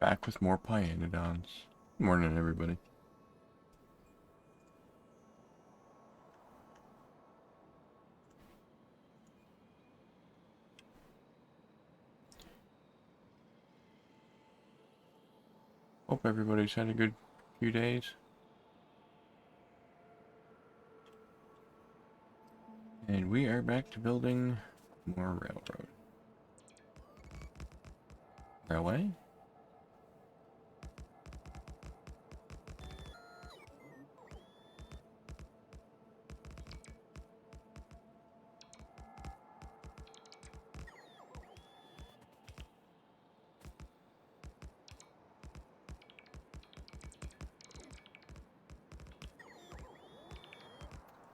Back with more Pyanodons. Morning, everybody. Hope everybody's had a good few days. And we are back to building more railroad. Railway?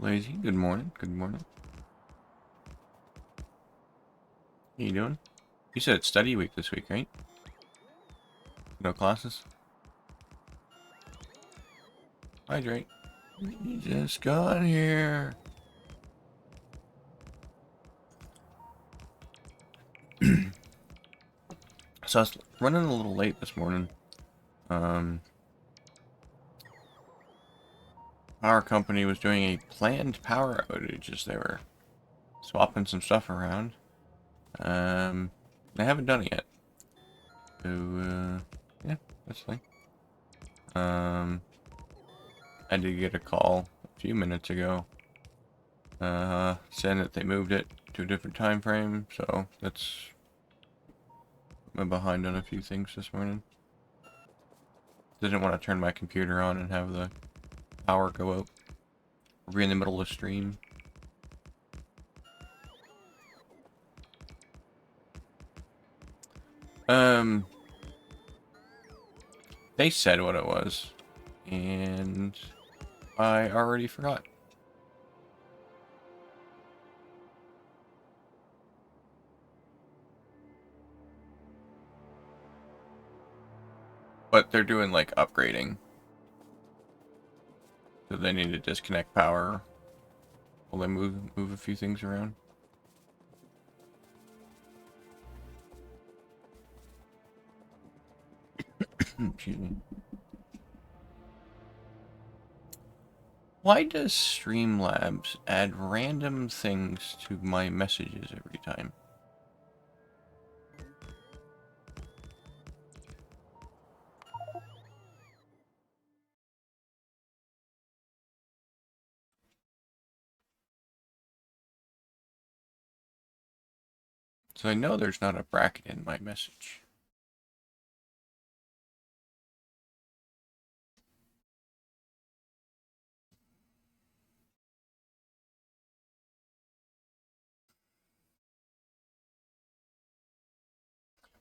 Lazy, good morning, good morning. How you doing? You said it's study week this week, right? No classes? Hydrate. You just got here. So I was running a little late this morning. Our company was doing a planned power outage as they were swapping some stuff around. They haven't done it yet. So, yeah, that's fine. I did get a call a few minutes ago saying that they moved it to a different time frame, so that's... I'm behind on a few things this morning. Didn't want to turn my computer on and have the power go out. We're in the middle of stream. They said what it was, and I already forgot. But they're doing like upgrading, so they need to disconnect power while they move a few things around. Excuse me. Why does Streamlabs add random things to my messages every time? So I know there's not a bracket in my message.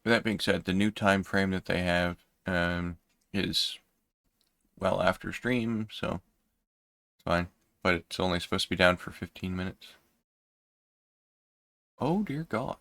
With that being said, the new time frame that they have is well after stream, so it's fine. But it's only supposed to be down for 15 minutes. Oh dear God.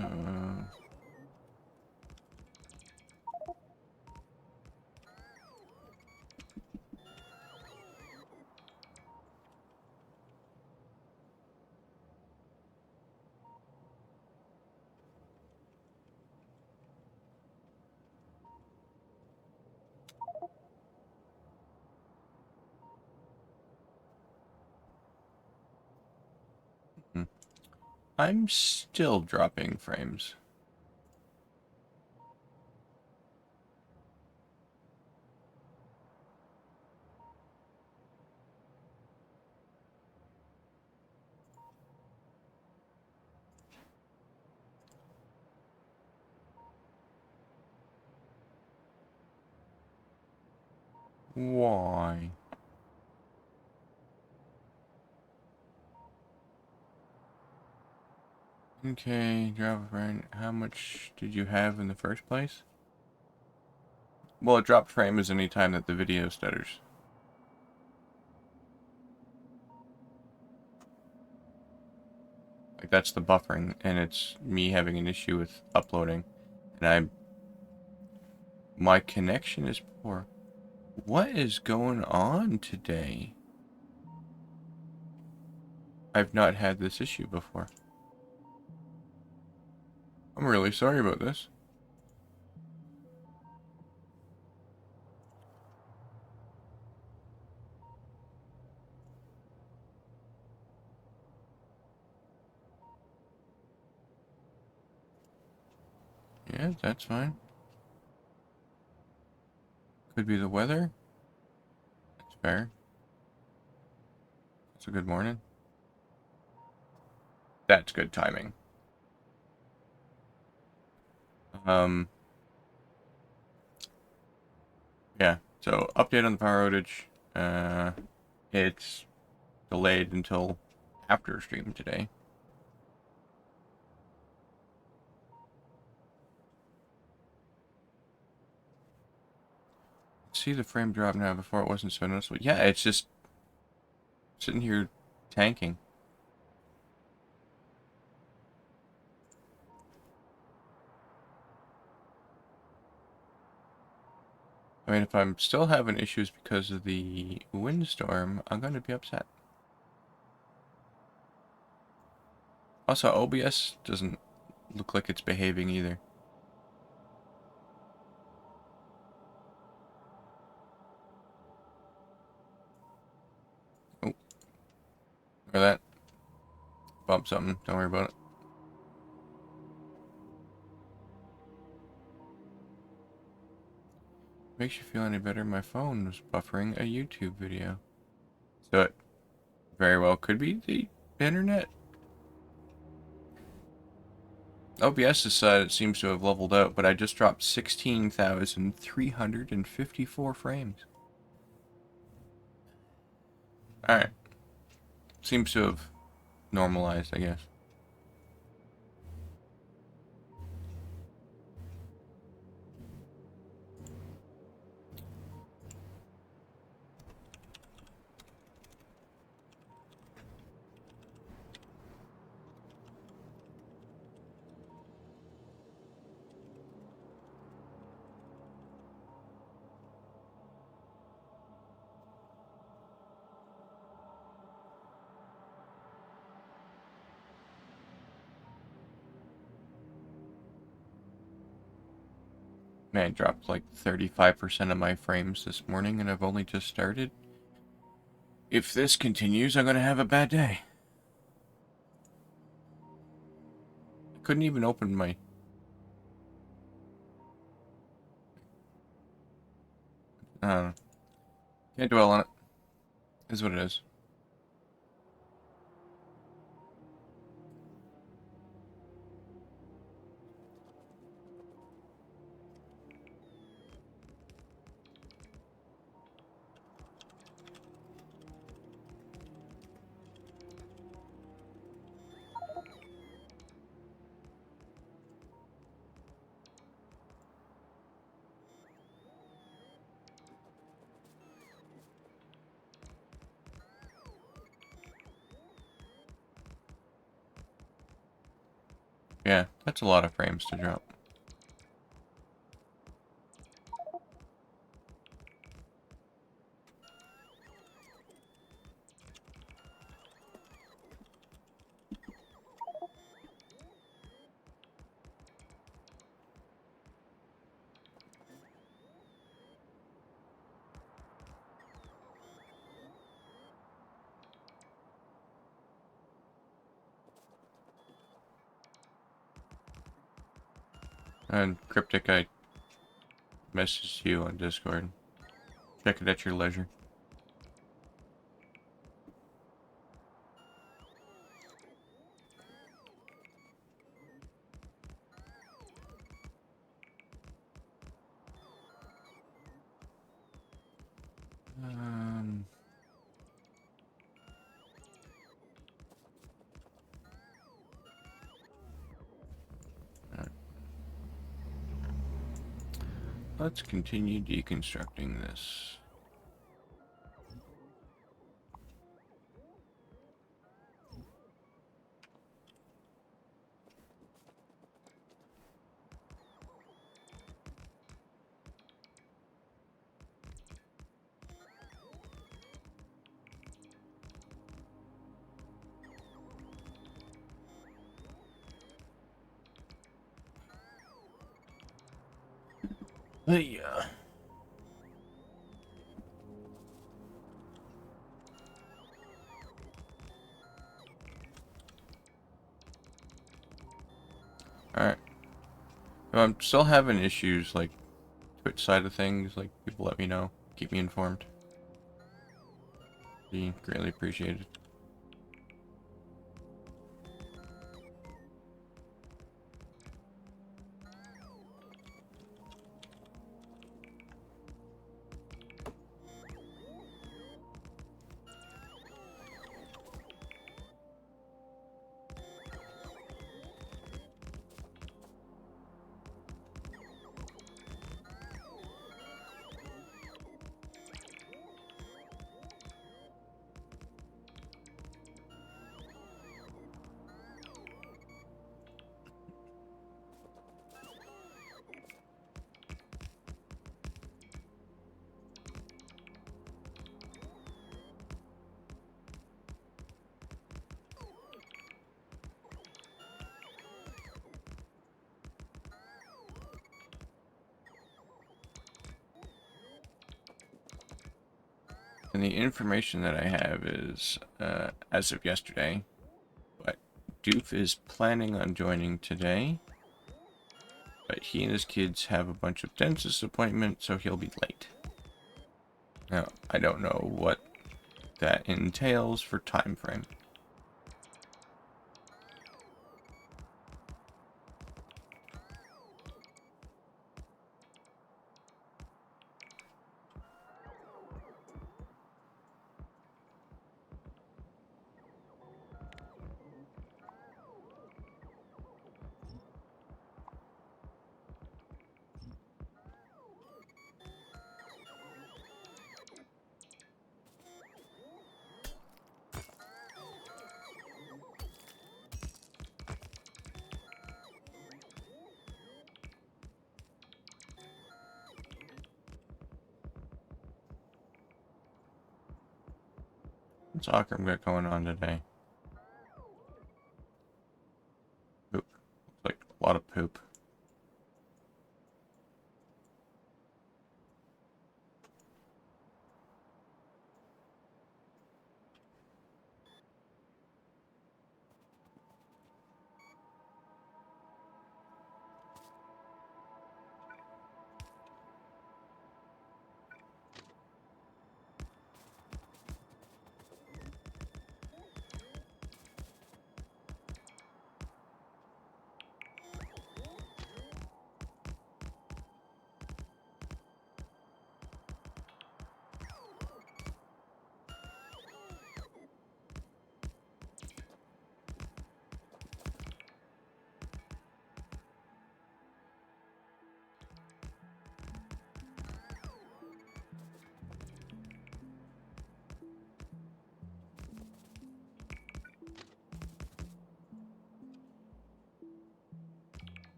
Uh, hmm. I'm still dropping frames. Why? Okay, drop a frame. How much did you have in the first place? Well, a dropped frame is any time that the video stutters. Like that's the buffering, and it's me having an issue with uploading. And my connection is poor. What is going on today? I've not had this issue before. I'm really sorry about this. Yeah, that's fine. Could be the weather. That's fair. It's a good morning. That's good timing. Yeah, so update on the power outage. It's delayed until after stream today. See the frame drop now. Before it wasn't so noticeable. Yeah, it's just sitting here tanking. I mean, if I'm still having issues because of the windstorm, I'm going to be upset. Also, OBS doesn't look like it's behaving either. Oh, or that. Bump something. Don't worry about it. Makes you feel any better? My phone was buffering a YouTube video. So it very well could be the internet. OBS's side, it seems to have leveled out, but I just dropped 16,354 frames. Alright. Seems to have normalized, I guess. Man, I dropped like 35% of my frames this morning, and I've only just started. If this continues, I'm gonna have a bad day. I couldn't even open my... Can't dwell on it. Is what it is. Yeah, that's a lot of frames to drop. And Cryptic, I messaged you on Discord. Check it at your leisure. Um... Let's continue deconstructing this. Yeah. Alright. I'm still having issues, like, Twitch side of things. Like, people let me know. Keep me informed. Be greatly appreciated. And the information that I have is, as of yesterday, but Doof is planning on joining today, but he and his kids have a bunch of dentist appointments, so he'll be late. Now, I don't know what that entails for time frame. What soccer we got going on today? Poop. Looks like a lot of poop.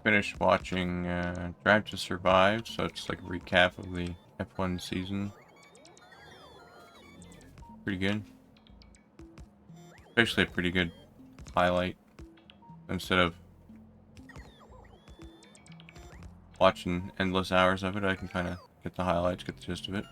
Finished watching Drive to Survive, so it's like a recap of the F1 season. Pretty good. Especially a pretty good highlight. Instead of watching endless hours of it, I can kind of get the highlights, get the gist of it.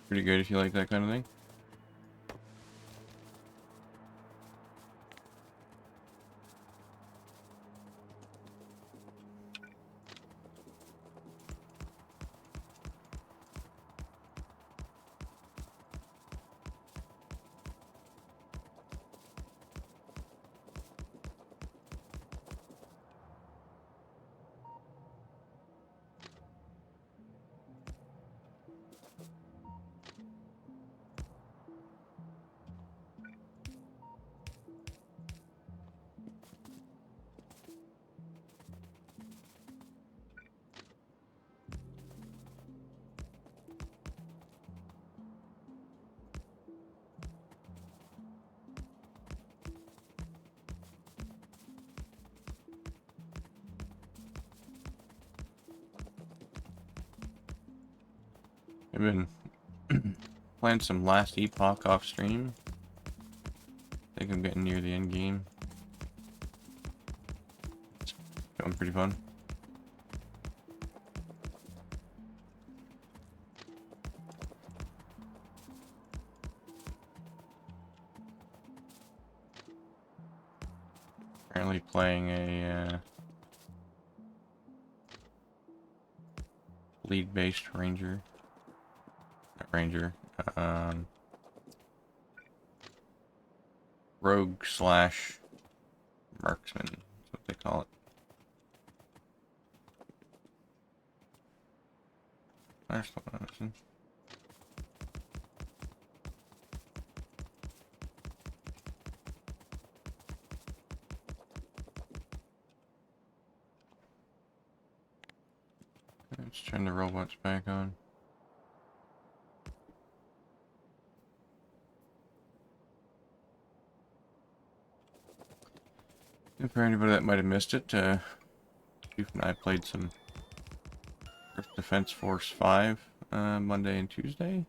Pretty good if you like that kind of thing. I've been playing some Last Epoch off stream. I think I'm getting near the end game. It's going pretty fun. Currently playing a lead-based ranger. Not ranger. Rogue slash marksman. That's what they call it. There's the one I was in. Let's turn the robots back on. And for anybody that might have missed it, Chief and I played some Earth Defense Force 5 Monday and Tuesday.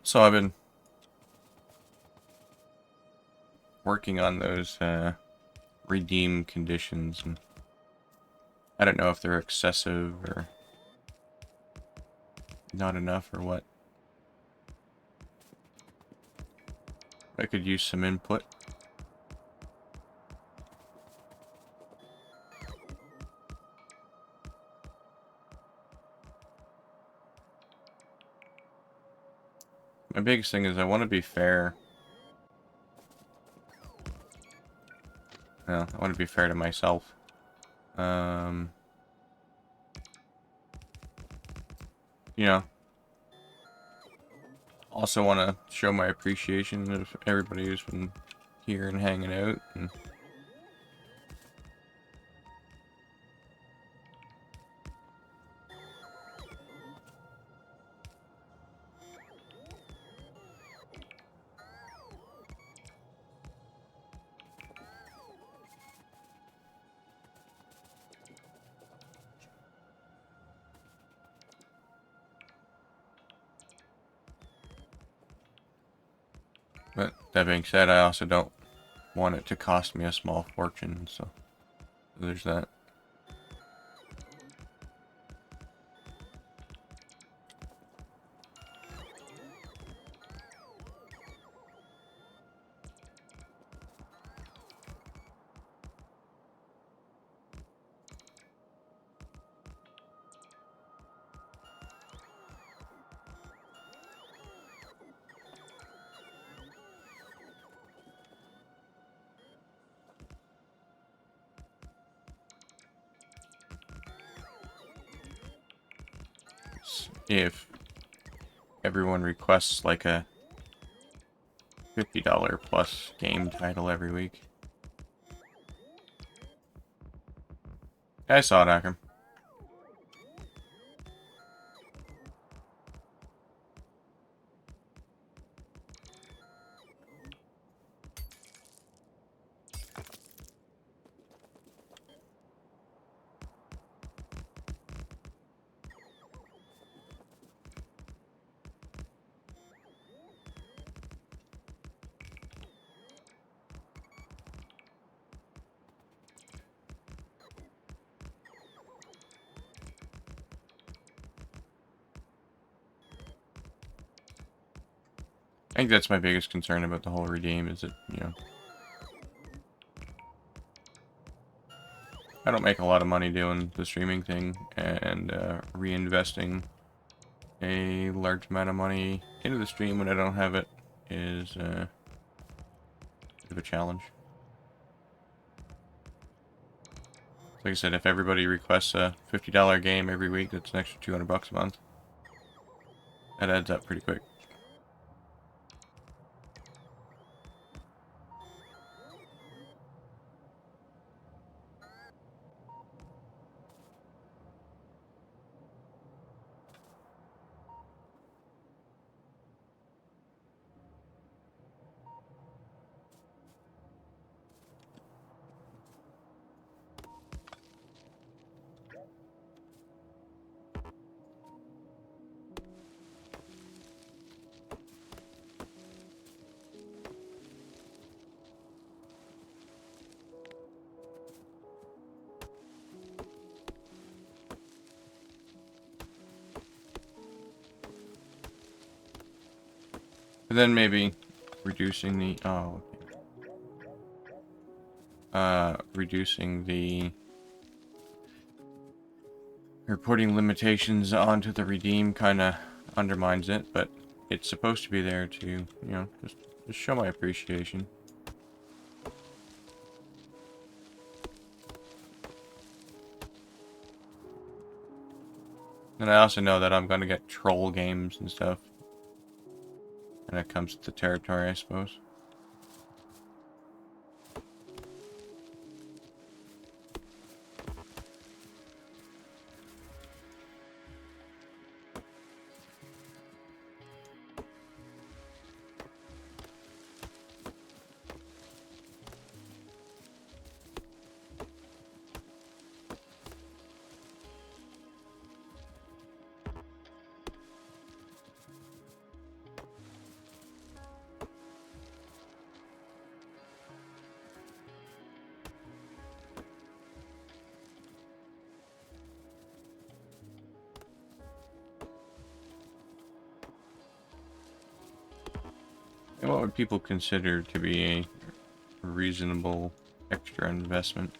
So I've been working on those redeem conditions, and I don't know if they're excessive or not enough or what. I could use some input. My biggest thing is I want to be fair. Well, I want to be fair to myself. You know, also want to show my appreciation of everybody who's been here and hanging out. And but that being said, I also don't want it to cost me a small fortune, so there's that. If everyone requests like a $50 plus game title every week. I saw it, Akram. I think that's my biggest concern about the whole redeem is that, you know, I don't make a lot of money doing the streaming thing, and reinvesting a large amount of money into the stream when I don't have it is a bit of a challenge. Like I said, if everybody requests a $50 game every week, that's an extra $200 a month. That adds up pretty quick. But then maybe reducing the reducing the or putting limitations onto the redeem kind of undermines it, but it's supposed to be there to, you know, just show my appreciation. And I also know that I'm going to get troll games and stuff when it comes to the territory, I suppose. And what would people consider to be a reasonable extra investment?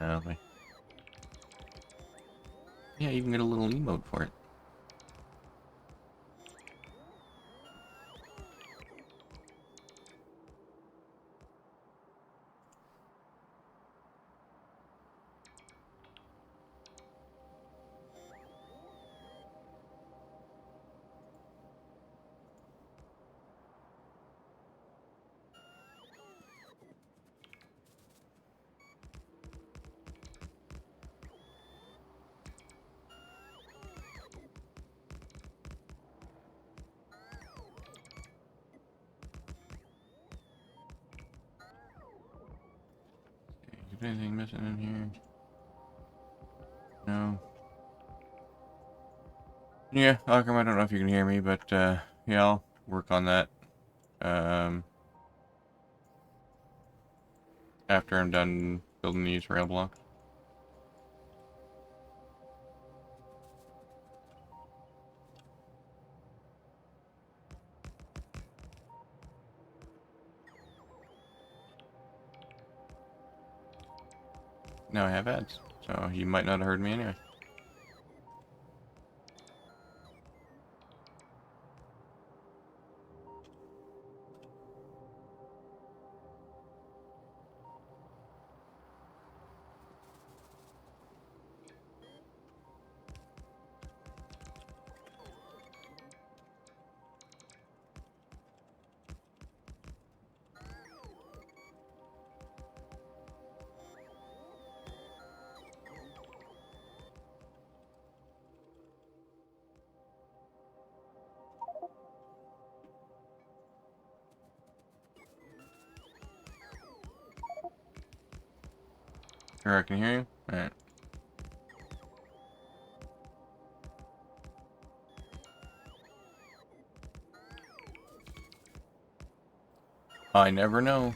Okay. Yeah, you can get a little emote for it. Anything missing in here? No. Yeah, Akram, I don't know if you can hear me, but yeah, I'll work on that. After I'm done building these rail blocks. Now I have ads, so you might not have heard me anyway. Sure, I can hear you? Alright. I never know.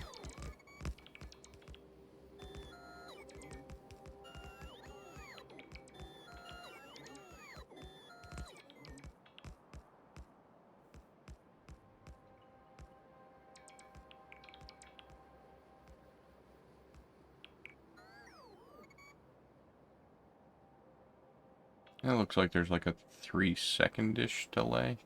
It looks like there's like a 3-second-ish delay.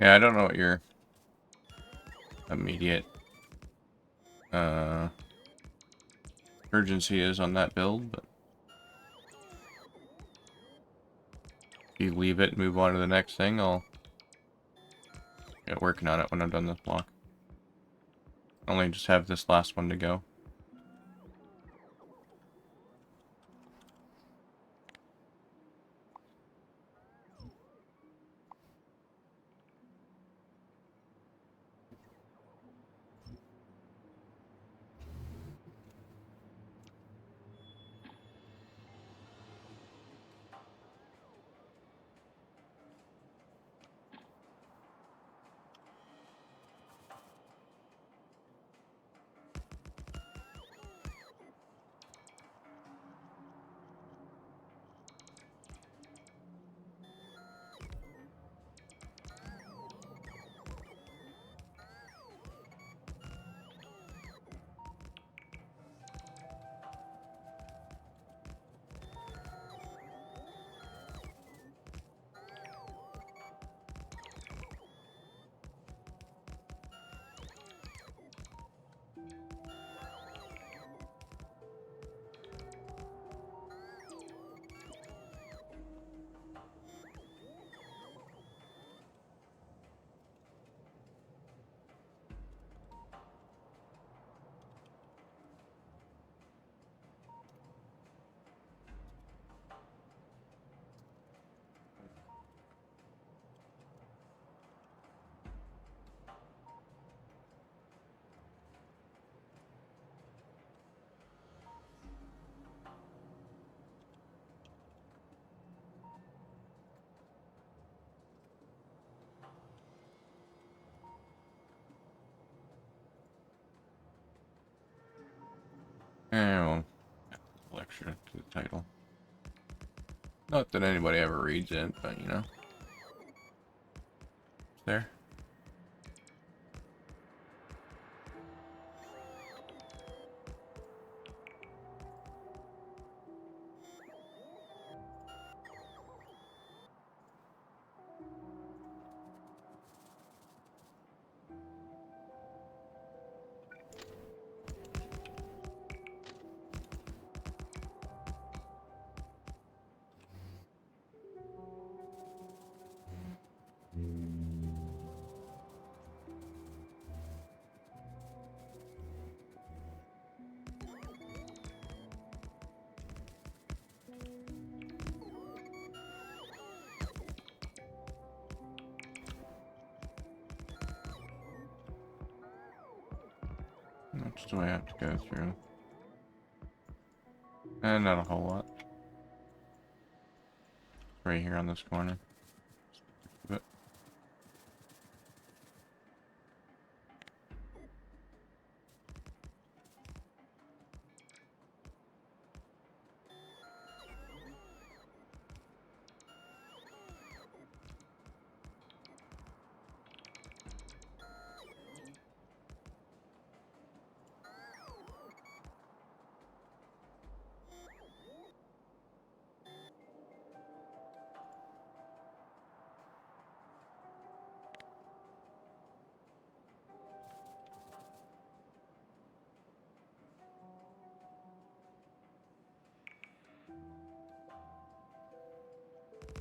Yeah, I don't know what your immediate urgency is on that build, but if you leave it and move on to the next thing, I'll get working on it when I'm done this block. Only just have this last one to go. And we'll add a lecture to the title. Not that anybody ever reads it, but you know. It's there. much do I have to go through? And not a whole lot. Right here on this corner. But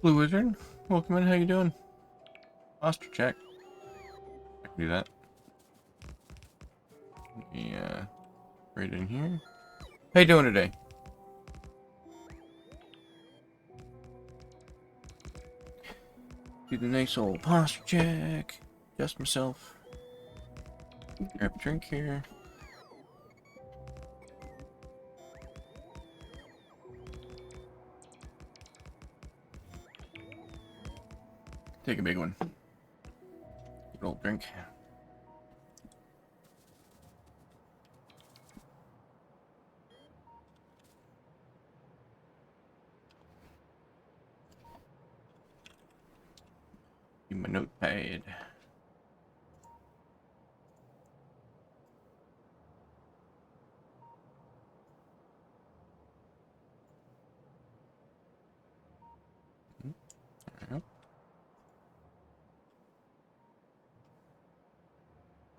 Blue Wizard, welcome in. How you doing? Posture check. I can do that. Yeah, right in here. How you doing today? Do the nice old posture check. Adjust myself. Grab a drink here. Take a big one. Good old drink. Give my notepad. There we go.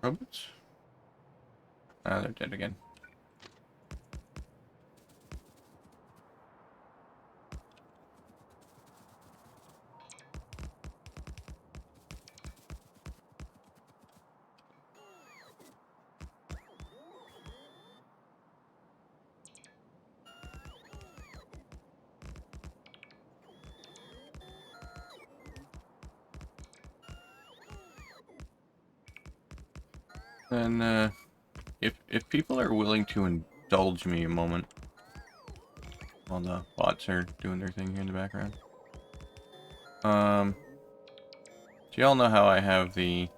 Robots? Ah, they're dead again. Then, if people are willing to indulge me a moment while the bots are doing their thing here in the background. Do y'all know how I have the,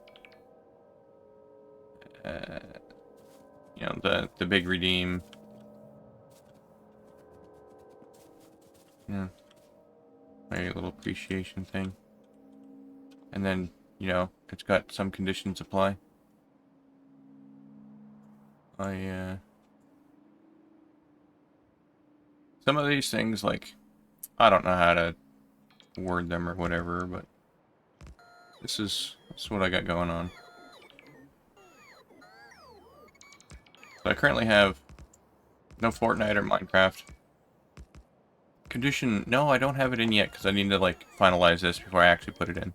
you know, the big redeem? Yeah. My little appreciation thing. And then, you know, it's got some conditions apply. Some of these things, like, I don't know how to word them or whatever, but this is what I got going on. So I currently have no Fortnite or Minecraft. Condition, no, I don't have it in yet because I need to, like, finalize this before I actually put it in.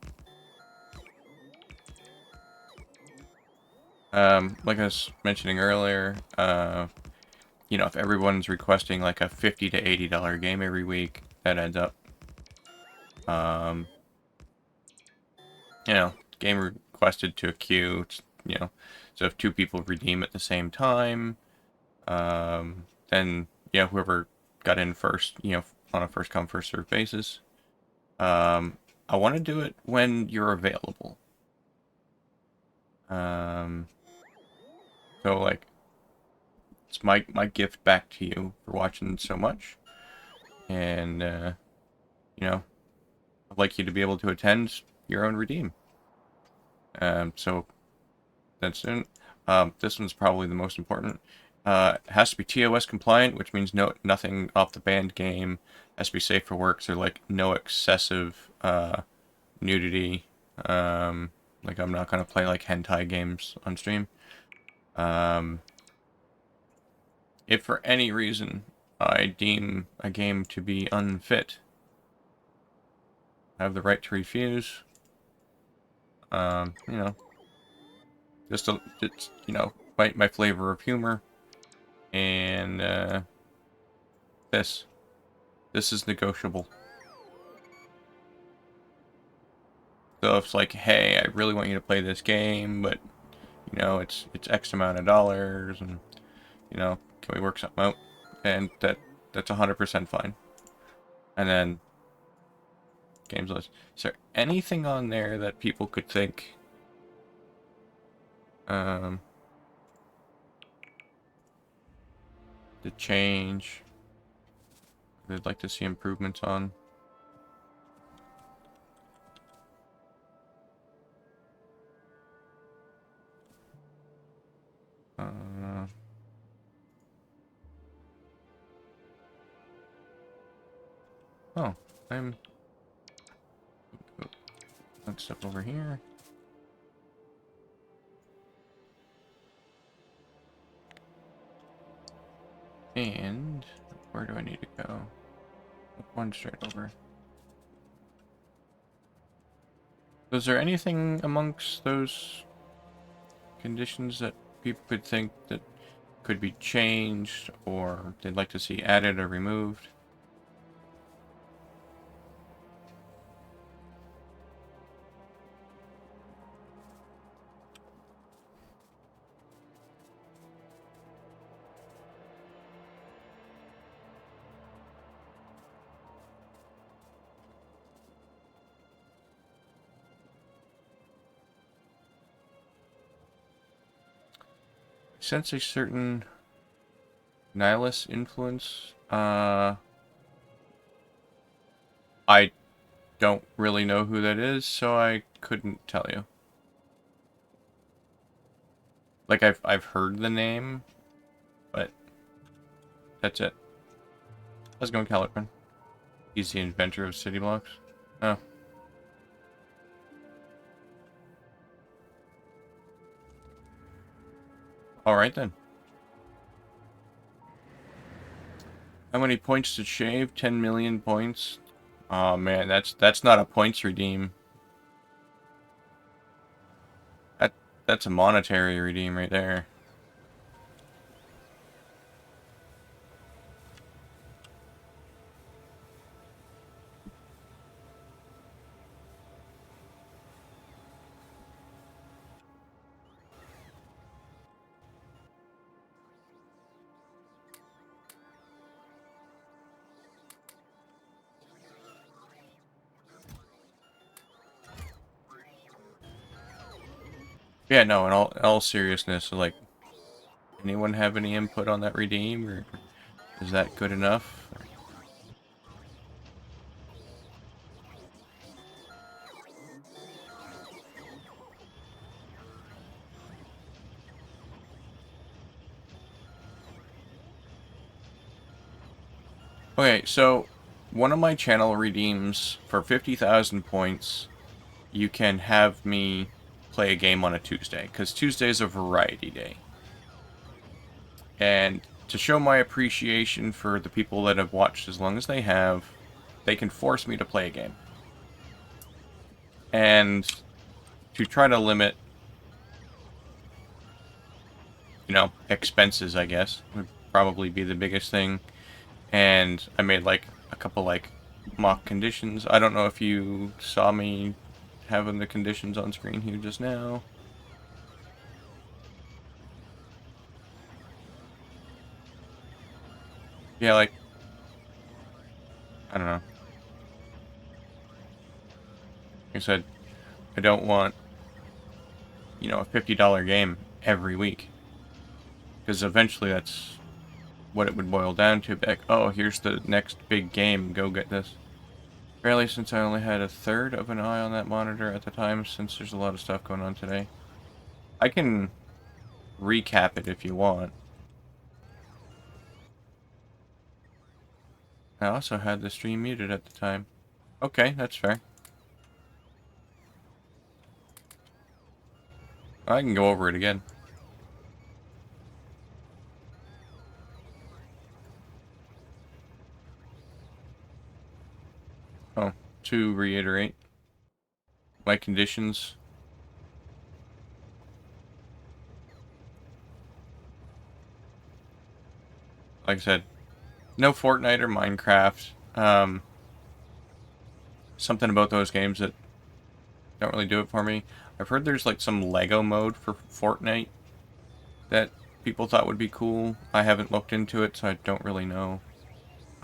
Like I was mentioning earlier, you know, if everyone's requesting like a $50 to $80 game every week, that adds up. You know, game requested to a queue, you know, so if two people redeem at the same time, then, yeah, whoever got in first, you know, on a first come, first served basis. I want to do it when you're available. So, like, it's my gift back to you for watching so much. And, you know, I'd like you to be able to attend your own redeem. So that's soon. This one's probably the most important. It has to be TOS compliant, which means nothing off the banned game. Has to be safe for work, so like no excessive nudity. Like I'm not gonna play like hentai games on stream. If for any reason I deem a game to be unfit, I have the right to refuse. You know, it's, you know, my flavor of humor. And, this is negotiable. So if it's like, hey, I really want you to play this game, but you know, it's X amount of dollars, and you know, can we work something out? And that's 100% fine. And then games list. Is there anything on there that people could think to change? They'd like to see improvements on. Oh, let's step over here. And where do I need to go? One straight over. Was there anything amongst those conditions that people could think that could be changed, or they'd like to see added or removed? Sense a certain nihilist influence. I don't really know who that is, so I couldn't tell you. Like I've heard the name, but that's it. How's it going, Caliban? He's the inventor of city blocks. Oh. Alright then. How many points to shave? 10 million points. Oh man, that's not a points redeem. That's a monetary redeem right there. Yeah, no, in all seriousness, like, anyone have any input on that redeem, or is that good enough? Okay, so one of my channel redeems for 50,000 points, you can have me play a game on a Tuesday, because Tuesday's a variety day. And to show my appreciation for the people that have watched as long as they have, they can force me to play a game. And to try to limit, you know, expenses, I guess, would probably be the biggest thing. And I made, like, a couple, like, mock conditions. I don't know if you saw me having the conditions on screen here just now. Yeah, like, I don't know. Like I said, I don't want, you know, a $50 game every week. Because eventually that's what it would boil down to. Like, oh, here's the next big game, go get this. Barely, since I only had a third of an eye on that monitor at the time, since there's a lot of stuff going on today. I can recap it if you want. I also had the stream muted at the time. Okay, that's fair. I can go over it again. Oh, to reiterate, my conditions. Like I said, no Fortnite or Minecraft. Something about those games that don't really do it for me. I've heard there's like some Lego mode for Fortnite that people thought would be cool. I haven't looked into it, so I don't really know.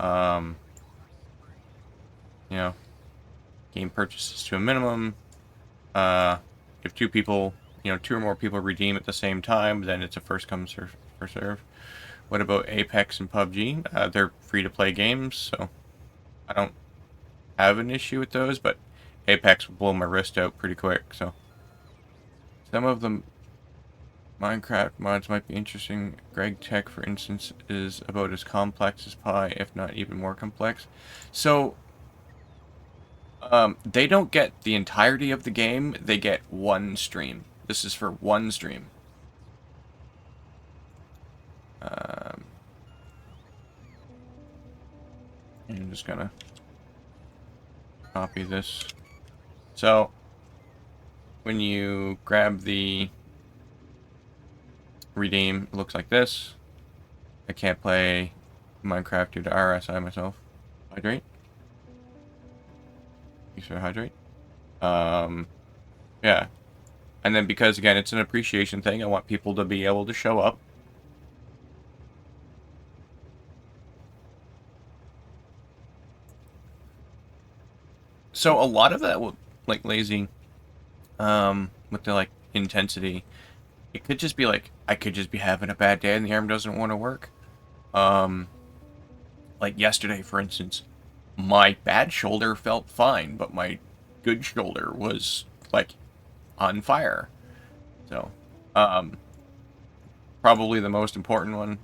Um, you know, game purchases to a minimum. If two people, two or more people redeem at the same time, then it's a first come, first serve. What about Apex and PUBG? They're free to play games, so I don't have an issue with those, but Apex will blow my wrist out pretty quick, so. Some of the Minecraft mods might be interesting. Greg Tech, for instance, is about as complex as Pi, if not even more complex. So, they don't get the entirety of the game, they get one stream. This is for one stream. I'm just gonna copy this. So, when you grab the redeem, it looks like this. I can't play Minecraft due to RSI myself. Hydrate. You should hydrate. Yeah. And then because, again, it's an appreciation thing, I want people to be able to show up. So a lot of that, like, lazy, with the, like, intensity, it could just be, like, I could just be having a bad day and the arm doesn't want to work. Like yesterday, for instance, my bad shoulder felt fine, but my good shoulder was, like, on fire. So, probably the most important one.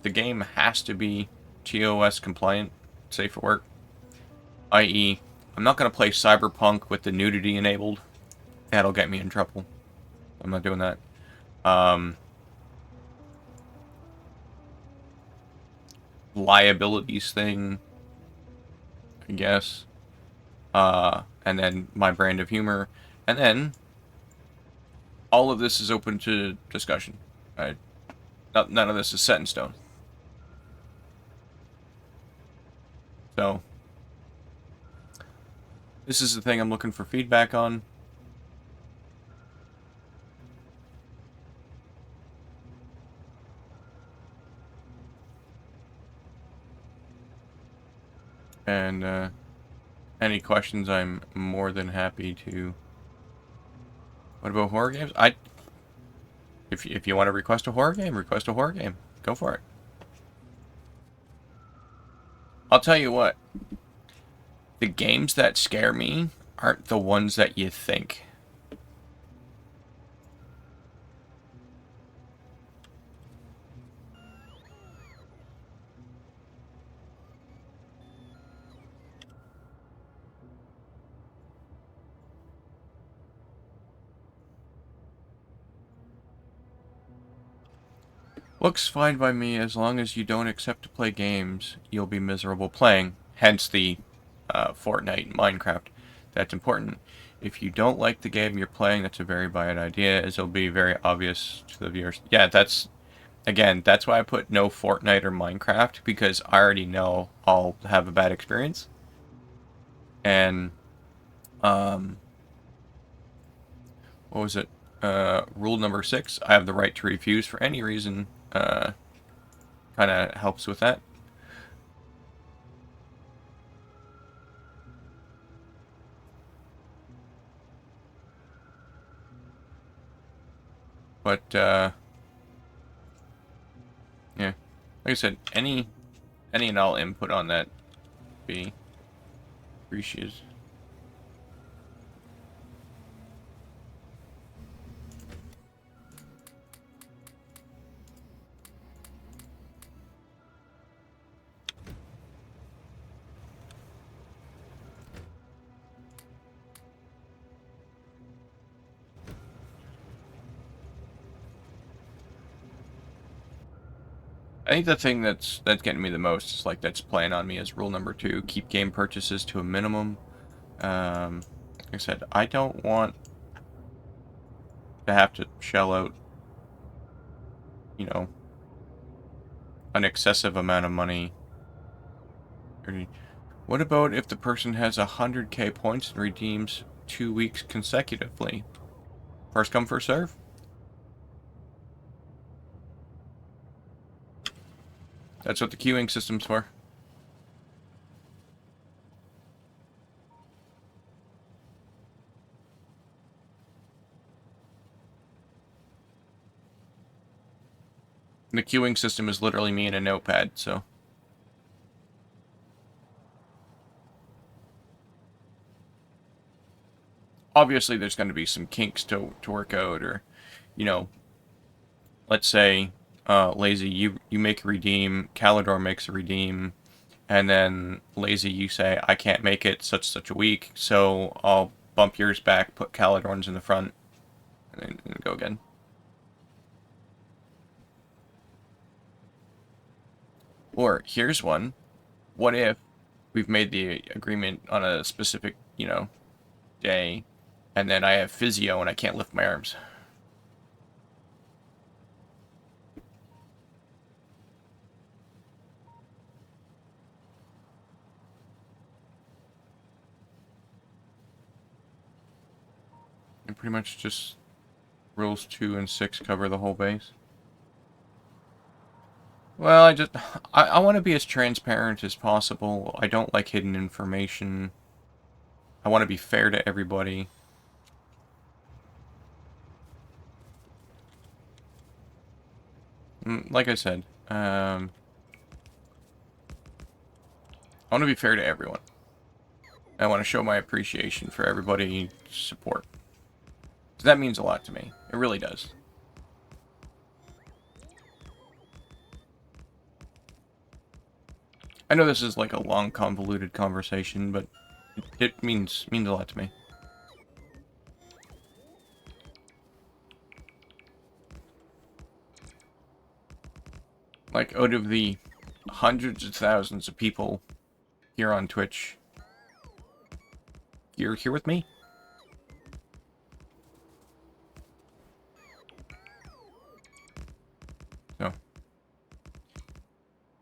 The game has to be TOS compliant, safe for work. I.e., I'm not going to play Cyberpunk with the nudity enabled. That'll get me in trouble. I'm not doing that. Liabilities thing, I guess. And then my brand of humor. And then all of this is open to discussion. None of this is set in stone. So, this is the thing I'm looking for feedback on. And any questions, I'm more than happy to. What about horror games? If you want to request a horror game, request a horror game. Go for it. I'll tell you what. The games that scare me aren't the ones that you think. Looks fine by me as long as you don't accept to play games you'll be miserable playing. Hence the Fortnite and Minecraft. That's important. If you don't like the game you're playing, that's a very bad idea, as it'll be very obvious to the viewers. Yeah, that's why I put no Fortnite or Minecraft, because I already know I'll have a bad experience. And, what was it? Rule number 6, I have the right to refuse for any reason. Kind of helps with that. But, yeah. Like I said, any and all input on that be appreciated. I think the thing that's getting me the most is, like, that's playing on me is rule number 2, keep game purchases to a minimum. Like I said, I don't want to have to shell out, an excessive amount of money. What about if the person has 100k points and redeems 2 weeks consecutively? First come, first serve. That's what the queuing system's for. And the queuing system is literally me in a notepad, so... Obviously, there's going to be some kinks to work out, or, you know, let's say, Lazy, you make a redeem, Calidor makes a redeem, and then Lazy, you say, I can't make it such a week, so I'll bump yours back, put Calidor's in the front, and then go again. Or, here's one. What if we've made the agreement on a specific, you know, day, and then I have physio and I can't lift my arms? And pretty much just rules 2 and 6 cover the whole base. Well, I want to be as transparent as possible. I don't like hidden information. I want to be fair to everybody. Like I said, I want to be fair to everyone. I want to show my appreciation for everybody's support. So that means a lot to me. It really does. I know this is like a long, convoluted conversation, but it means a lot to me. Like, out of the hundreds of thousands of people here on Twitch, you're here with me. So,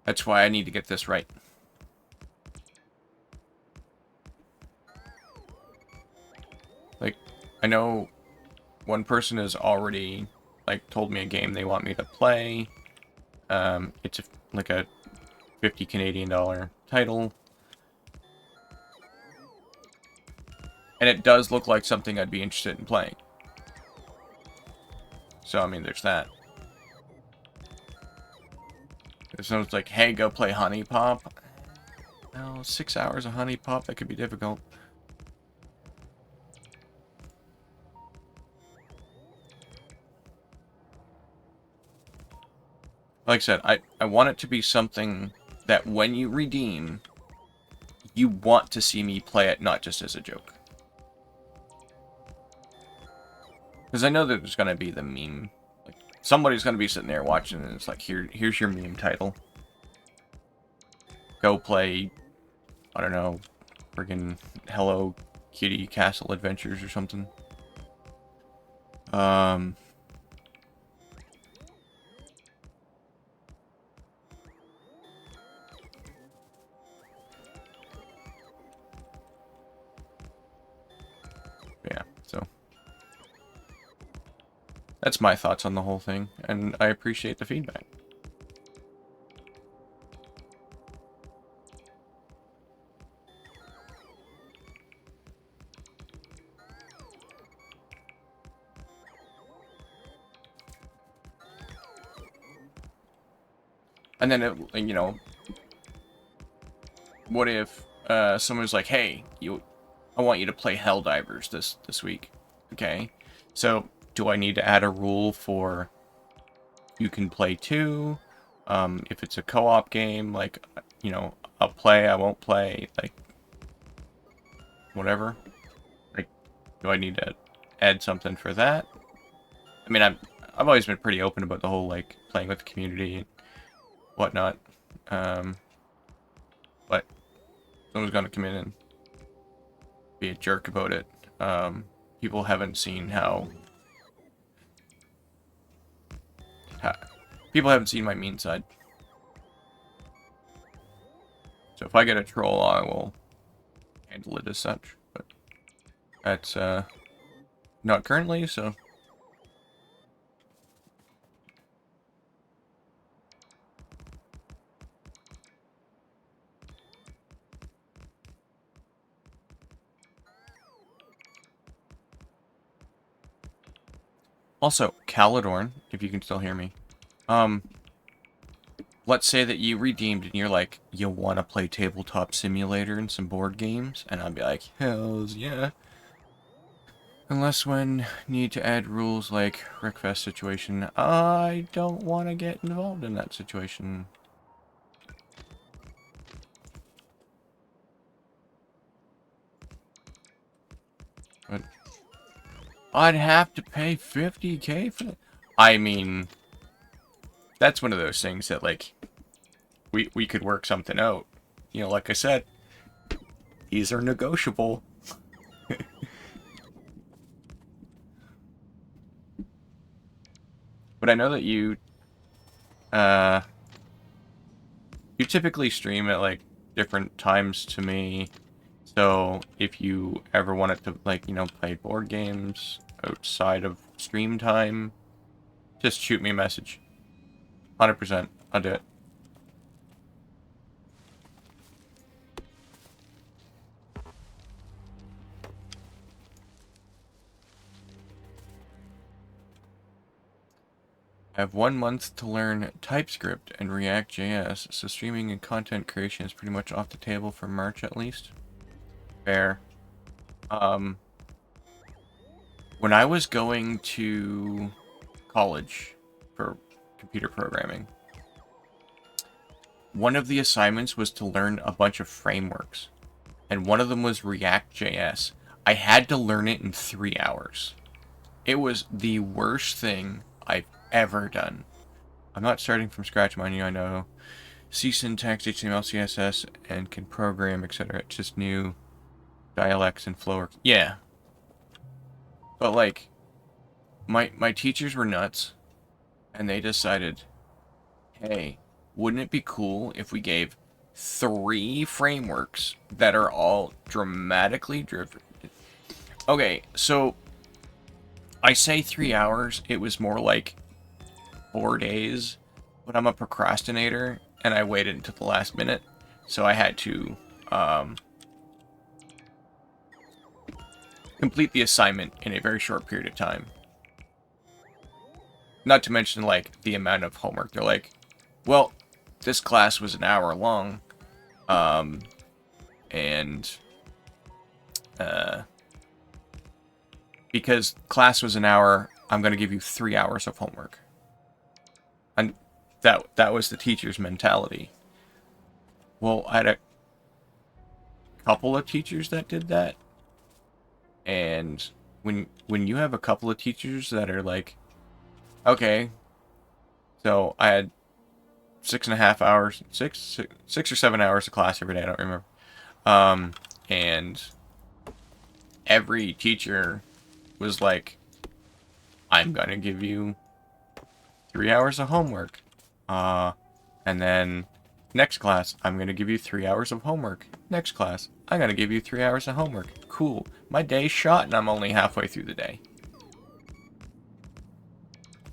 that's why I need to get this right. Like, I know one person has already, like, told me a game they want me to play. It's like a $50 Canadian title. And it does look like something I'd be interested in playing. So, I mean, there's that. If someone's like, hey, go play Honey Pop. Well, 6 hours of Honey Pop, that could be difficult. Like I said, I want it to be something that when you redeem, you want to see me play it, not just as a joke. Because I know that there's going to be the meme. Like, somebody's going to be sitting there watching, and it's like, here's your meme title. Go play, I don't know, friggin' Hello Kitty Castle Adventures or something. Yeah, so that's my thoughts on the whole thing, and I appreciate the feedback. And then, you know, what if someone's like, hey, I want you to play Helldivers this week. Okay, so do I need to add a rule for you can play two? If it's a co-op game, like, you know, I'll play, I won't play, like, whatever. Like, do I need to add something for that? I mean, I've always been pretty open about the whole, like, playing with the community and whatnot. But someone's gonna come in and be a jerk about it. People haven't seen people haven't seen my mean side. So if I get a troll, I will handle it as such. But that's not currently, so Also, Caledorn, if you can still hear me. Let's say that you redeemed and you're like, you want to play Tabletop Simulator and some board games? And I'd be like, hells yeah. Unless when need to add rules like Wreckfest situation, I don't want to get involved in that situation. But I'd have to pay $50K for that. I mean, that's one of those things that, like, we could work something out. You know, like I said, these are negotiable. But I know that uh, you typically stream at, like, different times to me. So if you ever wanted to, like, you know, play board games outside of stream time, just shoot me a message. 100%. I'll do it. I have 1 month to learn TypeScript and React.js, so streaming and content creation is pretty much off the table for March at least. Fair. When I was going to college for computer programming, one of the assignments was to learn a bunch of frameworks, and one of them was React.js. I had to learn it in 3 hours. It was the worst thing I've ever done. I'm not starting from scratch, mind you, I know C syntax, HTML, CSS, and can program, etc. It's just new dialects and flow work. Yeah. But, like, my teachers were nuts, and they decided, hey, wouldn't it be cool if we gave 3 frameworks that are all dramatically driven? Okay, so I say 3 hours, it was more like 4 days, but I'm a procrastinator, and I waited until the last minute, so I had to complete the assignment in a very short period of time. Not to mention, like, the amount of homework. They're like, well, this class was an hour long, and because class was an hour, I'm going to give you 3 hours of homework. And that was the teacher's mentality. Well, I had a couple of teachers that did that, and when you have a couple of teachers that are like, okay, so I had 6.5 hours, six or 7 hours of class every day. I don't remember. And every teacher was like, I'm gonna give you 3 hours of homework. And then next class, I'm gonna give you 3 hours of homework. Next class, I'm gonna give you 3 hours of homework. Cool. My day's shot and I'm only halfway through the day.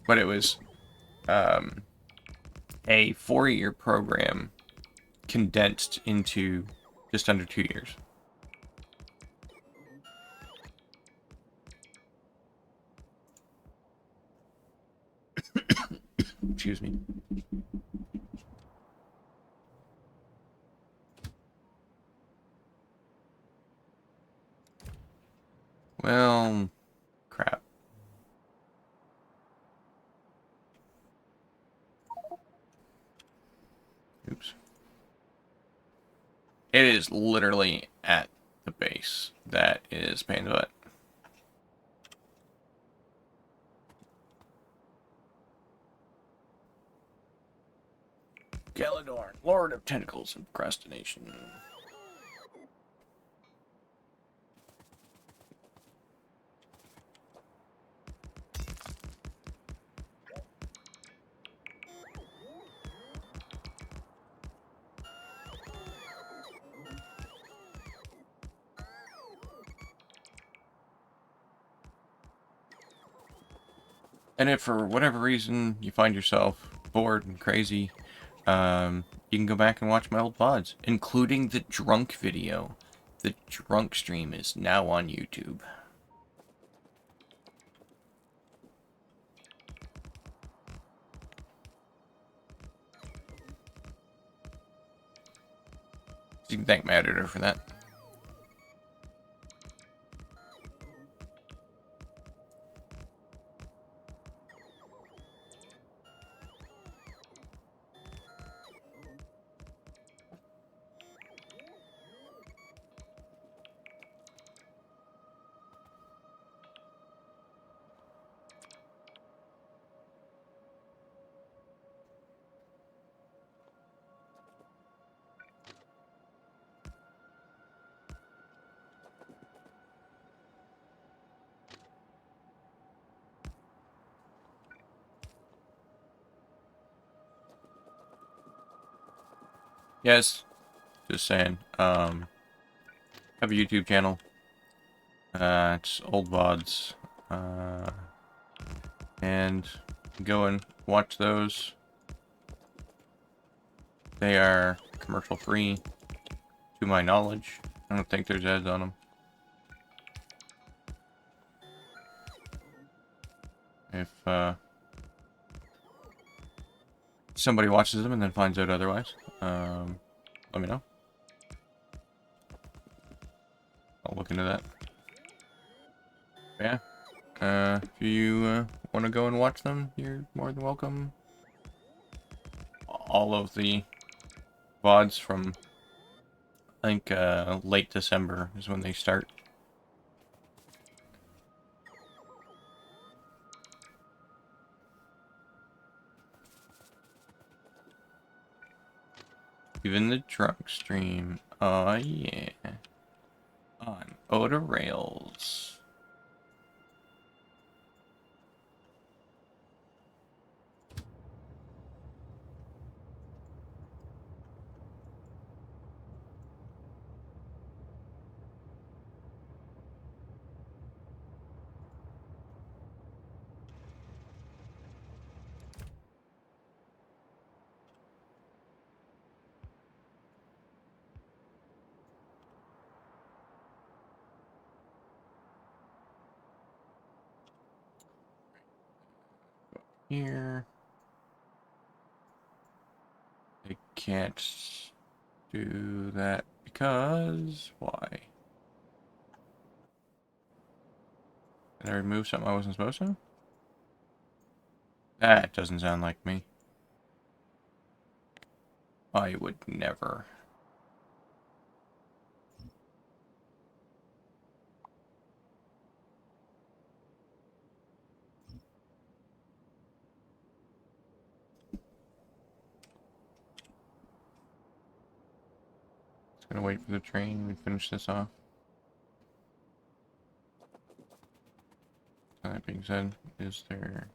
But it was a 4-year program condensed into just under 2 years. Excuse me. Well, crap. Oops. It is literally at the base. That is pain in the butt. Galadorn, Lord of Tentacles and Procrastination. And if for whatever reason you find yourself bored and crazy, you can go back and watch my old VODs, including the drunk video. The drunk stream is now on YouTube. So you can thank my editor for that. Yes, just saying. Have a YouTube channel. It's old VODs. And go and watch those. They are commercial free, to my knowledge. I don't think there's ads on them. If somebody watches them and then finds out otherwise, let me know. I'll look into that. But yeah, if you want to go and watch them, you're more than welcome. All of the VODs from, I think, late December is when they start. Even the drunk stream. Oh yeah. On Oda Rails. Here. I can't do that because why? Did I remove something I wasn't supposed to? That doesn't sound like me. I would never. Just gonna wait for the train and finish this off. That being said, is there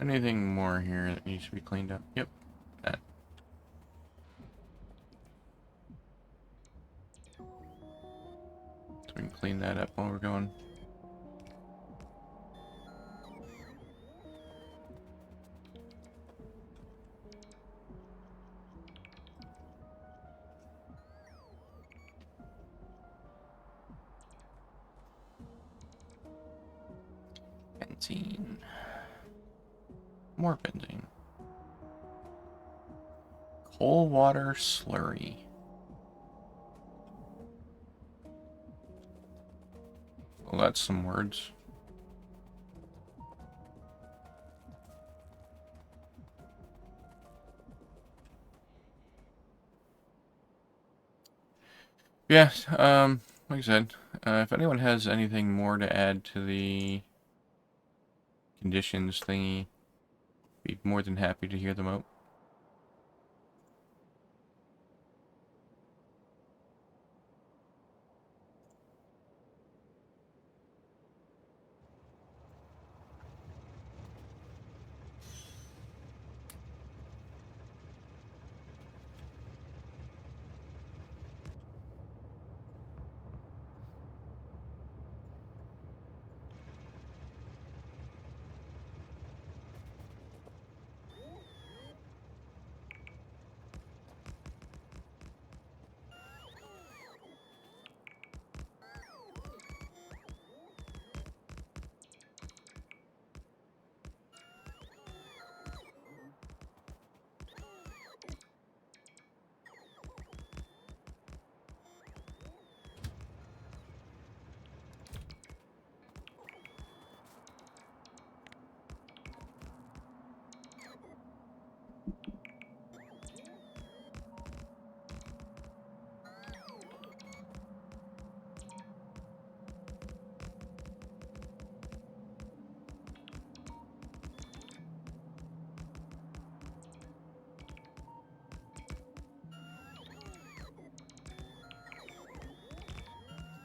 anything more here that needs to be cleaned up? Yep, that. So we can clean that up while we're going. Benzene. More benzene. Coal water slurry. Well, that's some words. Yeah, like I said, if anyone has anything more to add to the conditions thingy, be more than happy to hear them out.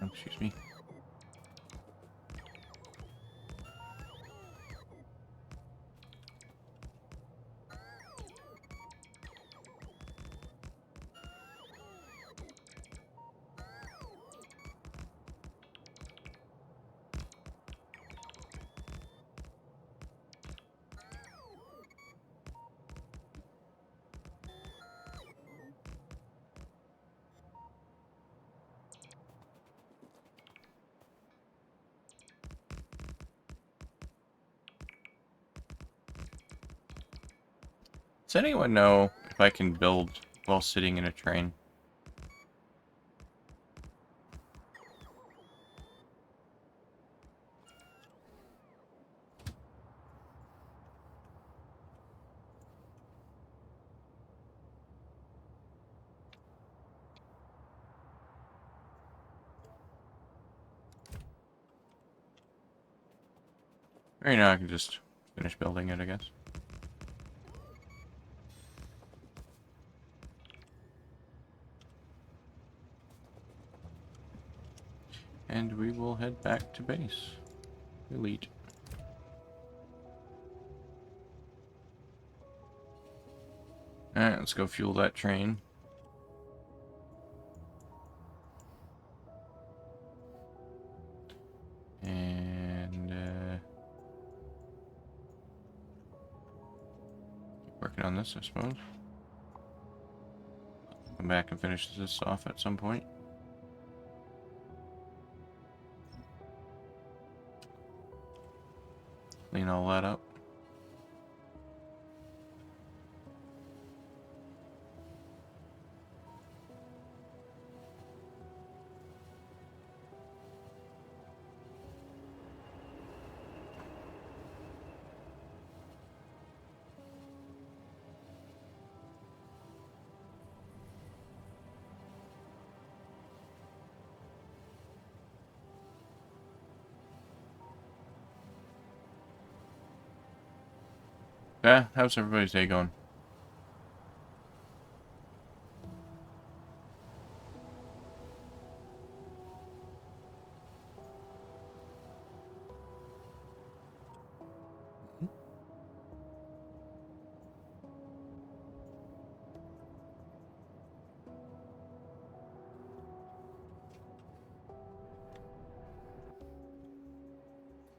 Excuse me. Does anyone know if I can build while sitting in a train? Or, you know, I can just finish building it, I guess. And we will head back to base. Elite. Alright, let's go fuel that train. And, keep working on this, I suppose. Come back and finish this off at some point. Clean all that up. Yeah, how's everybody's day going?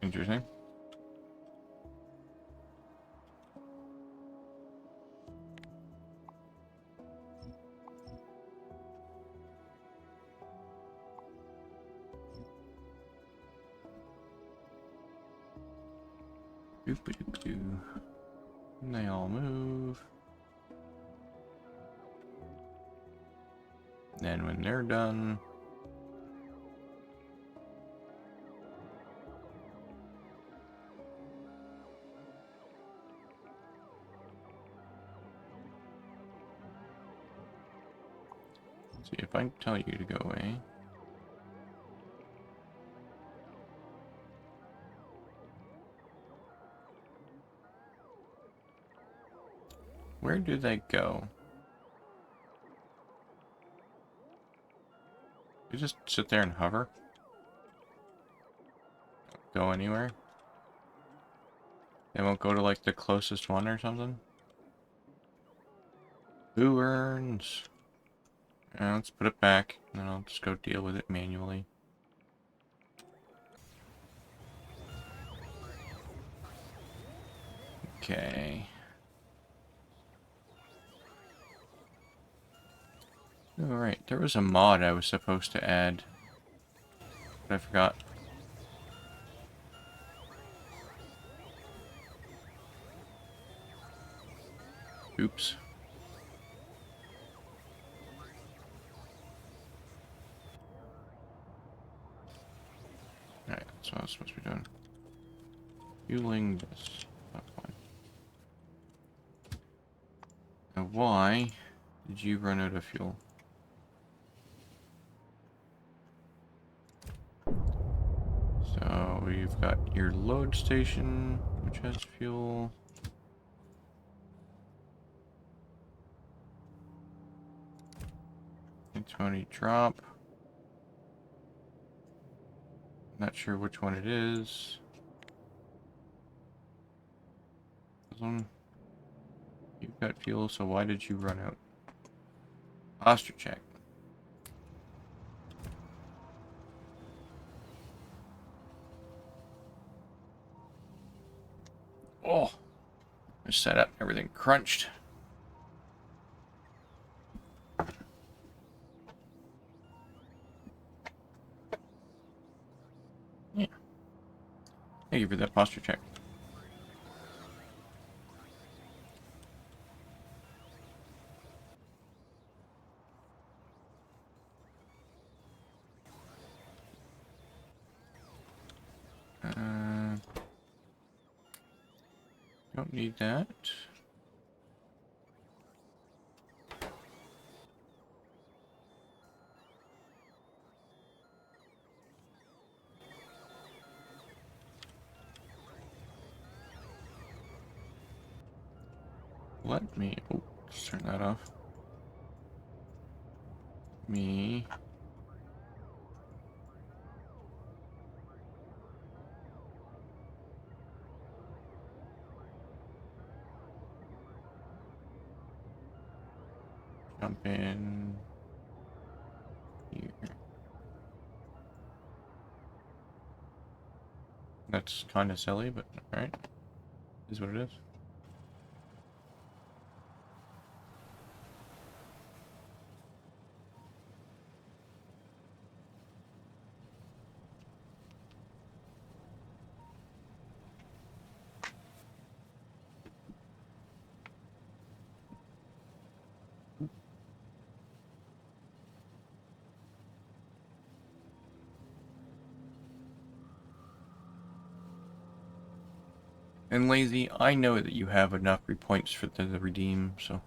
Interesting. Doop-a-doop-doo. And they all move. Then when they're done, let's see if I can tell you to go away. Where do they go? You just sit there and hover? Go anywhere? They won't go to like the closest one or something? Who earns? Let's put it back, and then I'll just go deal with it manually. Okay. Alright, there was a mod I was supposed to add, but I forgot. Oops. Alright, that's what I was supposed to be doing. Fueling this. Not fine. Now why did you run out of fuel? So you've got your load station, which has fuel. Tony drop. Not sure which one it is. This one. You've got fuel, so why did you run out? Posture check. Oh, just set up, everything crunched. Yeah. Thank you for that posture check. Don't need that. Let me... Oh, let's turn that off. Me... Jump in... Here. That's kind of silly, but alright. Is what it is. And Lazy, I know that you have enough points for the redeem, so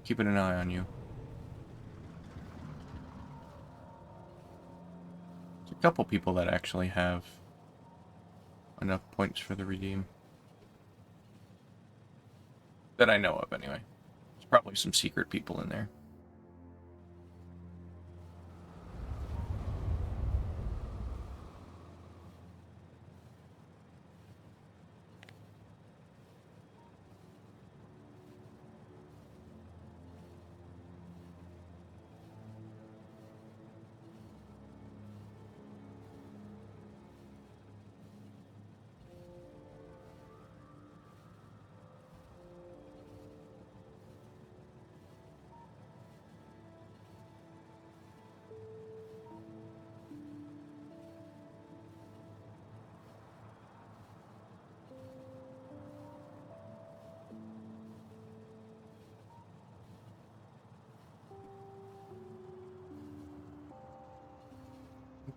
keeping an eye on you. There's a couple people that actually have enough points for the redeem. That I know of, anyway. There's probably some secret people in there.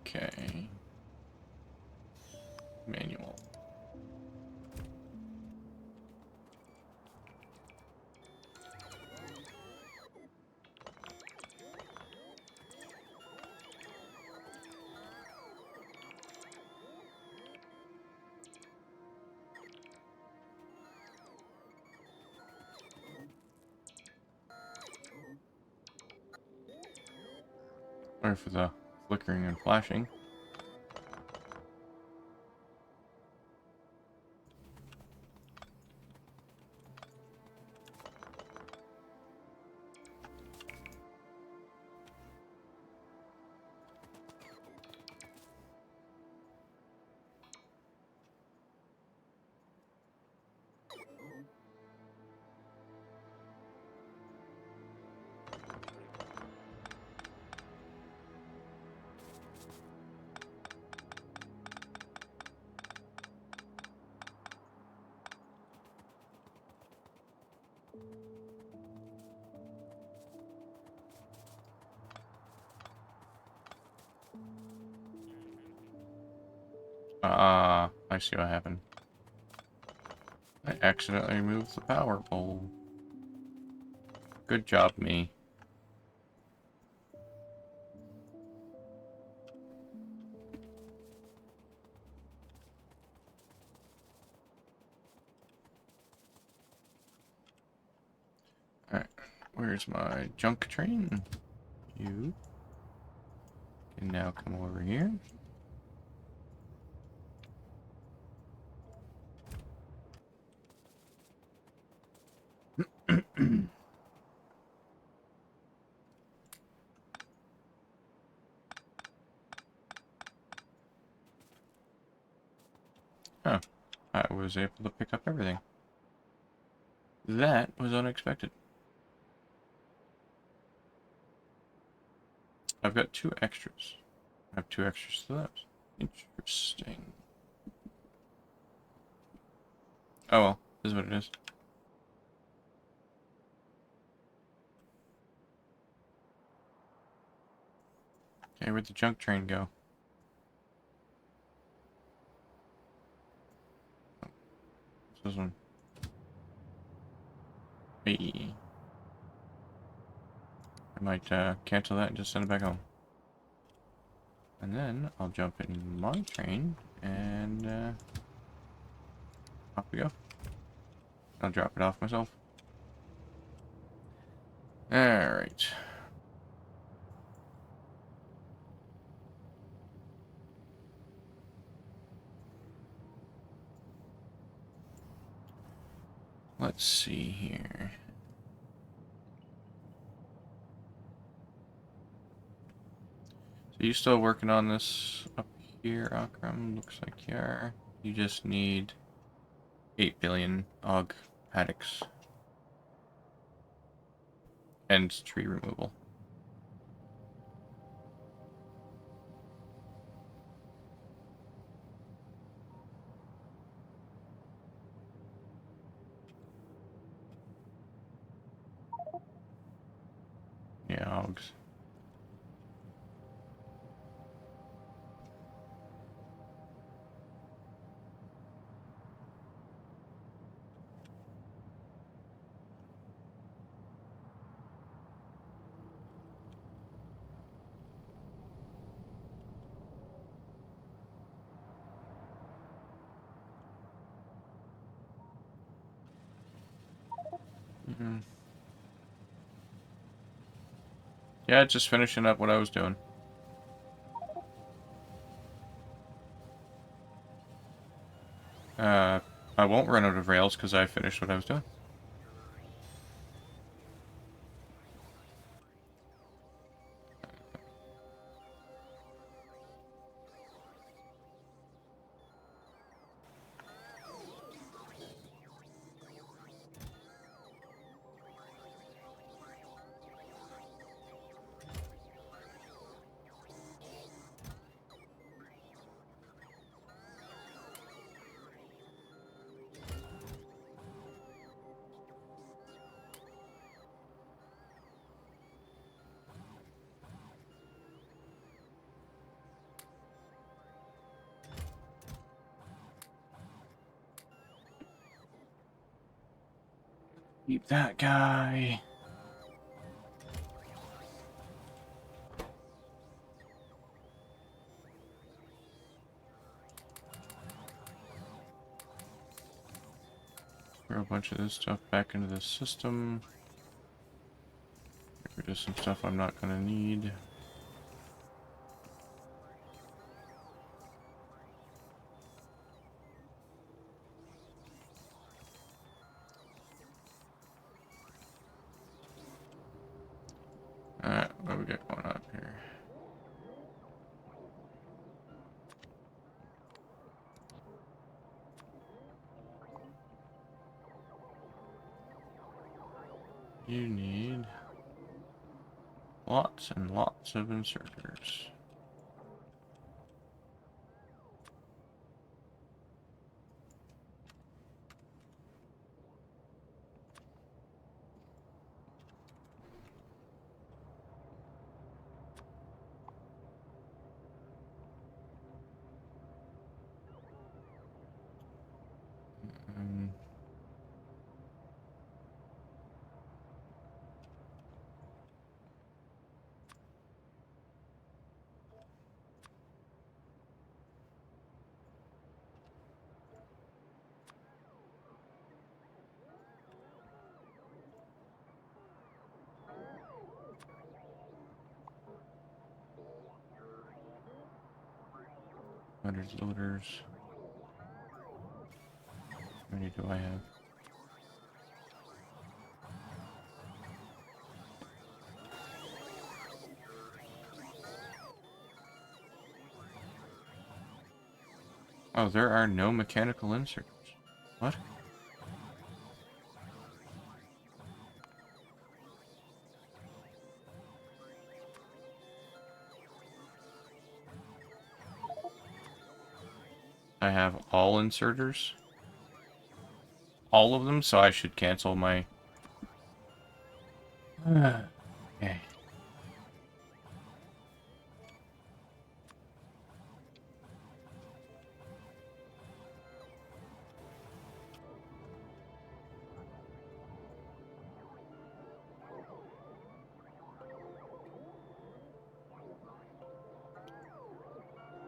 Okay. Manual. Sorry for the flickering and flashing. I see what happened. I accidentally removed the power pole. Good job, me. Alright, where's my junk train? You can now come over here. Oh, I was able to pick up everything. That was unexpected. I've got 2 extras. I have 2 extras to those. Interesting. Oh well, this is what it is. Okay, where'd the junk train go? This one. Hey. I might cancel that and just send it back home. And then I'll jump in my train and off we go. I'll drop it off myself. Alright. Let's see here. So you still working on this up here, Akram? Looks like you are. You just need 8 billion og paddocks and tree removal. Yeah, hogs. Mm-hmm. Yeah, just finishing up what I was doing. I won't run out of rails because I finished what I was doing. Keep that guy. Throw a bunch of this stuff back into the system. Get rid of some stuff I'm not gonna need. Alright, what we got going on here? You need lots and lots of inserters. Um, Hundreds loaders. How many do I have? Oh, there are no mechanical inserts. What? I have all inserters. All of them, so I should cancel my... Okay.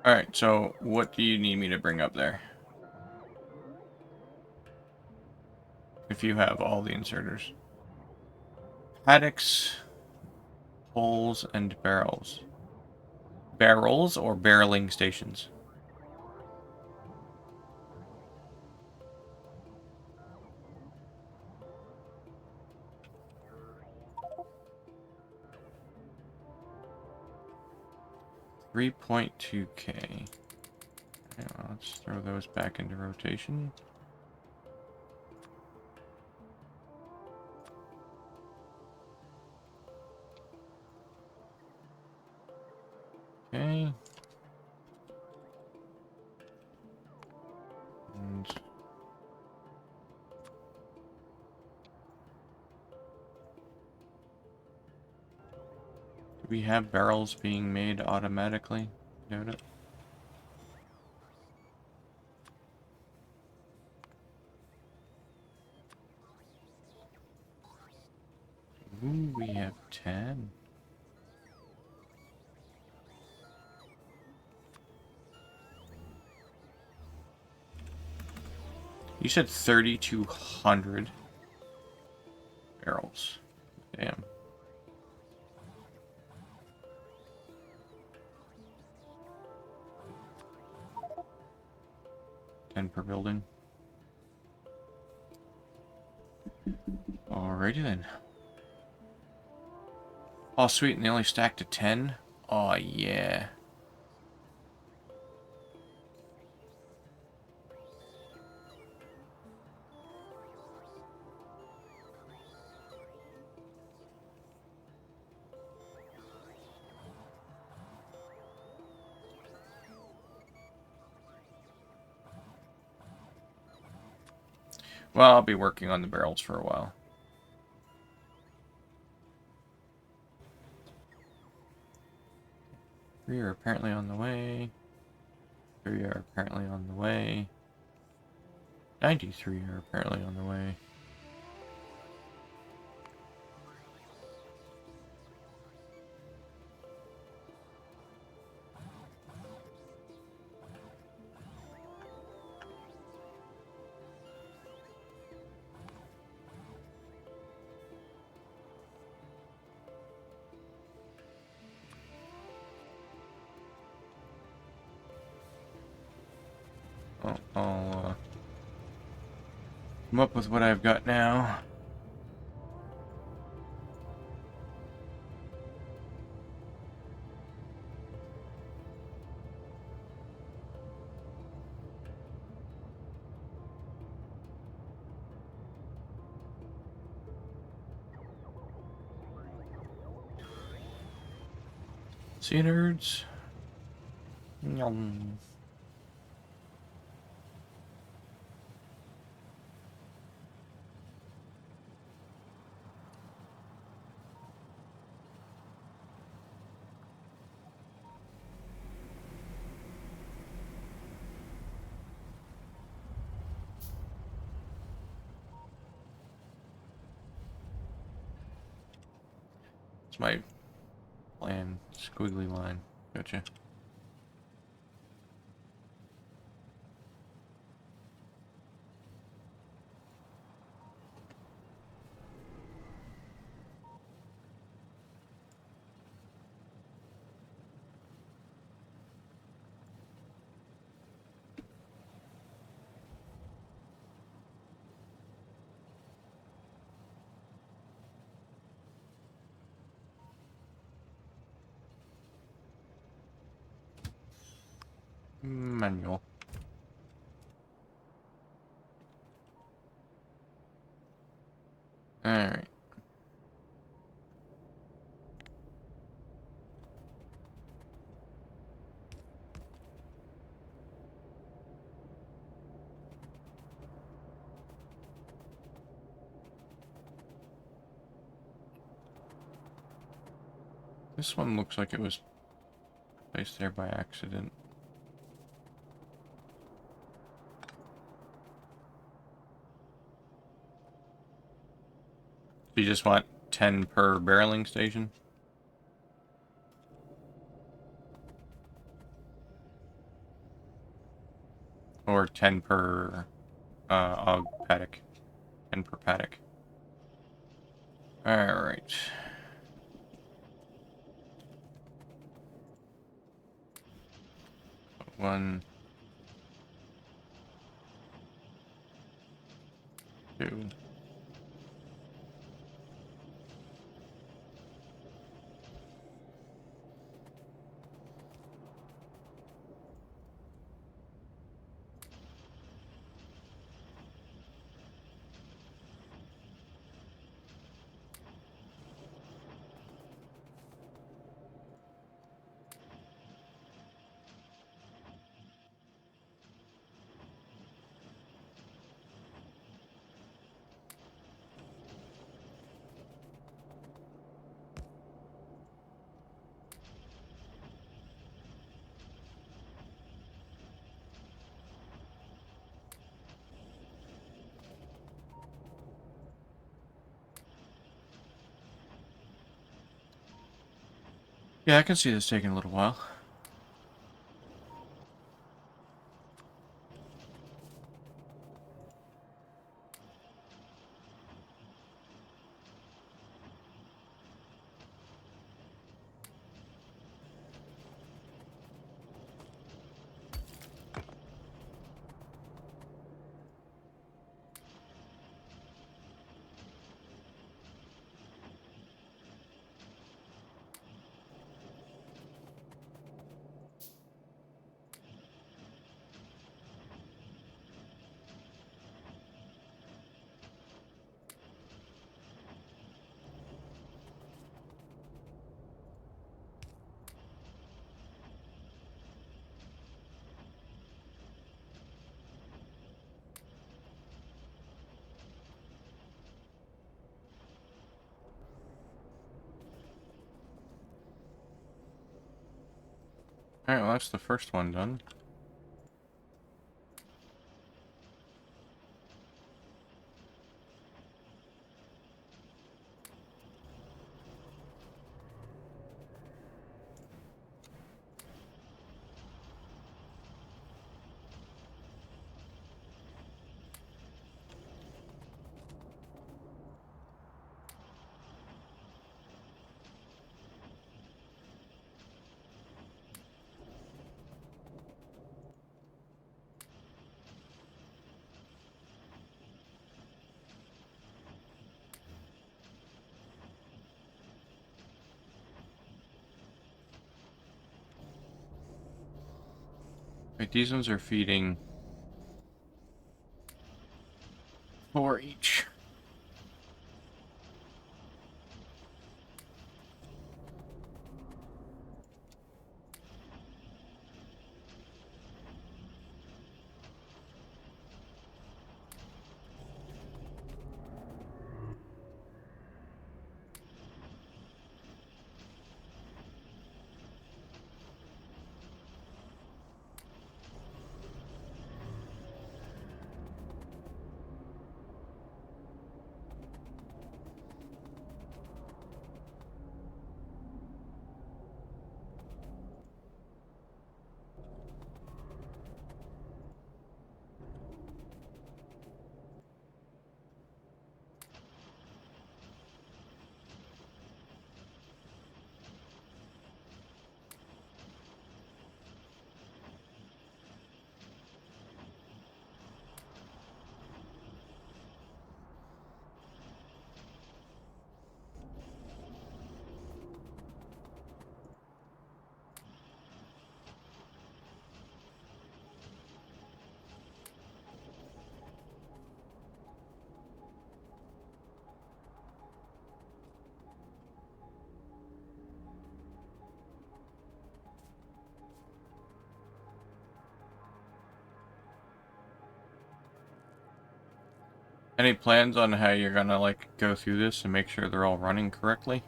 Alright, so what do you need me to bring up there? If you have all the inserters. Paddocks, holes, and barrels. Barrels or barreling stations? $3.2K. Let's throw those back into rotation. Okay. And do we have barrels being made automatically? Note it. Ooh, we have 10. You said 3,200 barrels. Damn. 10 per building. Alrighty then. Oh, sweet, and they only stacked to 10? Oh, yeah. Well, I'll be working on the barrels for a while. Three are apparently on the way. 3 are apparently on the way. 93 are apparently on the way. I'll come up with what I've got now. See you, nerds. Yum. It's my plan. Squiggly line. Gotcha. Manual. Alright. This one looks like it was placed there by accident. You just want 10 per barreling station? Or 10 per paddock? 10 per paddock. Alright. One, two. Yeah, I can see this taking a little while. Alright, well that's the first one done. Right, these ones are feeding 4 each. Any plans on how you're gonna, like, go through this and make sure they're all running correctly?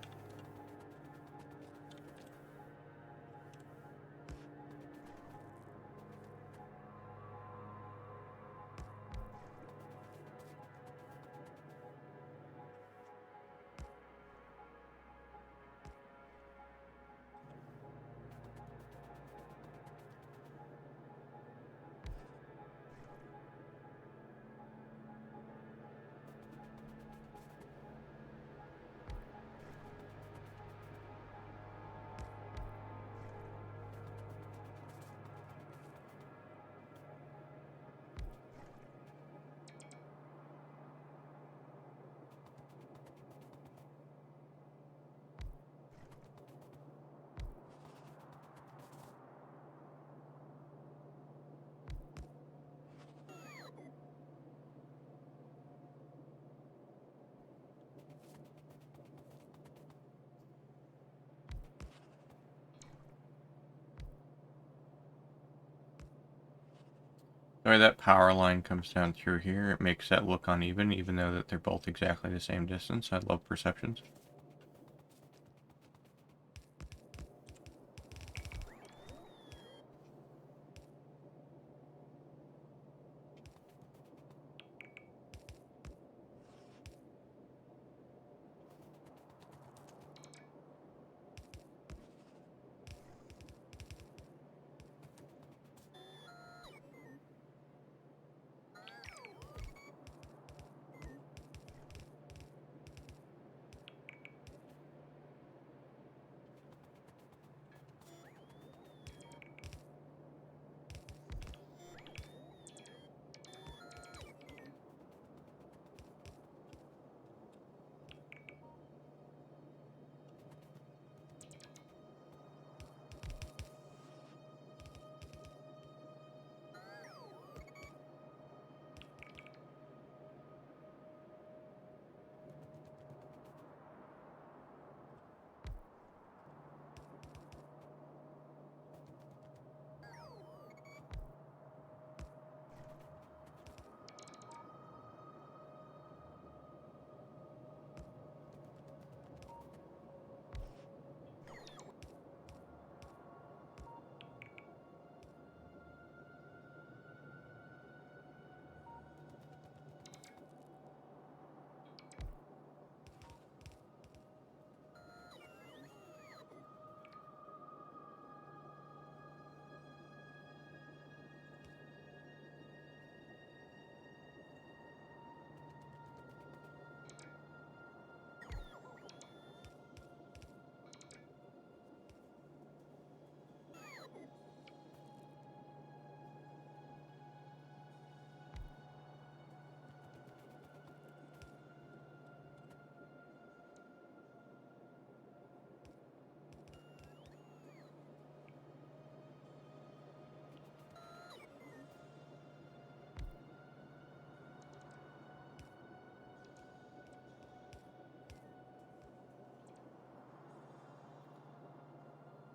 The way that power line comes down through here, it makes that look uneven, even though that they're both exactly the same distance. I love perceptions.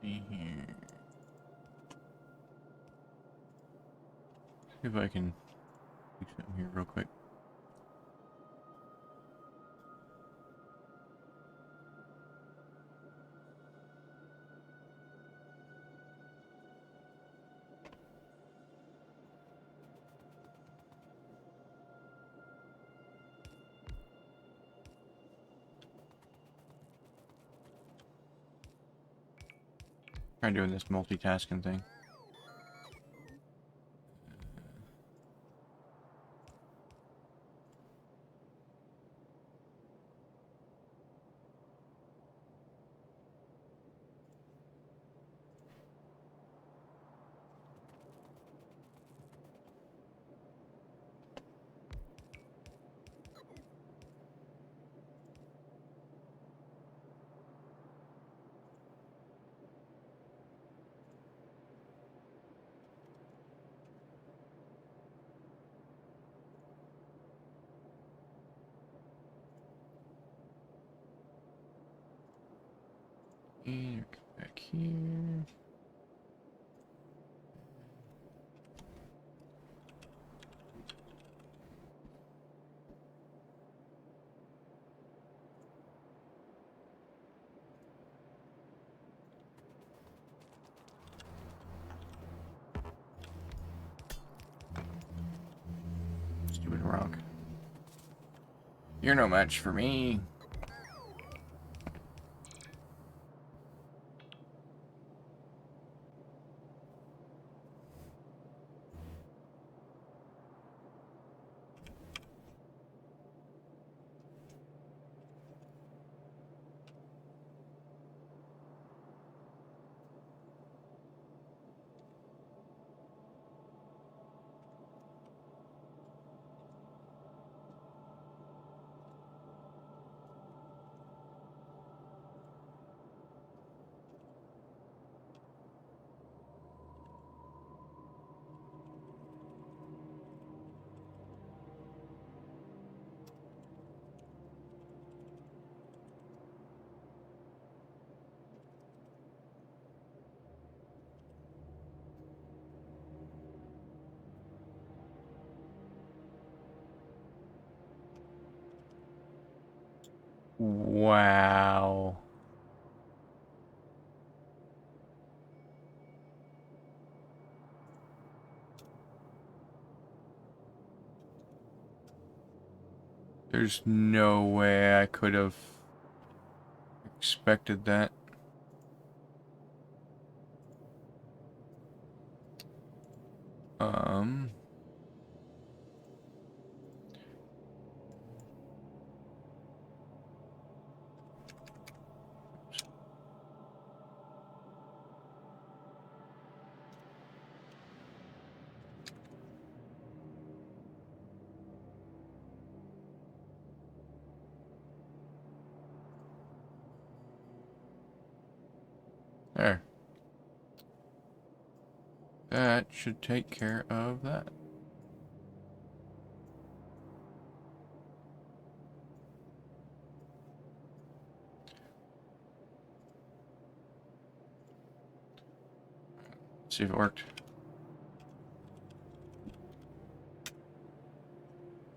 See here. See if I can do something here real quick. Try doing this multitasking thing. And back here. rock. You're no match for me. Wow. There's no way I could have expected that. Um... There. That should take care of that. Let's see if it worked.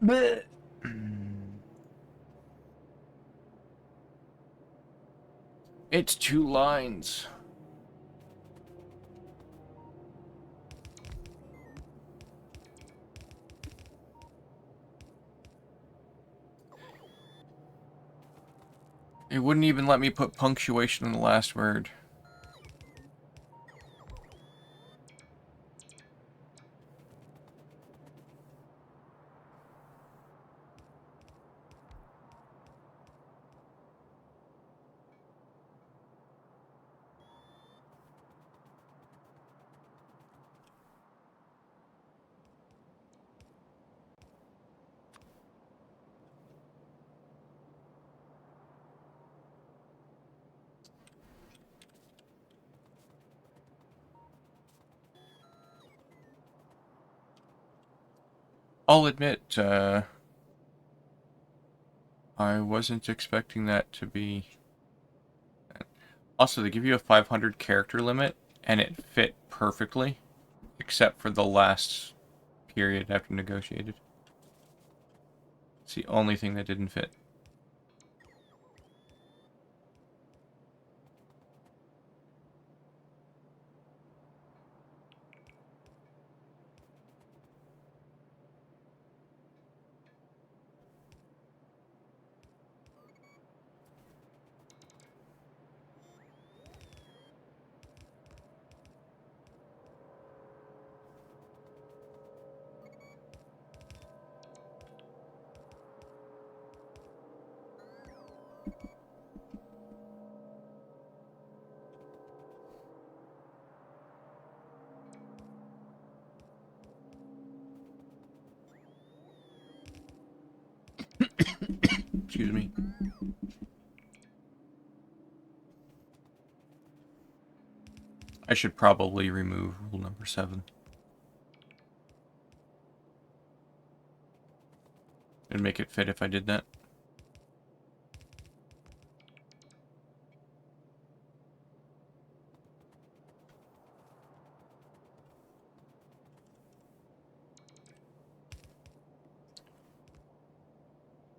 Blech. It's 2 lines. It wouldn't even let me put punctuation in the last word. I'll admit, I wasn't expecting that to be... Also, they give you a 500 character limit, and it fit perfectly, except for the last period after negotiated. It's the only thing that didn't fit. Excuse me. I should probably remove rule number 7. It'd make it fit if I did that.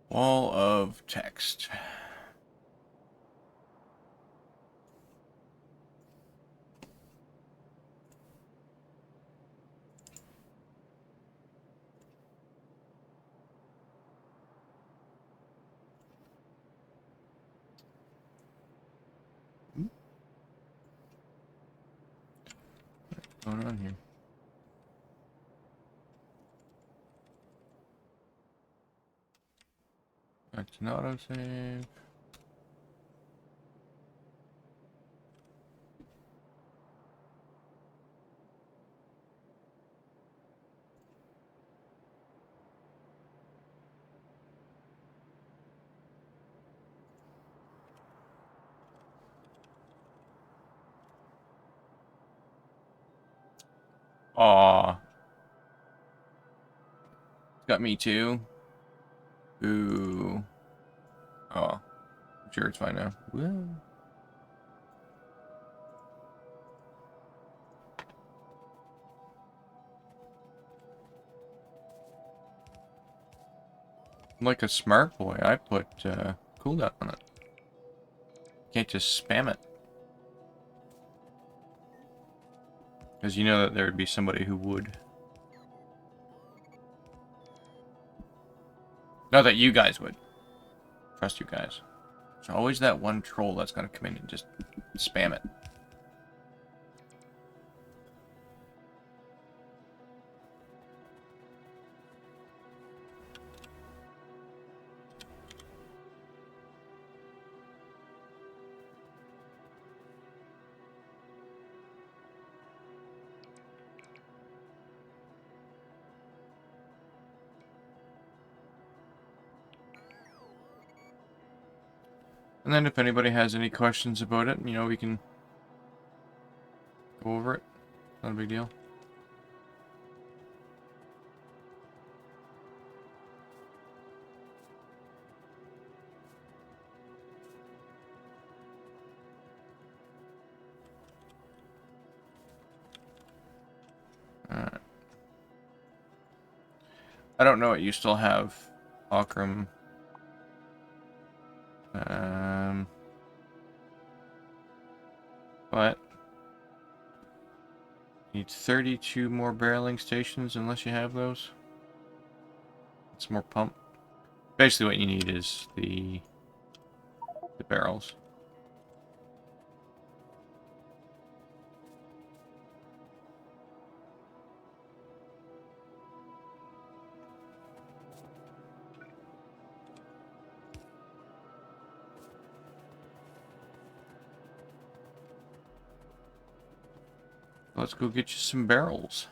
Wall of text. What's going on here? That's an autosave. Aw. Got me too. Ooh. Oh. I'm sure it's fine now. Woo. Like a smart boy, I put cooldown on it. Can't just spam it. Because you know that there would be somebody who would. Not that you guys would. Trust you guys. There's always that one troll that's gonna come in and just spam it. And then if anybody has any questions about it, you know, we can go over it. Not a big deal. Alright. I don't know what you still have, Akram. But need 32 more barreling stations unless you have those. It's more pump. Basically what you need is the barrels. Let's go get you some barrels.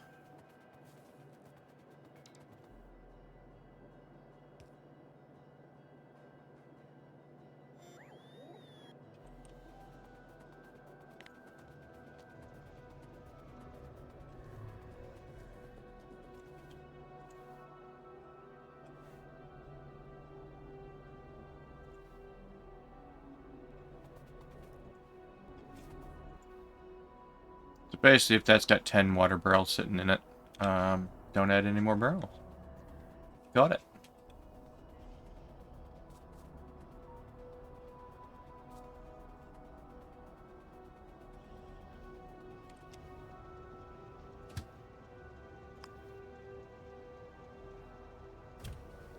So basically, if that's got 10 water barrels sitting in it, don't add any more barrels. Got it.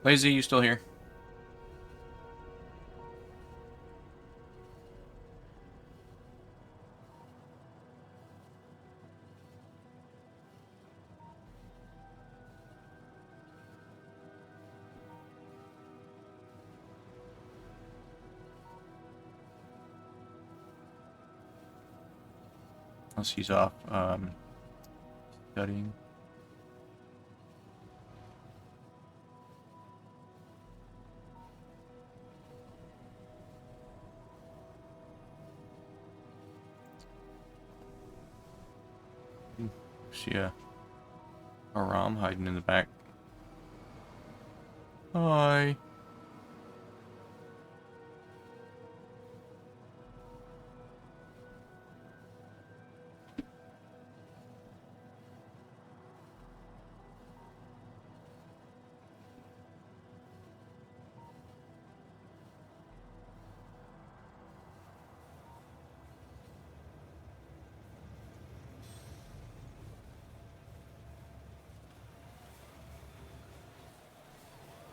Lazy, you still here? Unless he's off studying. See a Aram hiding in the back. Hi.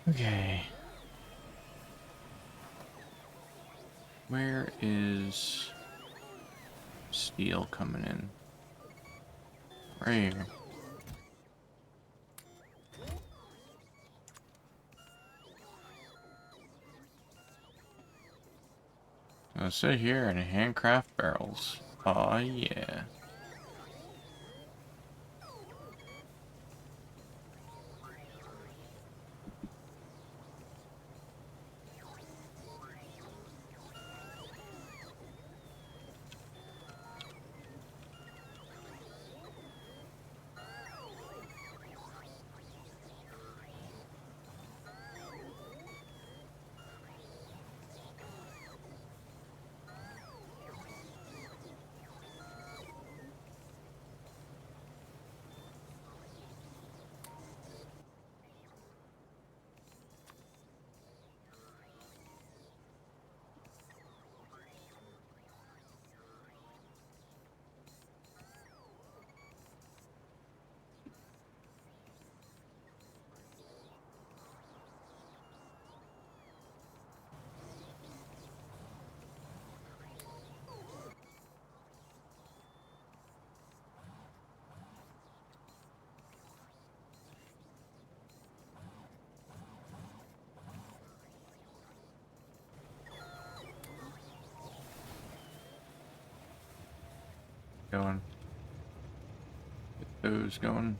Okay. Where is steel coming in? Right here. I'll sit here and handcraft barrels. Aw, yeah. Going. Get those going.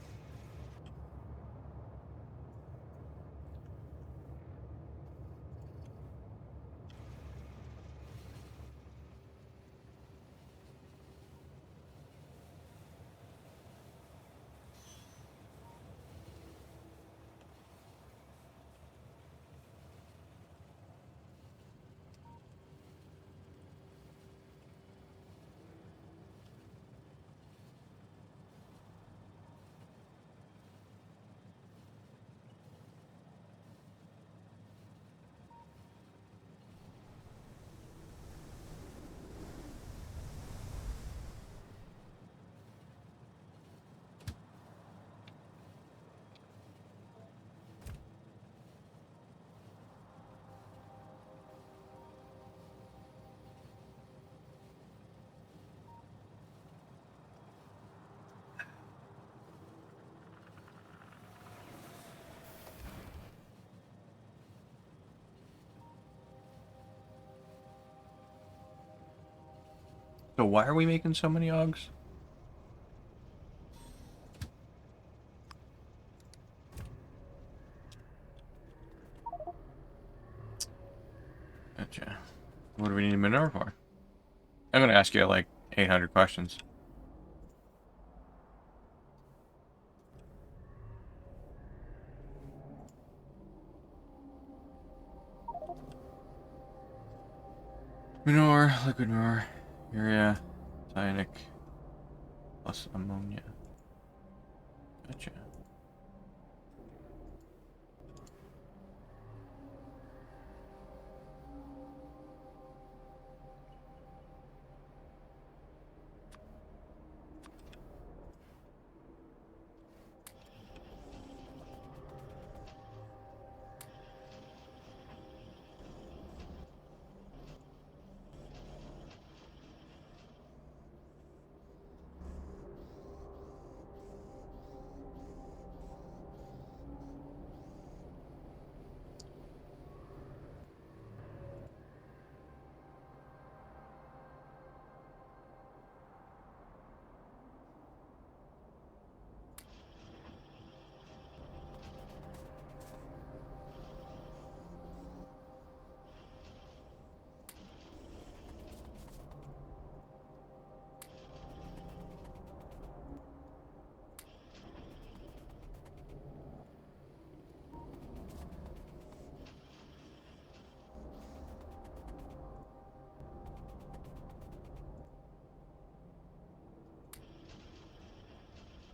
So why are we making so many Augs? Gotcha. What do we need manure for? I'm gonna ask you like 800 questions. Manure, liquid manure, urea, cyanic, plus ammonia. Gotcha.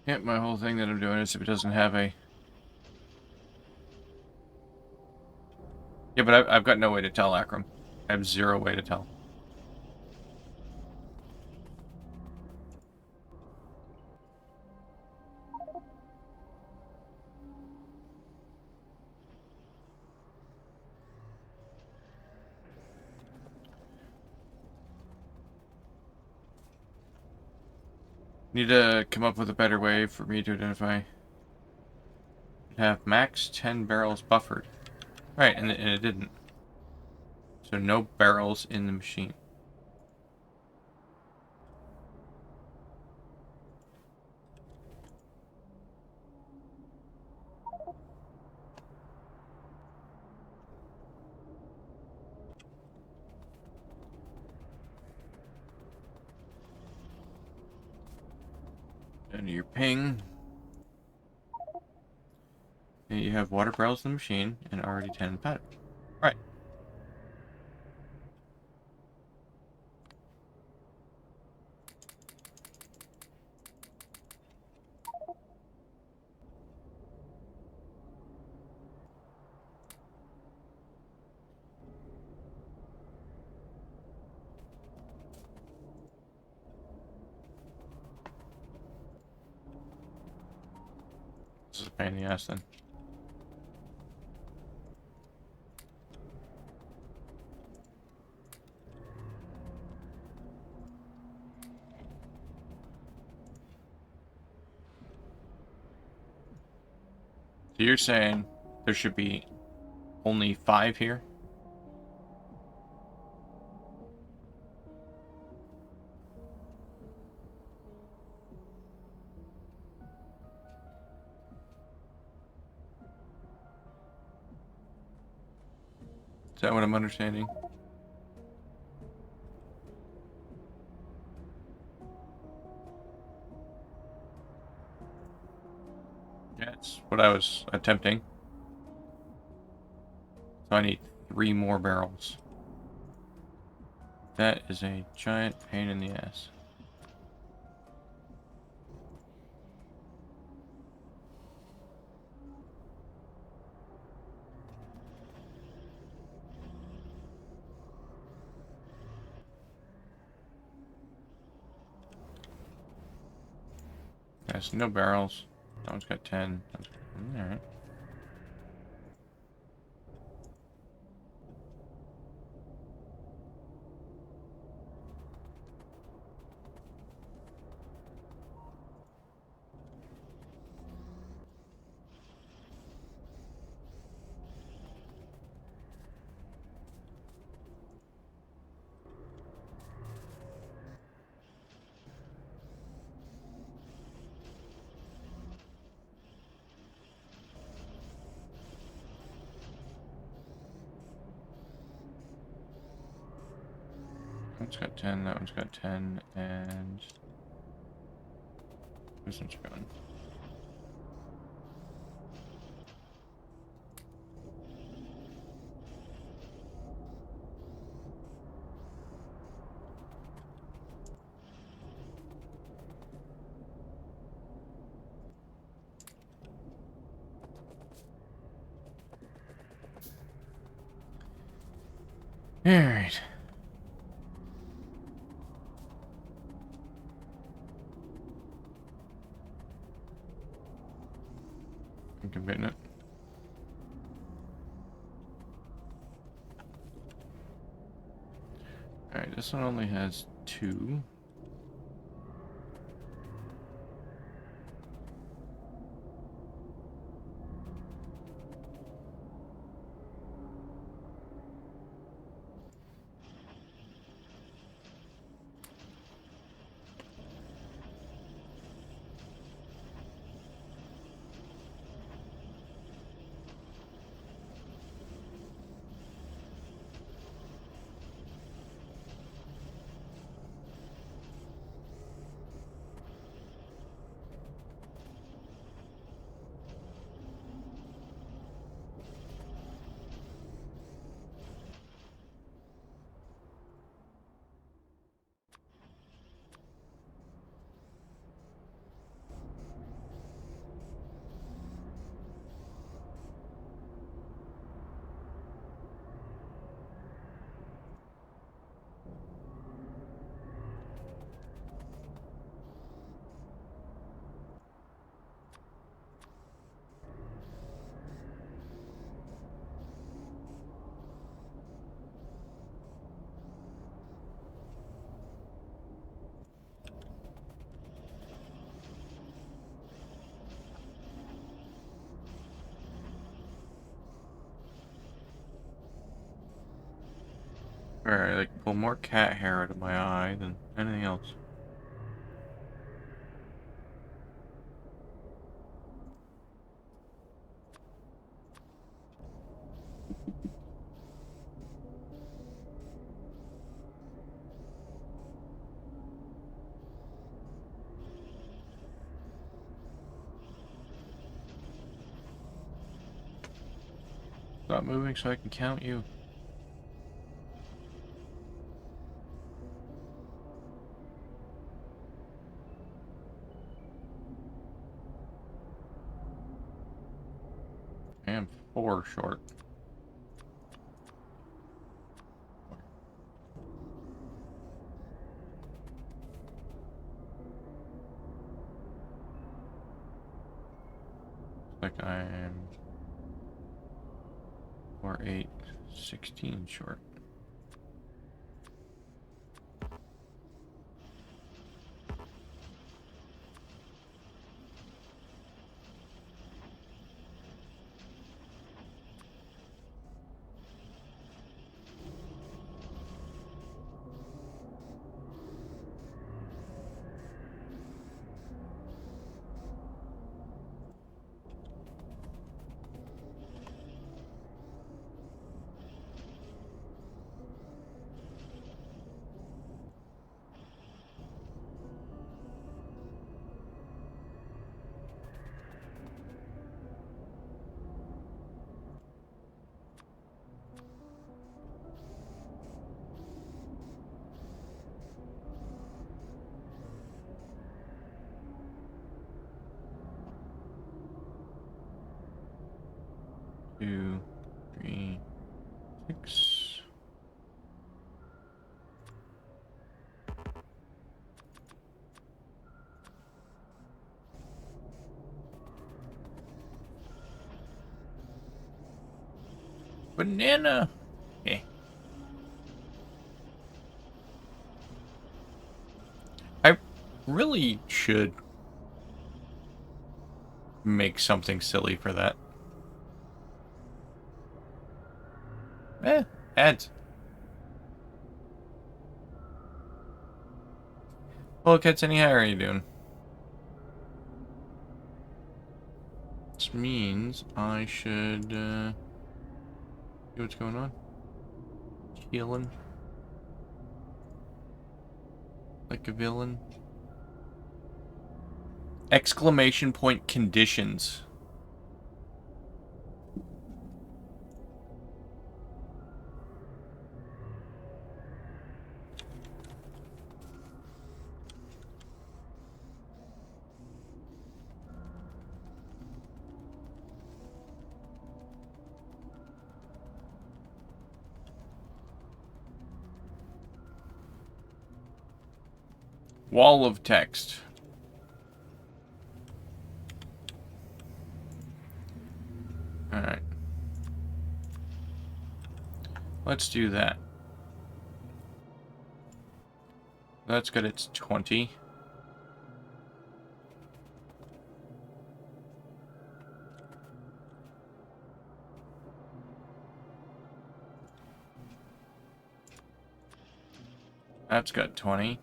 Yep, my whole thing that I'm doing is if it doesn't have a... Yeah, but I've got no way to tell, Akram. I have zero way to tell. Need to come up with a better way for me to identify. Have max 10 barrels buffered. Right, and it didn't. So no barrels in the machine. Under your ping. And you have water barrels in the machine and already 10 in the paddock. Right. This is a pain in the ass then. So you're saying there should be only 5 here? Is that what I'm understanding? Yeah, it's what I was attempting. So I need 3 more barrels. That is a giant pain in the ass. Yes, no barrels. That one's got 10. Alright. That one's got 10, that one's got 10, and this one's going. Alright. I'm committing it. Alright, this one only has 2. Alright, I like pull more cat hair out of my eye than anything else. Stop moving so I can count you. I am 4 short. Like I am 4, 8, 16 short. Two, 3, 6. Banana! Okay. I really should make something silly for that. Ads. Well, Katsuni, how are you doing? This means I should, see what's going on. Healing. Like a villain. Exclamation point conditions. Wall of text. Alright. Let's do that. That's good, it's 20. That's got 20.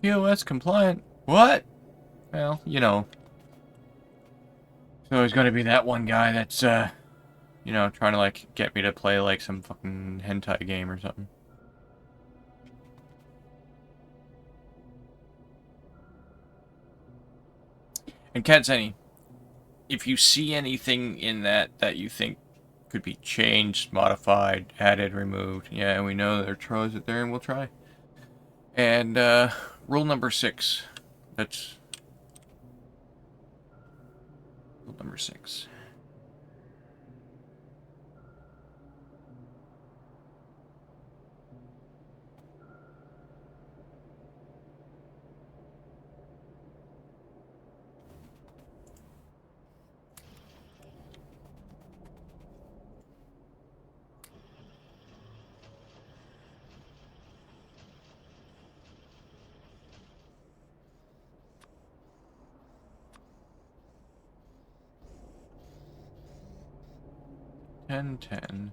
TOS compliant. What? Well, you know. There's always going to be that one guy that's, you know, trying to, like, get me to play, like, some fucking hentai game or something. And Katsuni, if you see anything in that you think could be changed, modified, added, removed, yeah, we know there are trolls out there and we'll try. And, rule number 6. That's rule number 6. 10, 10.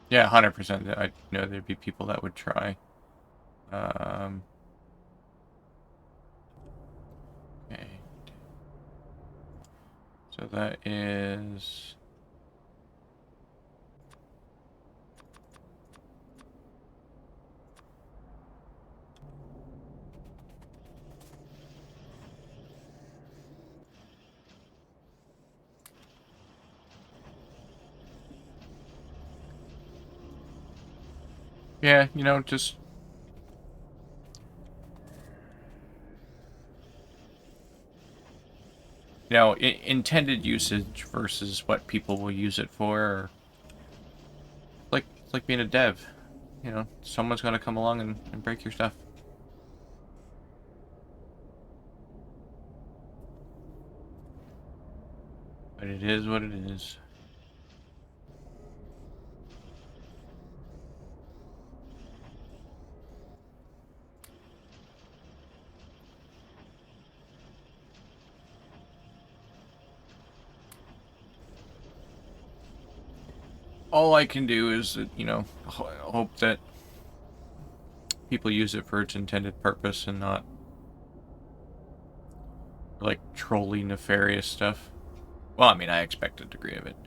Yeah, 100%. I know there'd be people that would try. Okay. So that is... Yeah, just... intended usage versus what people will use it for. Or it's like being a dev. Someone's going to come along and break your stuff. But it is what it is. All I can do is, hope that people use it for its intended purpose and not like trolly nefarious stuff. Well, I mean, I expect a degree of it.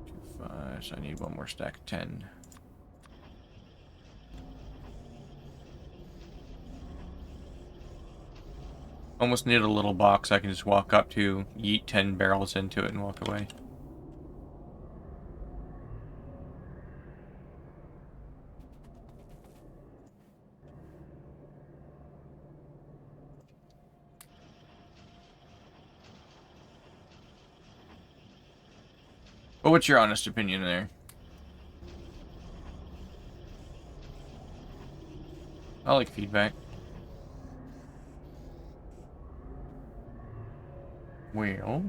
2, 5, so I need one more stack of 10. Almost need a little box I can just walk up to, yeet 10 barrels into it, and walk away. But what's your honest opinion there? I like feedback. Well...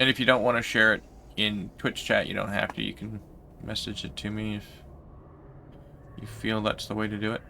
And if you don't want to share it in Twitch chat, you don't have to. You can message it to me if you feel that's the way to do it.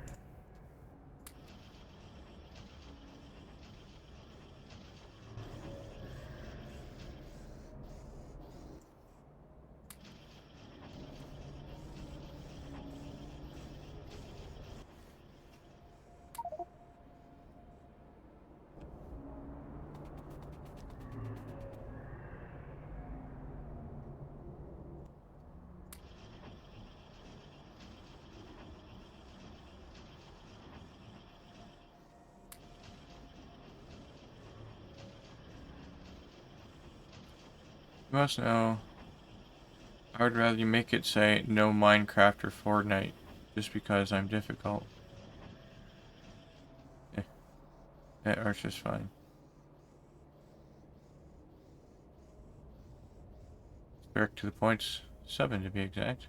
You must know. I would rather you make it say no Minecraft or Fortnite, just because I'm difficult. That art's just fine. Direct to the points, 7 to be exact.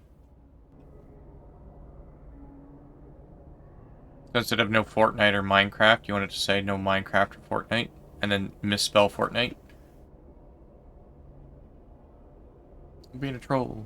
So instead of no Fortnite or Minecraft, you want it to say no Minecraft or Fortnite, and then misspell Fortnite? I'm being a troll.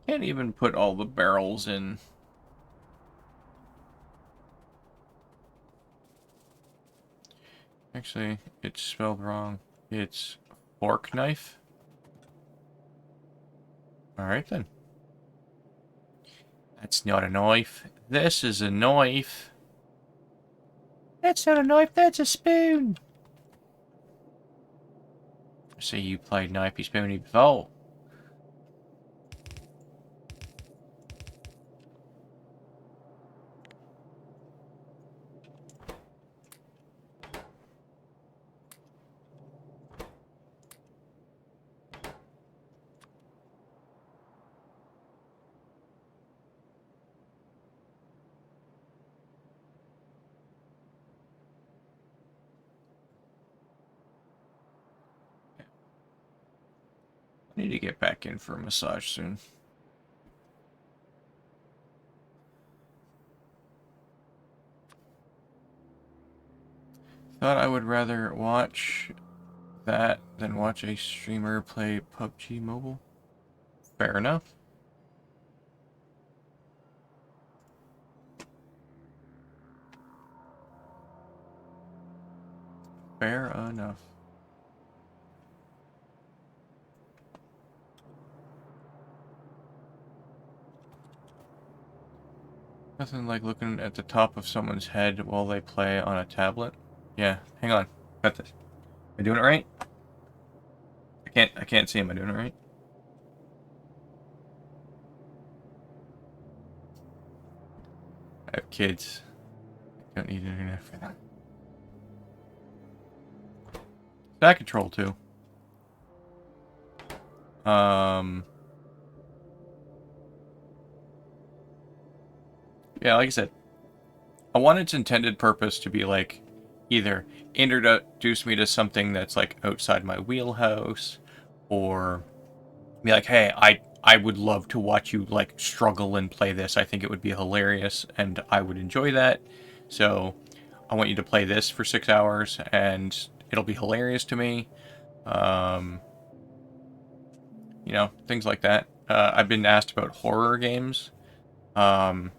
I can't even put all the barrels in. Actually, it's spelled wrong. It's fork knife. Alright then. That's not a knife. This is a knife. That's not a knife, that's a spoon. I see you played knifey spoony before. I need to get back in for a massage soon. Thought I would rather watch that than watch a streamer play PUBG Mobile. Fair enough. Fair enough. Nothing like looking at the top of someone's head while they play on a tablet. Yeah, hang on. Got this. Am I doing it right? I can't see. Am I doing it right? I have kids. I don't need internet for that. Stack control too. Yeah, like I said, I want its intended purpose to be like either introduce me to something that's like outside my wheelhouse, or be like, hey, I would love to watch you like struggle and play this. I think it would be hilarious and I would enjoy that. So I want you to play this for 6 hours and it'll be hilarious to me. You know, things like that. I've been asked about horror games. Um,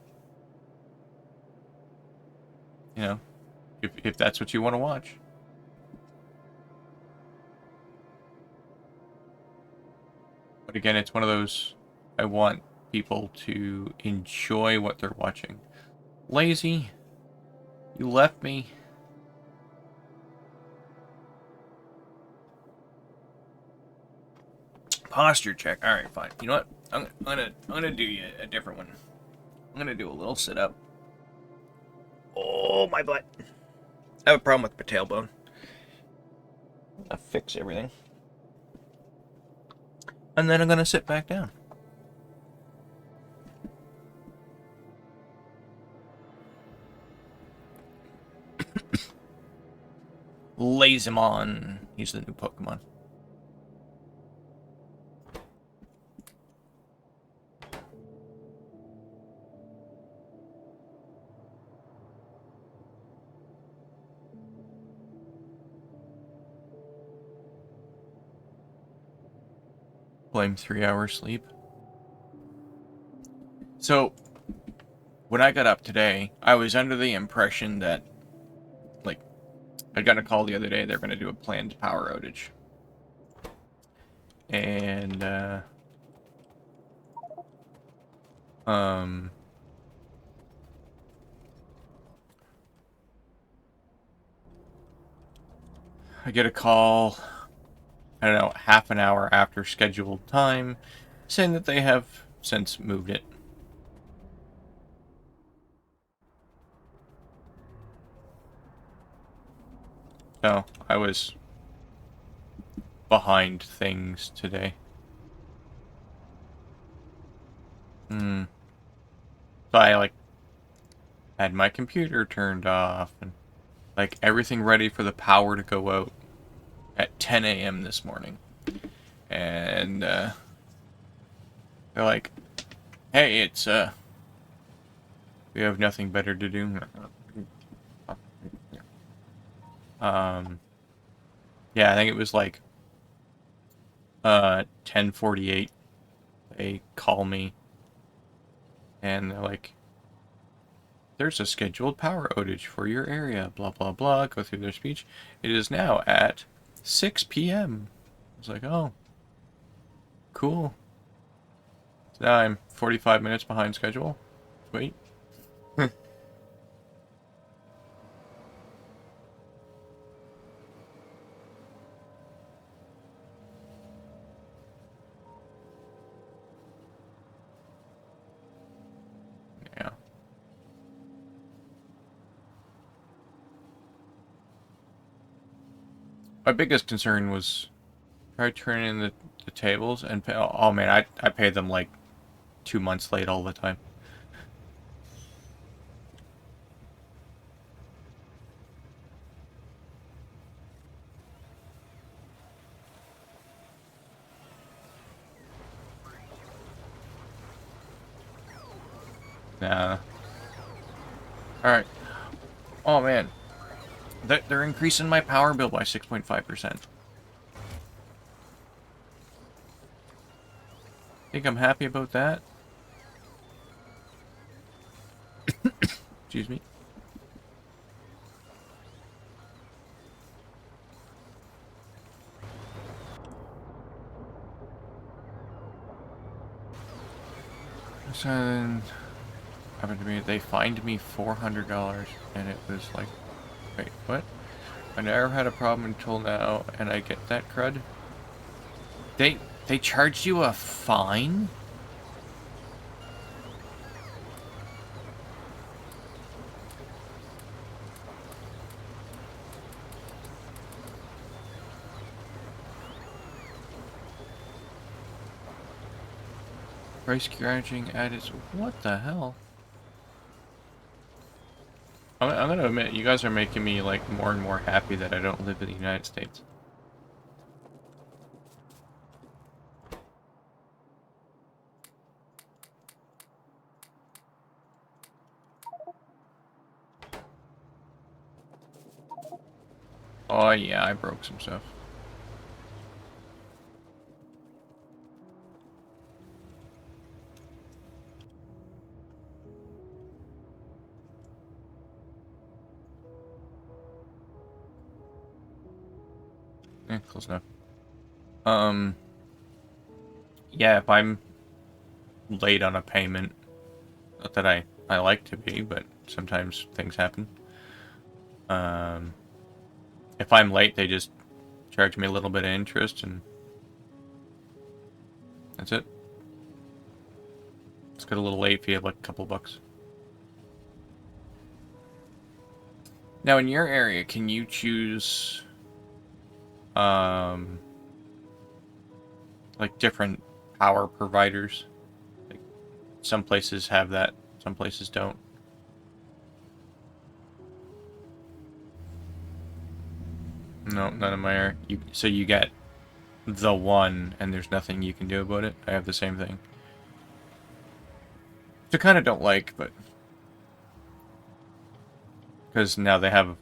you know, if that's what you want to watch. But again, it's one of those, I want people to enjoy what they're watching. Lazy, you left me. Posture check. All right, fine. You know what? I'm gonna do you a different one. I'm gonna do a little sit up. Oh, my butt. I have a problem with my tailbone. I'll fix everything. And then I'm gonna sit back down. Lazemon. He's the new Pokemon. Blame 3 hours sleep. So, when I got up today, I was under the impression that, like, I got a call the other day, they're going to do a planned power outage. And, I get a call, I don't know, half an hour after scheduled time, saying that they have since moved it. So, I was behind things today. So I, like, had my computer turned off and, like, everything ready for the power to go out at 10 a.m. this morning. And, they're like, hey, it's, we have nothing better to do. Yeah, I think it was like, 10:48. They call me and they're like, there's a scheduled power outage for your area, blah, blah, blah, go through their speech. It is now at 6 p.m. I was like, oh, cool. So now I'm 45 minutes behind schedule. Wait. Yeah. My biggest concern was try turning in the tables and pay, oh man, I pay them like 2 months late all the time. Nah. Alright. Oh, man. They're increasing my power bill by 6.5%. Think I'm happy about that? Excuse me. So, happened to me. They fined me $400, and it was like, wait, what? I never had a problem until now, and I get that crud. They charged you a fine? Price gouging added. What the hell? I'm gonna admit, you guys are making me like more and more happy that I don't live in the United States. Oh yeah, I broke some stuff. Close enough. Yeah, if I'm late on a payment, not that I like to be, but sometimes things happen. If I'm late, they just charge me a little bit of interest, and that's it. Let's get a little late fee of like a couple bucks. Now, in your area, can you choose, like different power providers? Like, some places have that, some places don't. No, none of my area. So you get the one, and there's nothing you can do about it. I have the same thing. Which I kind of don't like, but because now they have,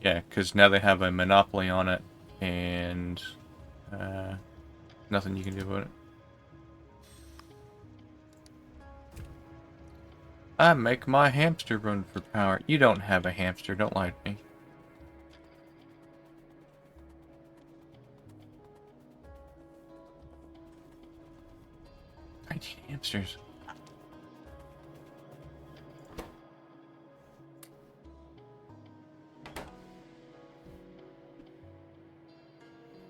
yeah, because now they have a monopoly on it, and nothing you can do about it. I make my hamster run for power. You don't have a hamster. Don't lie to me. I need hamsters.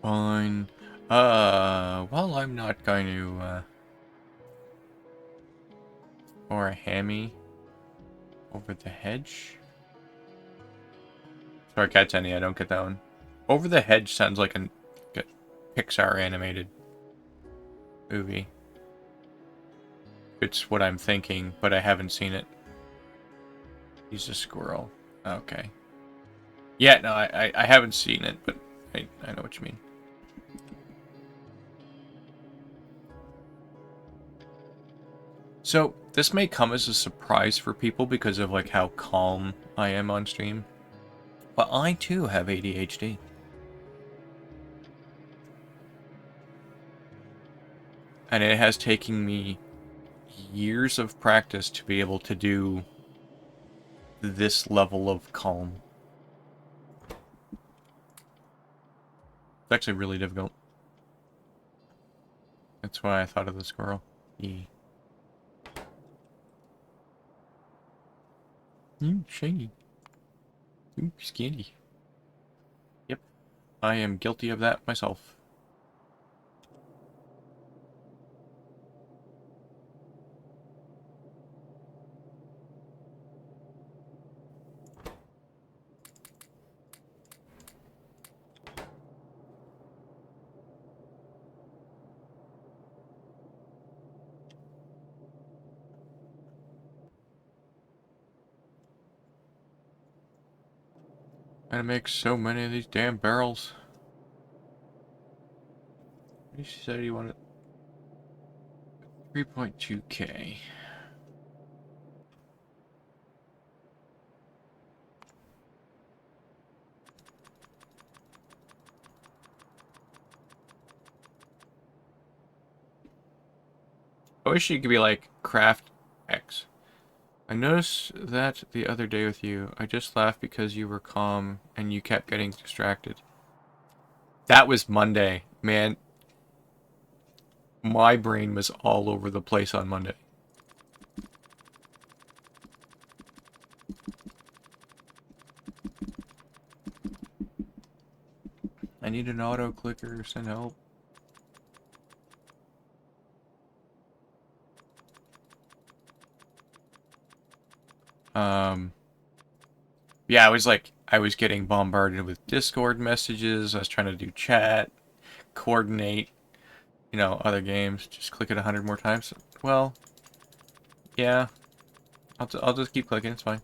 Fine. Well, I'm not going to, or a hammy over the hedge. Sorry, Cat Tenny, I don't get that one. Over the hedge sounds like a Pixar animated movie. It's what I'm thinking, but I haven't seen it. He's a squirrel. Okay. Yeah, no, I haven't seen it, but I know what you mean. So, this may come as a surprise for people because of like how calm I am on stream. But I too have ADHD. And it has taken me years of practice to be able to do this level of calm. It's actually really difficult. That's why I thought of the squirrel. Yeah. Shiny. Ooh, skinny. Yep. I am guilty of that myself. And it makes so many of these damn barrels. He said he wanted 3.2k. I wish you could be like Craft X. I noticed that the other day with you. I just laughed because you were calm and you kept getting distracted. That was Monday, man. My brain was all over the place on Monday. I need an auto clicker. Send help. Yeah, I was getting bombarded with Discord messages. I was trying to do chat, coordinate, other games. Just click it 100 more times. Well, yeah, I'll just keep clicking. It's fine.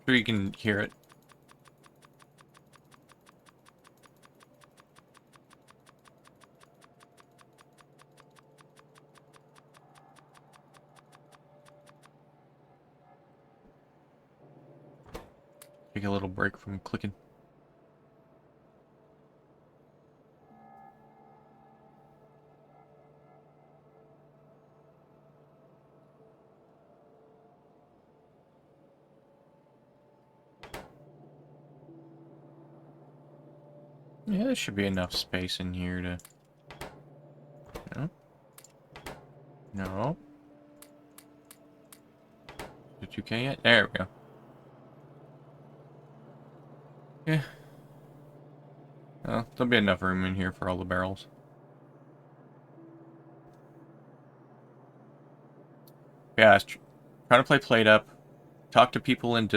Sure you can hear it. Take a little break from clicking. Yeah, there should be enough space in here to... No. No. Is it 2K yet? There we go. Yeah. Well, there'll be enough room in here for all the barrels. Yeah, I was trying to play Played Up, talk to people in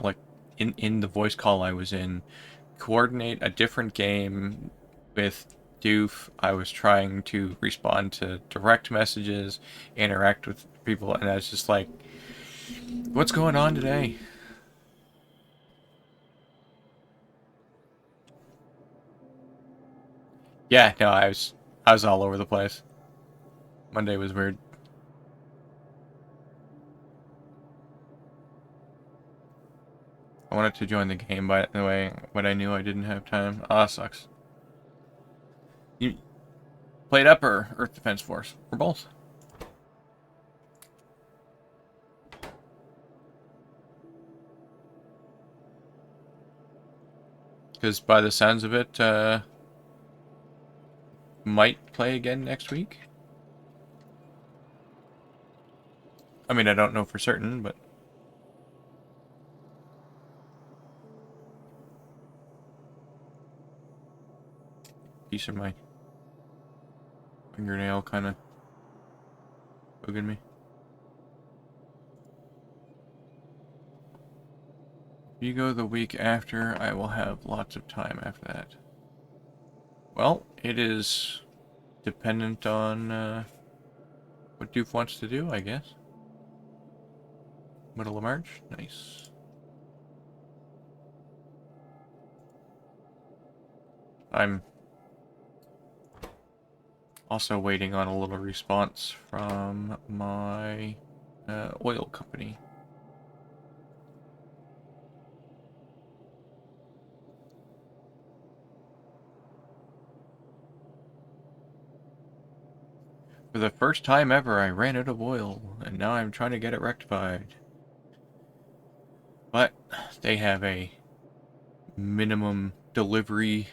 like in the voice call I was in, coordinate a different game with Doof. I was trying to respond to direct messages, interact with people, and I was just like, what's going on today? Yeah, no, I was all over the place. Monday was weird. I wanted to join the game, by the way, but I knew I didn't have time. Ah, sucks. You Played Up or Earth Defense Force? Or both? Because by the sounds of it, might play again next week. I mean, I don't know for certain, but... Piece of my fingernail kind of bugging me. If you go the week after, I will have lots of time after that. Well, it is dependent on what Doof wants to do, I guess. Middle of March? Nice. I'm also waiting on a little response from my oil company. For the first time ever, I ran out of oil, and now I'm trying to get it rectified. But they have a minimum delivery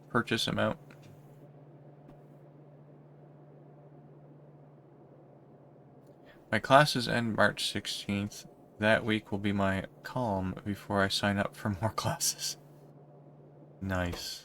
purchase amount. My classes end March 16th. That week will be my calm before I sign up for more classes. Nice.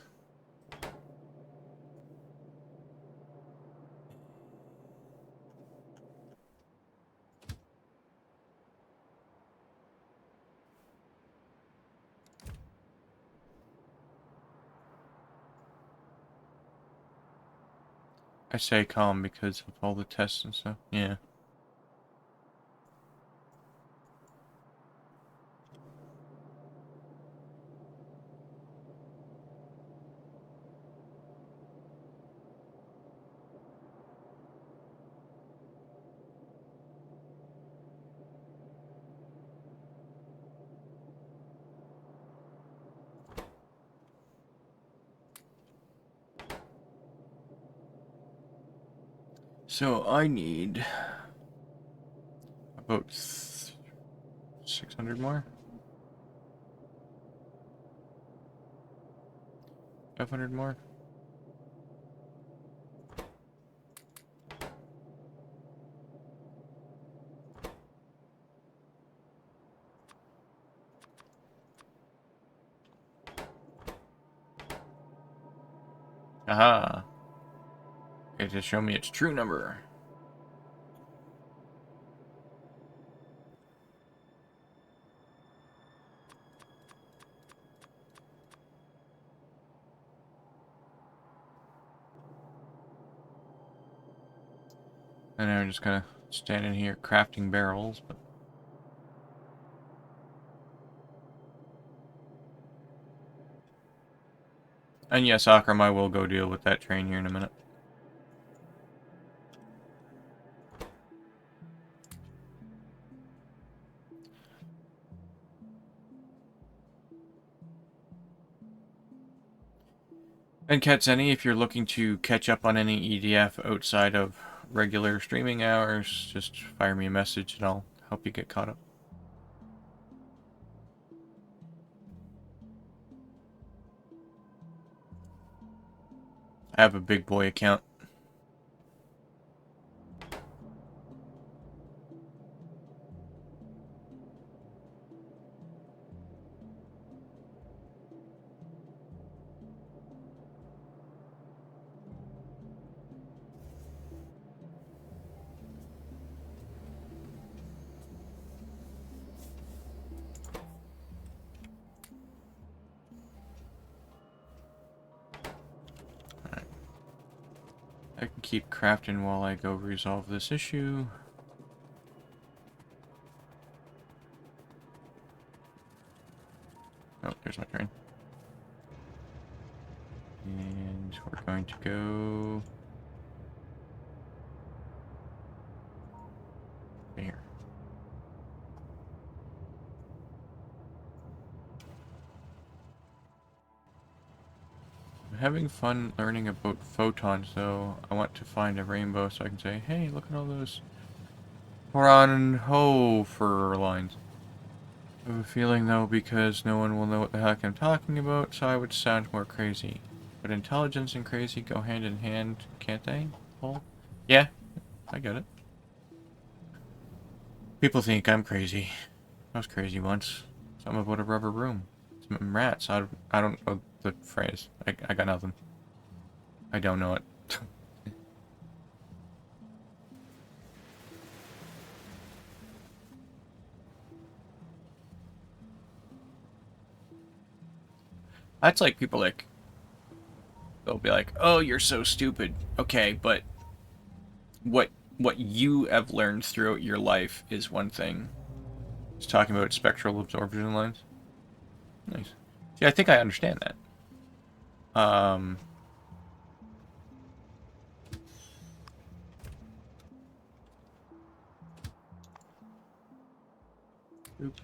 I say calm because of all the tests and stuff. Yeah. So I need about 600 more? 500 more? Aha. Okay, just show me its true number. And I'm just gonna stand in here crafting barrels, but... And yes, Akram, I will go deal with that train here in a minute. And Katseni, if you're looking to catch up on any EDF outside of regular streaming hours, just fire me a message and I'll help you get caught up. I have a big boy account. Alright. I can keep crafting while I go resolve this issue. Oh, there's my train. And we're going to go... here. I'm having fun learning about photons, though. I want to find a rainbow so I can say, hey, look at all those Fraunhofer lines. I have a feeling, though, because no one will know what the heck I'm talking about, so I would sound more crazy. But intelligence and crazy go hand in hand, can't they? Oh, yeah, I get it. People think I'm crazy. I was crazy once. Something about a rubber room. Some rats. I don't know the phrase. I got nothing. I don't know it. That's like people like... They'll be like, oh, you're so stupid. Okay, but... What you have learned throughout your life is one thing. It's talking about spectral absorption lines. Nice. See, I think I understand that. Oops.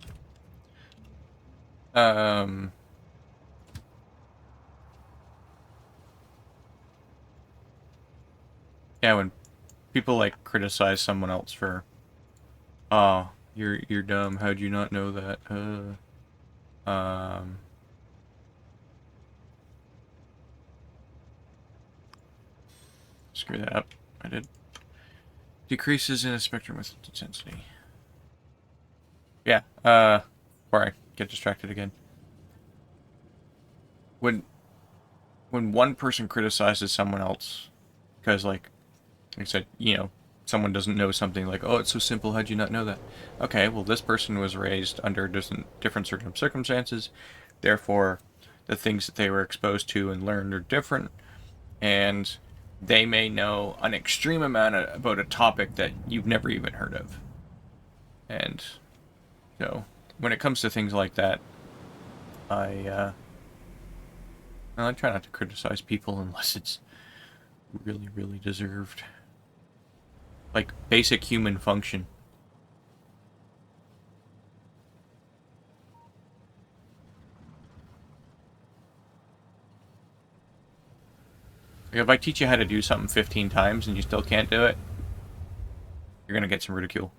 Yeah, when people like criticize someone else for, oh, you're dumb. How'd you not know that? Screw that up. I did. Decreases in a spectrum with intensity. Yeah. Before I get distracted again. When one person criticizes someone else, because like I said, someone doesn't know something like, oh, it's so simple, how'd you not know that? Okay, well, this person was raised under different certain circumstances, therefore, the things that they were exposed to and learned are different, and they may know an extreme amount about a topic that you've never even heard of. And, when it comes to things like that, I try not to criticize people unless it's really, really deserved. Like, basic human function. Like, if I teach you how to do something 15 times and you still can't do it, you're gonna get some ridicule.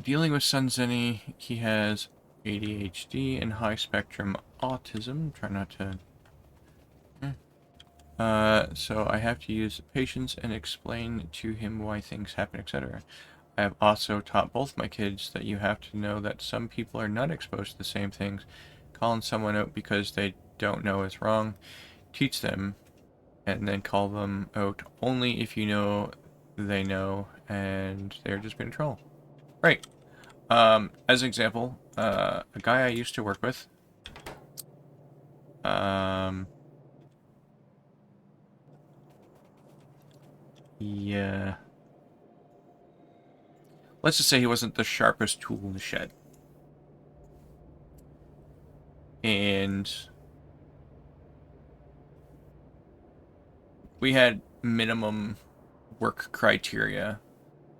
Dealing with Sunzenny, he has ADHD and high spectrum autism. Try not to. So I have to use patience and explain to him why things happen, etc. I have also taught both my kids that you have to know that some people are not exposed to the same things. Calling someone out because they don't know is wrong. Teach them, and then call them out only if you know they know and they're just being a troll. Right. As an example, a guy I used to work with, yeah, let's just say he wasn't the sharpest tool in the shed. And we had minimum work criteria,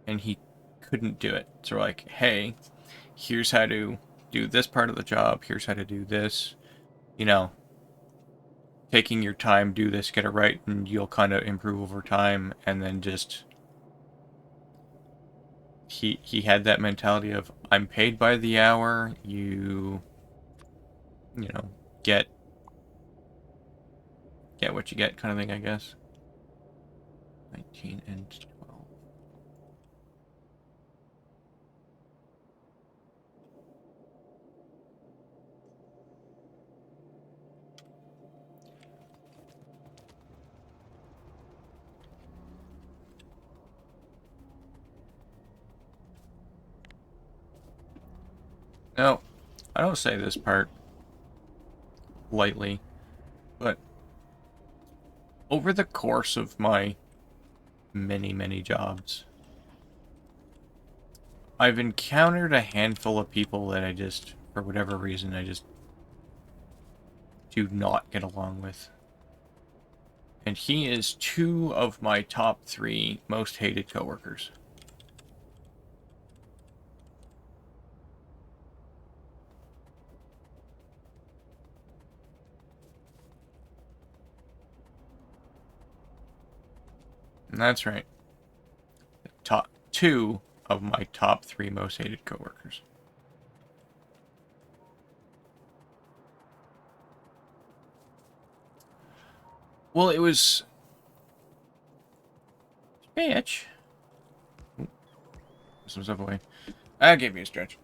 and he couldn't do it. So we're like, hey, here's how to do this part of the job, here's how to do this, you know, taking your time, do this, get it right, and you'll kind of improve over time. And then just he had that mentality of, I'm paid by the hour, you know, get what you get, kind of thing, I guess. 19 and 12. Now, I don't say this part lightly, but over the course of my many, many jobs, I've encountered a handful of people that I just, for whatever reason, I just do not get along with. And he is 2 of my top 3 most hated coworkers. And that's right. Top 2 of my top 3 most hated coworkers. Well, it was... Bitch. Some stuff away. I gave me a stretch.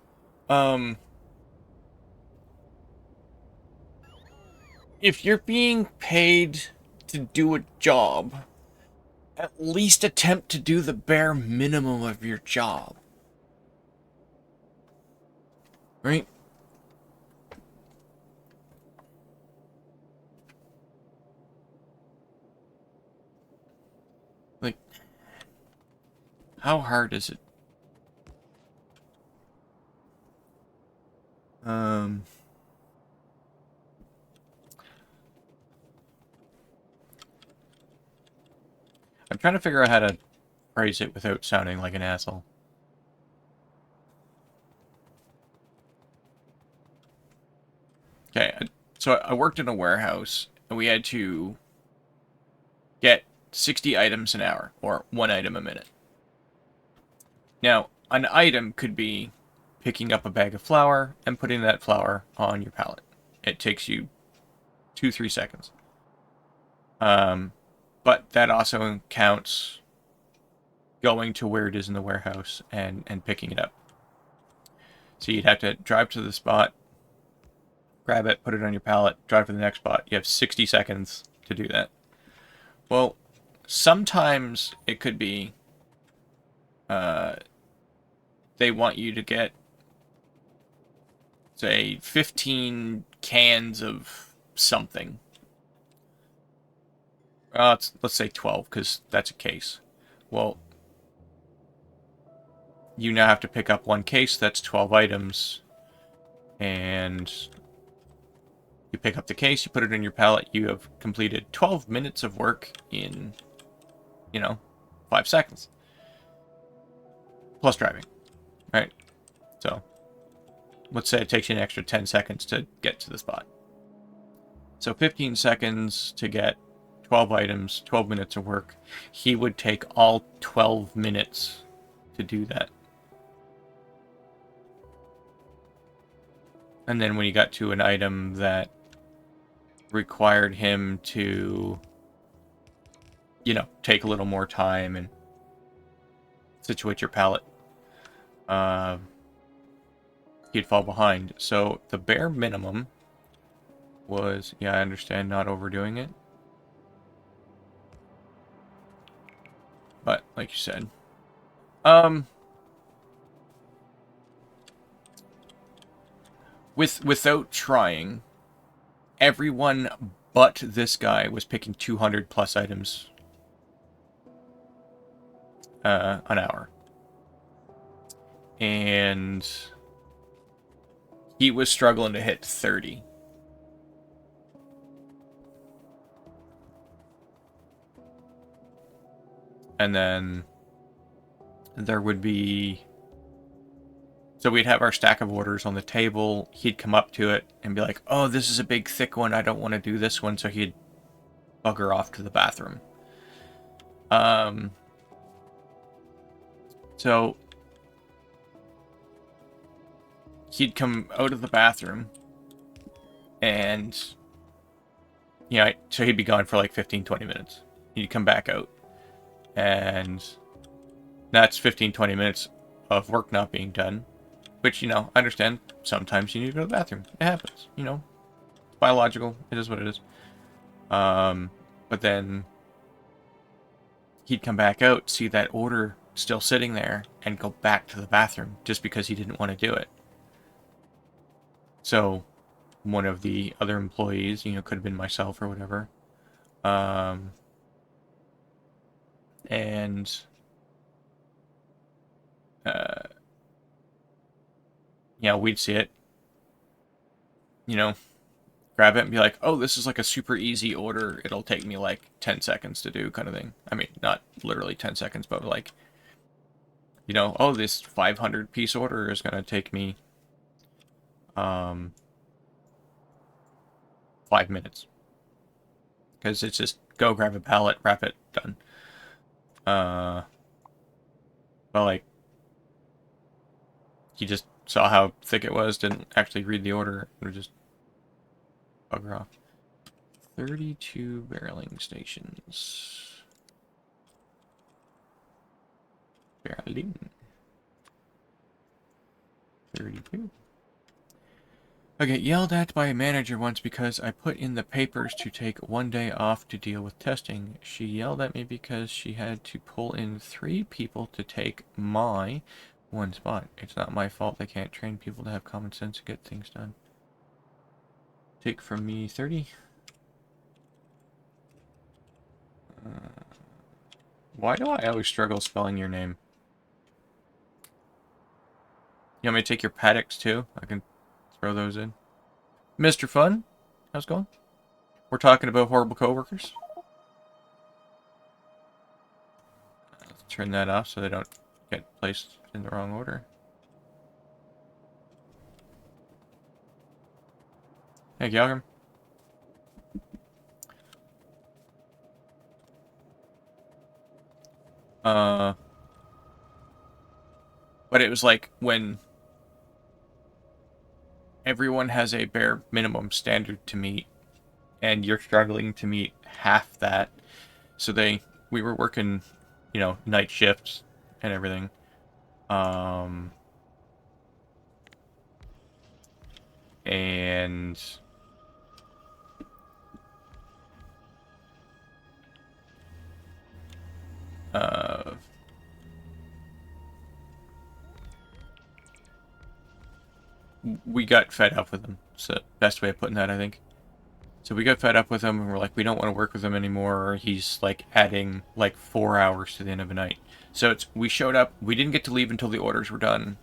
If you're being paid to do a job, at least attempt to do the bare minimum of your job. Right? Like, how hard is it? I'm trying to figure out how to phrase it without sounding like an asshole. Okay, so I worked in a warehouse, and we had to get 60 items an hour, or 1 item a minute. Now, an item could be picking up a bag of flour and putting that flour on your pallet. It takes you 2-3 seconds. But that also counts going to where it is in the warehouse and picking it up. So you'd have to drive to the spot, grab it, put it on your pallet, drive to the next spot. You have 60 seconds to do that. Well, sometimes it could be they want you to get, say, 15 cans of something. Let's say 12, because that's a case. Well, you now have to pick up 1 case, that's 12 items, and you pick up the case, you put it in your pallet, you have completed 12 minutes of work in you know, 5 seconds. Plus driving, right? So, let's say it takes you an extra 10 seconds to get to the spot. So 15 seconds to get 12 items, 12 minutes of work. He would take all 12 minutes to do that. And then when he got to an item that required him to, you know, take a little more time and situate your pallet, he'd fall behind. So the bare minimum was, yeah, I understand not overdoing it. But, like you said, without trying, everyone but this guy was picking 200 plus items an hour. And he was struggling to hit 30. And then there would be... So we'd have our stack of orders on the table. He'd come up to it and be like, oh, this is a big, thick one. I don't want to do this one. So he'd bugger off to the bathroom. So he'd come out of the bathroom and, you know, so he'd be gone for like 15, 20 minutes. He'd come back out and that's 15, 20 minutes of work not being done, which, you know, I understand sometimes you need to go to the bathroom. It happens, you know, it's biological. It is what it is. But then he'd come back out, see that order still sitting there, and go back to the bathroom just because he didn't want to do it. So one of the other employees, you know, could have been myself or whatever, and you know, we'd see it, you know, grab it and be like, oh, this is like a super easy order. It'll take me like 10 seconds to do, kind of thing. I mean, not literally 10 seconds, but like, you know, oh, this 500 piece order is going to take me 5 minutes. Because it's just go grab a pallet, wrap it, done. But like, he just saw how thick it was, didn't actually read the order, or just bugger off. 32 barreling stations. Barreling. 32. I got yelled at by a manager once because I put in the papers to take 1 day off to deal with testing. She yelled at me because she had to pull in 3 people to take my 1 spot. It's not my fault they can't train people to have common sense to get things done. Take from me 30. Why do I always struggle spelling your name? You want me to take your paddocks too? I can throw those in. Mr. Fun, how's it going? We're talking about horrible coworkers. Let's turn that off so they don't get placed in the wrong order. Hey, Galgrim. But it was like when everyone has a bare minimum standard to meet and you're struggling to meet half that. So we were working, you know, night shifts and everything. And we got fed up with him. It's the best way of putting that, I think. So we got fed up with him, and we're like, we don't want to work with him anymore. He's like adding like 4 hours to the end of the night. So we showed up. We didn't get to leave until the orders were done.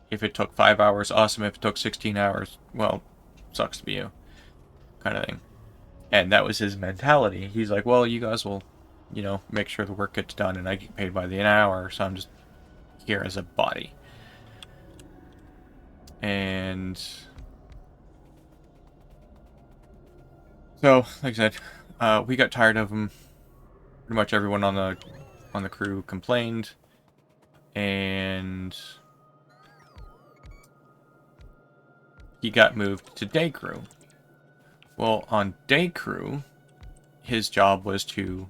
If it took 5 hours, awesome. If it took 16 hours, well, sucks to be you, kind of thing. And that was his mentality. He's like, well, you guys will you know, make sure the work gets done, and I get paid by the hour, so I'm just here as a body. And so, like I said, we got tired of him. Pretty much everyone on the crew complained, and he got moved to day crew. Well, on day crew, his job was to,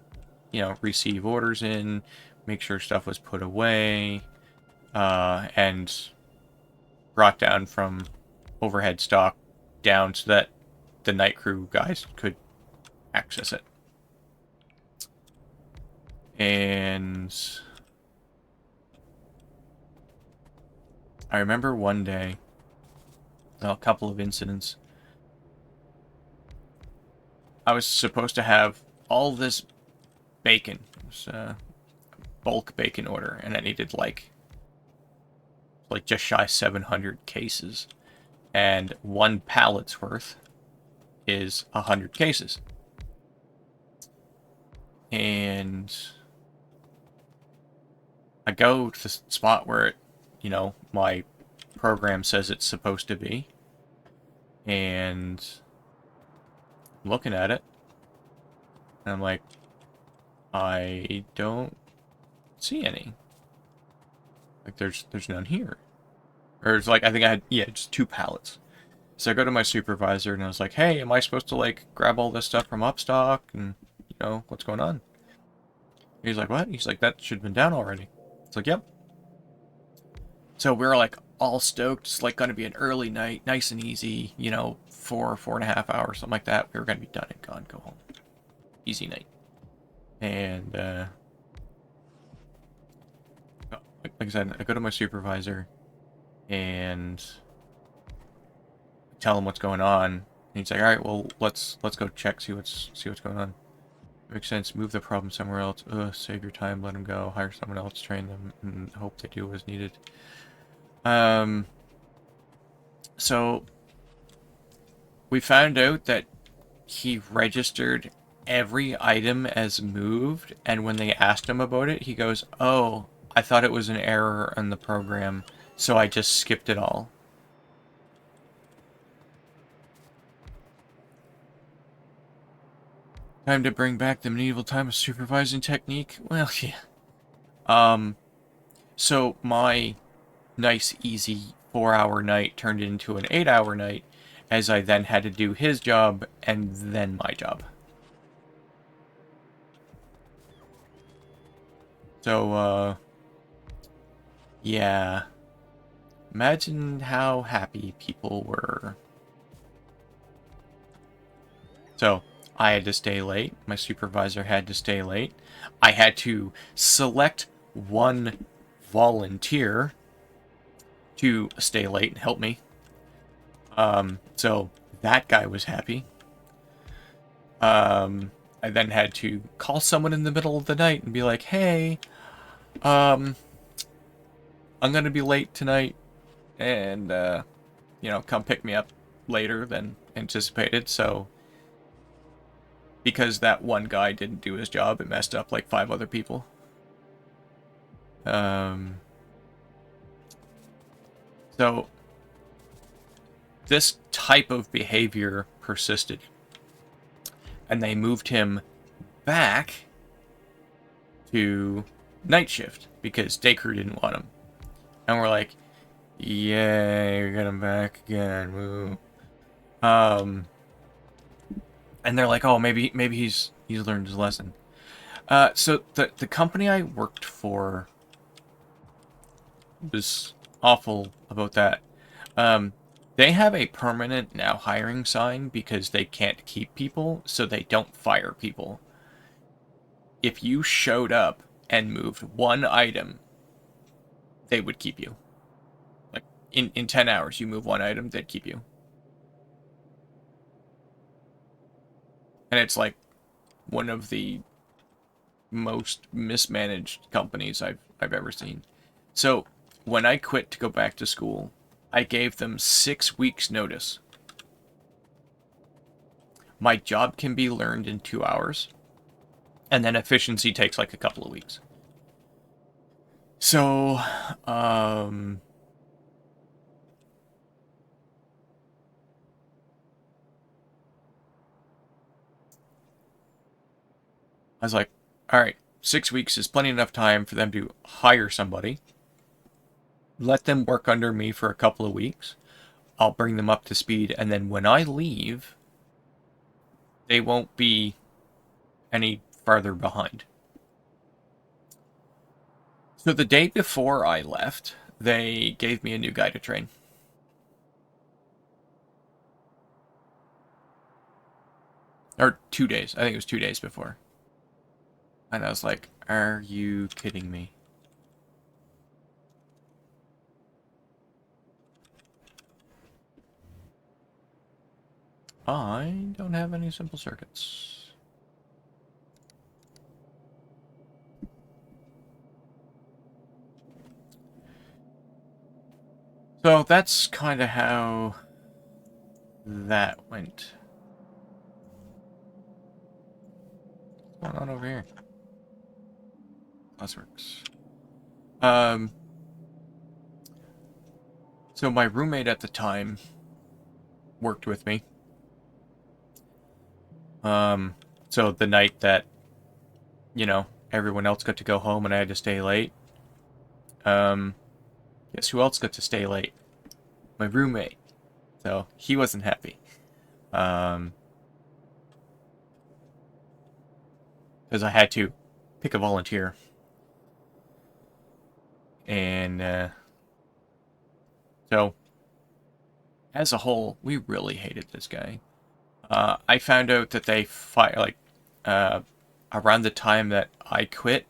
you know, receive orders in, make sure stuff was put away, and brought down from overhead stock down so that the night crew guys could access it. And I remember one day, well, a couple of incidents. I was supposed to have all this bacon. It was a bulk bacon order, and I needed like just shy 700 cases. And one pallet's worth is 100 cases. And I go to the spot where it, you know, my program says it's supposed to be. And I'm looking at it. And I'm like, I don't see any. Like, there's none here. Or it's like, I think I had, yeah, just 2 pallets. So I go to my supervisor and I was like, hey, am I supposed to, like, grab all this stuff from Upstock? And, you know, what's going on? He's like, what? He's like, that should have been down already. It's like, yep. So we're, like, all stoked. It's, like, going to be an early night, nice and easy, you know, 4.5 hours, something like that. We were going to be done and gone, go home. Easy night. And, like I said, I go to my supervisor and tell him what's going on. And he's like, all right, well, let's go check, see what's going on. Makes sense. Move the problem somewhere else. Save your time. Let them go. Hire someone else. Train them, and hope they do what's needed. So we found out that he registered every item as moved, and when they asked him about it, he goes, "Oh, I thought it was an error in the program, so I just skipped it all." Time to bring back the medieval time of supervising technique? Well, yeah. So my nice, easy 4-hour night turned into an 8-hour night, as I then had to do his job and then my job. So, yeah. Imagine how happy people were. So, I had to stay late. My supervisor had to stay late. I had to select one volunteer to stay late and help me. So that guy was happy. I then had to call someone in the middle of the night and be like, hey, I'm gonna be late tonight, and, you know, come pick me up later than anticipated. So because that one guy didn't do his job, it messed up like 5 other people. So this type of behavior persisted, and they moved him back to night shift because day crew didn't want him. And we're like, yay, we got him back again. Woo. And they're like, oh, maybe he's learned his lesson. So the company I worked for was awful about that. They have a permanent now hiring sign because they can't keep people, so they don't fire people. If you showed up and moved one item, they would keep you. Like, in 10 hours, you move one item, they'd keep you. And it's like one of the most mismanaged companies I've ever seen. So when I quit to go back to school, I gave them 6 weeks notice. My job can be learned in 2 hours, And then efficiency takes like a couple of weeks. So, I was like, all right, 6 weeks is plenty enough time for them to hire somebody. Let them work under me for a couple of weeks. I'll bring them up to speed, and then when I leave, they won't be any farther behind. So the day before I left, they gave me a new guy to train. Or 2 days. I think it was 2 days before. And I was like, are you kidding me? I don't have any simple circuits. So that's kind of how that went. What's going on over here? Glassworks. So my roommate at the time worked with me. So the night that, everyone else got to go home and I had to stay late, guess who else got to stay late? My roommate. So he wasn't happy. Because I had to pick a volunteer. And, so, as a whole, we really hated this guy. I found out that they around the time that I quit,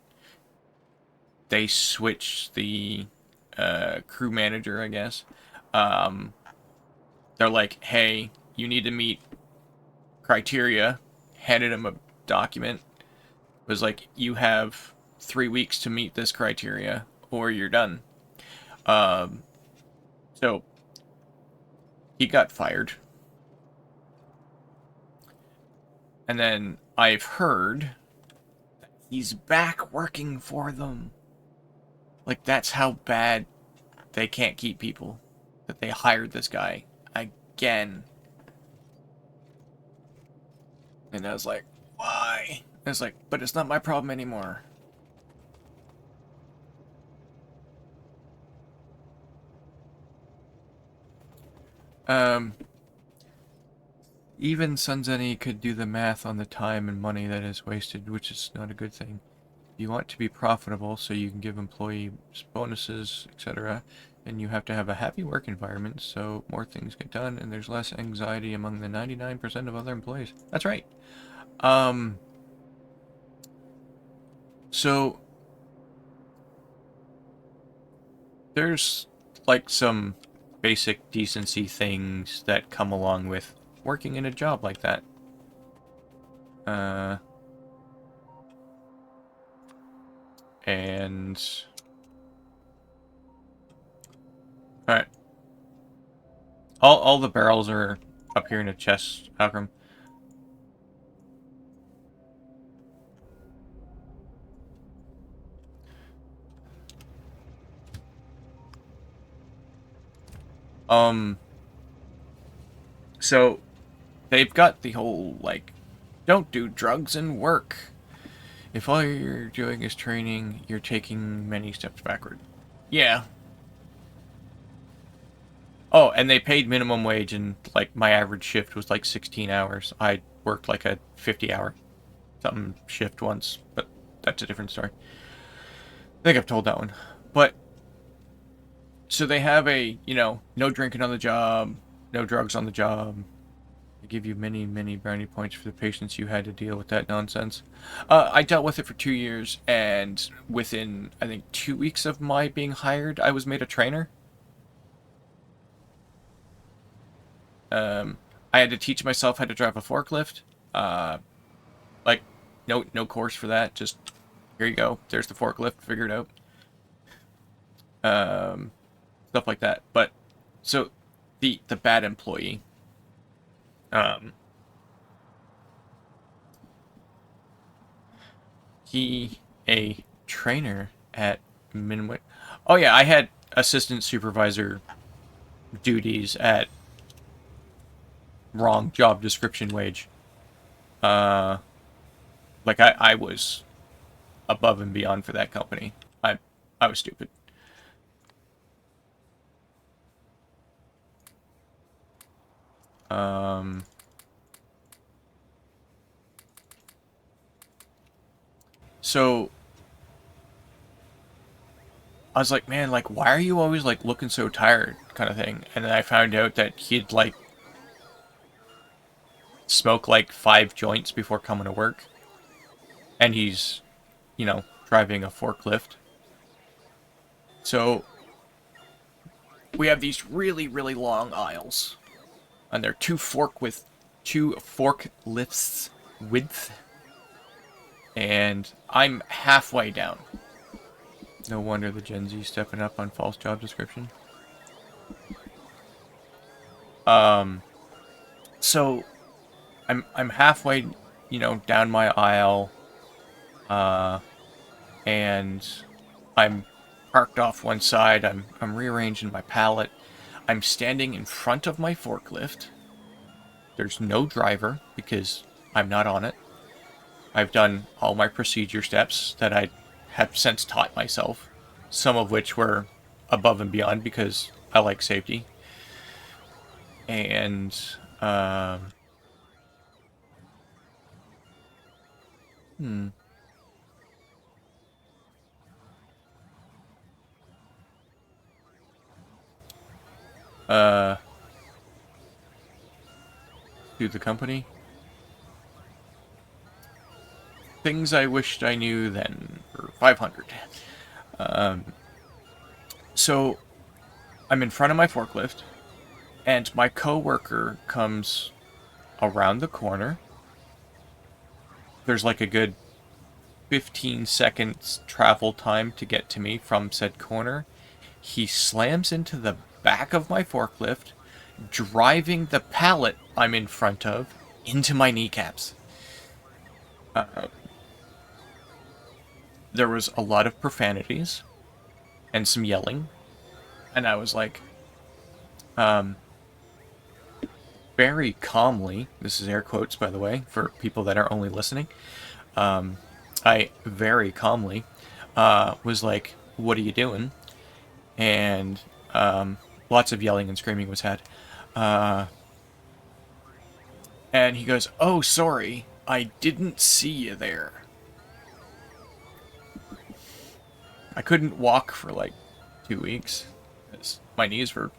they switched the crew manager, I guess. They're like, hey, you need to meet criteria. Handed him a document. Was like, you have 3 weeks to meet this criteria, or you're done. So he got fired. And then I've heard that he's back working for them. Like, that's how bad they can't keep people. That they hired this guy again. And I was like, why? And it's like, but it's not my problem anymore. Even Sunzenny could do the math on the time and money that is wasted, which is not a good thing. You want to be profitable so you can give employees bonuses, etc. And you have to have a happy work environment so more things get done and there's less anxiety among the 99% of other employees. That's right. So there's like some basic decency things that come along with working in a job like that. And all right, all the barrels are up here in a chest, Akram. So they've got the whole like, don't do drugs and work. If all you're doing is training, you're taking many steps backward. Yeah. Oh, and they paid minimum wage, and like my average shift was like 16 hours. I worked like a 50-hour something shift once, but that's a different story. I think I've told that one. But so they have a, no drinking on the job, no drugs on the job. They give you many, many brownie points for the patience you had to deal with that nonsense. I dealt with it for 2 years, and within, I think, 2 weeks of my being hired, I was made a trainer. I had to teach myself how to drive a forklift. Like, no course for that. Just, here you go. There's the forklift. Figure it out. Stuff like that. But, so, the bad employee, he a trainer at Minway? Oh yeah, I had assistant supervisor duties at wrong job description wage. Uh, like I was above and beyond for that company. I was stupid. Um, so I was like, man, like, why are you always like looking so tired, kind of thing. And then I found out that he'd like smoke like 5 joints before coming to work, and he's, driving a forklift. So we have these really, really long aisles, and they're two forklifts width, and I'm halfway down. No wonder the Gen Z stepping up on false job description. So I'm halfway, down my aisle, and I'm parked off one side. I'm rearranging my pallet. I'm standing in front of my forklift. There's no driver because I'm not on it. I've done all my procedure steps that I have since taught myself, some of which were above and beyond because I like safety. And hmm. To the company. Things I wished I knew then for 500. So I'm in front of my forklift, and my coworker comes around the corner. There's like a good 15 seconds travel time to get to me from said corner. He slams into the back of my forklift, driving the pallet I'm in front of into my kneecaps. There was a lot of profanities and some yelling, and I was like, very calmly, this is air quotes by the way, for people that are only listening, I very calmly was like, what are you doing? And lots of yelling and screaming was had. And he goes, oh, sorry, I didn't see you there. I couldn't walk for like 2 weeks because my knees were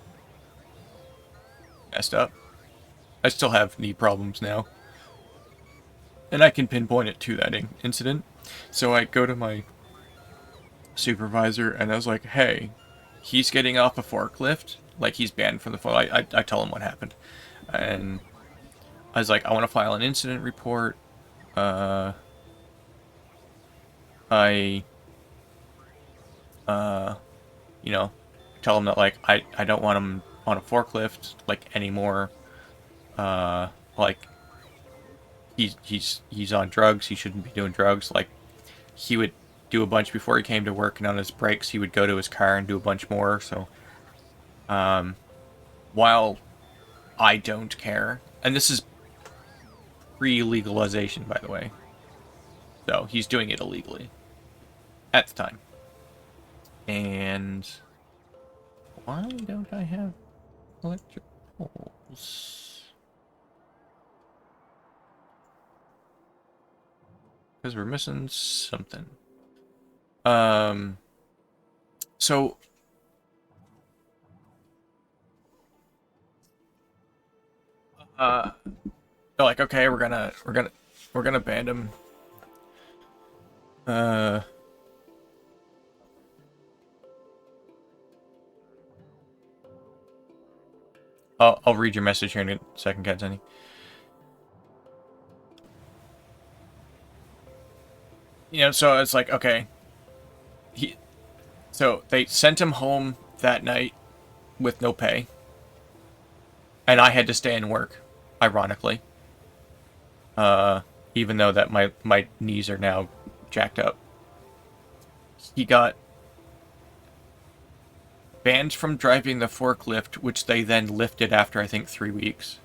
messed up. I still have knee problems now. And I can pinpoint it to that incident. So I go to my supervisor and I was like, hey, he's getting off a forklift. Like, he's banned from the phone. I tell him what happened. And I was like, I want to file an incident report. I tell him that, like, I don't want him on a forklift, like, anymore. Like, he's on drugs. He shouldn't be doing drugs. Like, he would do a bunch before he came to work, and on his breaks, he would go to his car and do a bunch more. So, while I don't care, and this is pre-legalization, by the way, so he's doing it illegally at the time. And why don't I have electric poles? Because we're missing something. So they're like, okay, we're gonna ban him. I'll read your message here in a second, Katzani. So it's like, okay. So they sent him home that night with no pay. And I had to stay and work, ironically. Even though that my knees are now jacked up. He got banned from driving the forklift, which they then lifted after, I think, 3 weeks.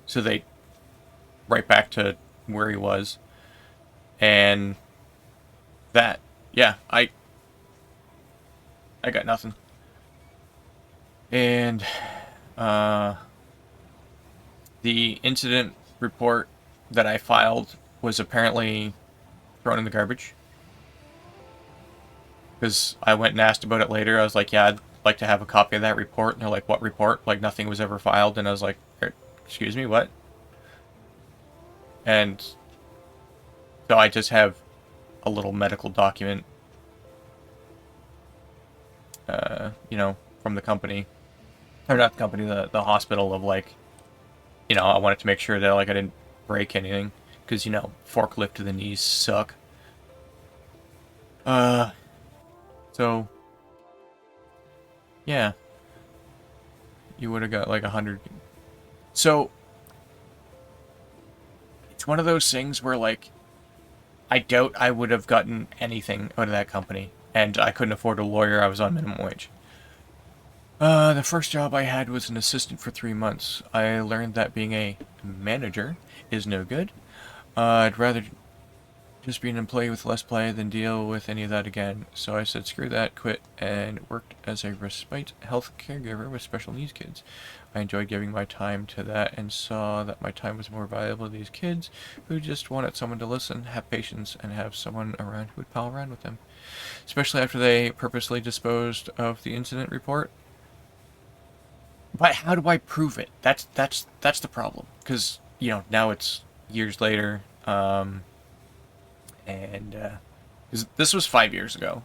So they right back to where he was. And that, yeah, I got nothing. And the incident report that I filed was apparently thrown in the garbage. Because I went and asked about it later. I was like, yeah, I'd like to have a copy of that report. And they're like, what report? Like, nothing was ever filed. And I was like, excuse me, what? And so I just have a little medical document, you know, from the company. Or not the company, the hospital of, like, you know, I wanted to make sure that, like, I didn't break anything. Because, you know, forklift to the knees suck. So, yeah. You would have got, like, 100. So, it's one of those things where, like, I doubt I would have gotten anything out of that company. And I couldn't afford a lawyer. I was on minimum wage. The first job I had was an assistant for 3 months. I learned that being a manager is no good. I'd rather just be an employee with less play than deal with any of that again. So I said screw that, quit, and worked as a respite health caregiver with special needs kids. I enjoyed giving my time to that and saw that my time was more valuable to these kids who just wanted someone to listen, have patience, and have someone around who would pal around with them. Especially after they purposely disposed of the incident report. But how do I prove it? That's the problem. Because, you know, now it's years later, and this was 5 years ago.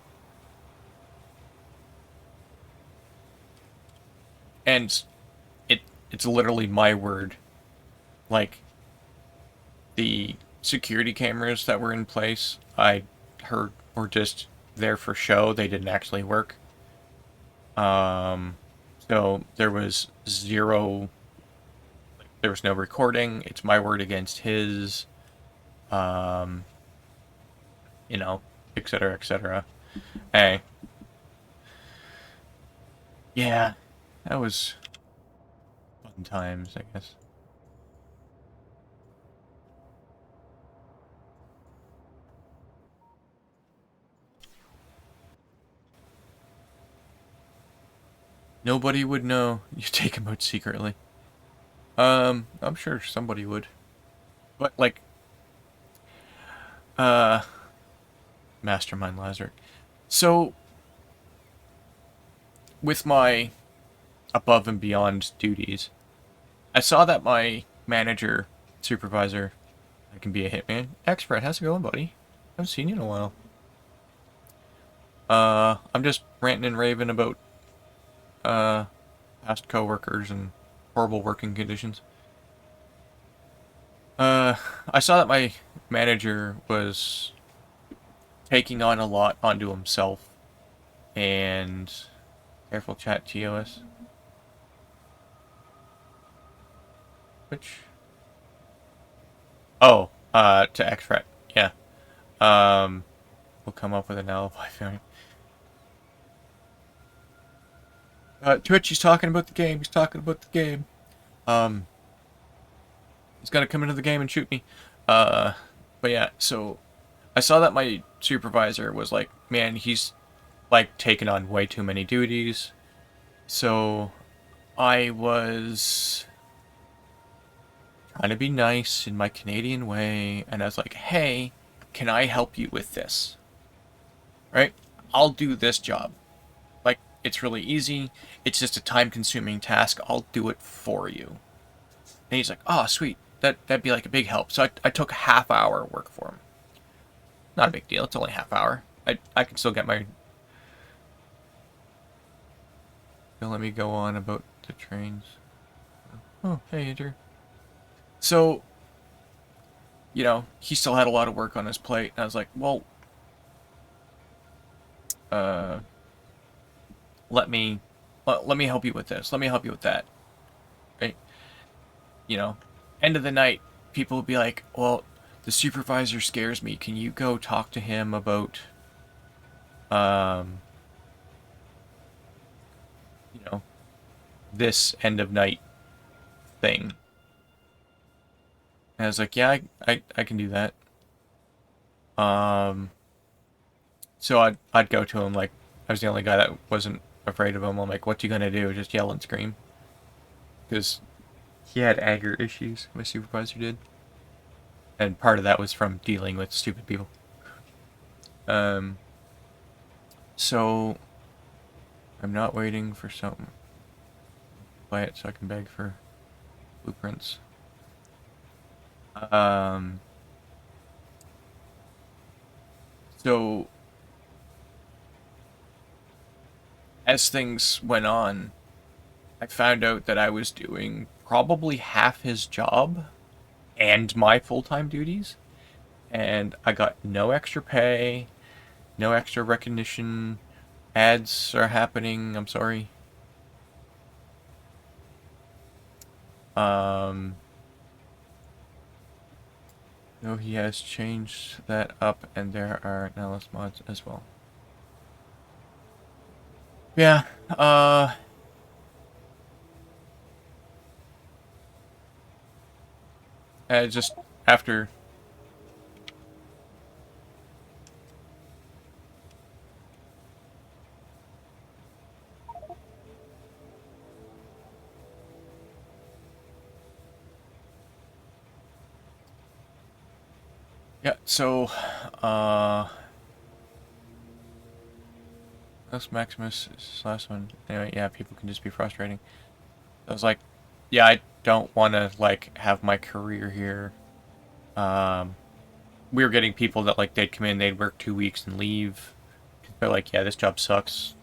And it's literally my word. Like, the security cameras that were in place, I heard were just there for show. They didn't actually work. So there was zero, there was no recording. It's my word against his, you know, etc., etc. Hey, yeah, that was fun times, I guess. Nobody would know you take him out secretly. I'm sure somebody would. But, like, Mastermind Lazarus. So, with my above and beyond duties, I saw that my manager, supervisor, I can be a hitman. Expert, how's it going, buddy? Haven't seen you in a while. I'm just ranting and raving about, past coworkers and horrible working conditions. I saw that my manager was taking on a lot onto himself, and careful chat TOS. Which? Oh, to XFret, yeah. We'll come up with an alibi variant. Twitch, he's talking about the game, he's talking about the game. He's gonna come into the game and shoot me. But yeah, so I saw that my supervisor was like, man, he's like taking on way too many duties. So I was trying to be nice in my Canadian way, and I was like, hey, can I help you with this? Right? I'll do this job. Like, it's really easy. It's just a time-consuming task. I'll do it for you. And he's like, oh, sweet. That'd be like a big help. So I took half-hour work for him. Not a big deal. It's only half hour. I can still get my... Don't let me go on about the trains. Oh, hey, Andrew. So, you know, he still had a lot of work on his plate. And I was like, well, let me help you with this. Let me help you with that. Right? You know, end of the night, people would be like, well, The supervisor scares me. Can you go talk to him about, you know, this end of night thing? And I was like, yeah, I can do that. So I'd go to him like I was the only guy that wasn't afraid of him. I'm like, what you gonna do? Just yell and scream? Because he had anger issues. My supervisor did, and part of that was from dealing with stupid people. So I'm not waiting for something. Buy it so I can beg for blueprints. So as things went on, I found out that I was doing probably half his job and my full-time duties, and I got no extra pay, no extra recognition. Ads are happening. I'm sorry. No, he has changed that up, and there are now less mods as well. Yeah, just after... Yeah, so, that's Maximus is this last one. Anyway, yeah, people can just be frustrating. I was like, yeah, I don't want to, like, have my career here. We were getting people that, like, they'd come in, they'd work 2 weeks and leave. They're like, yeah, this job sucks.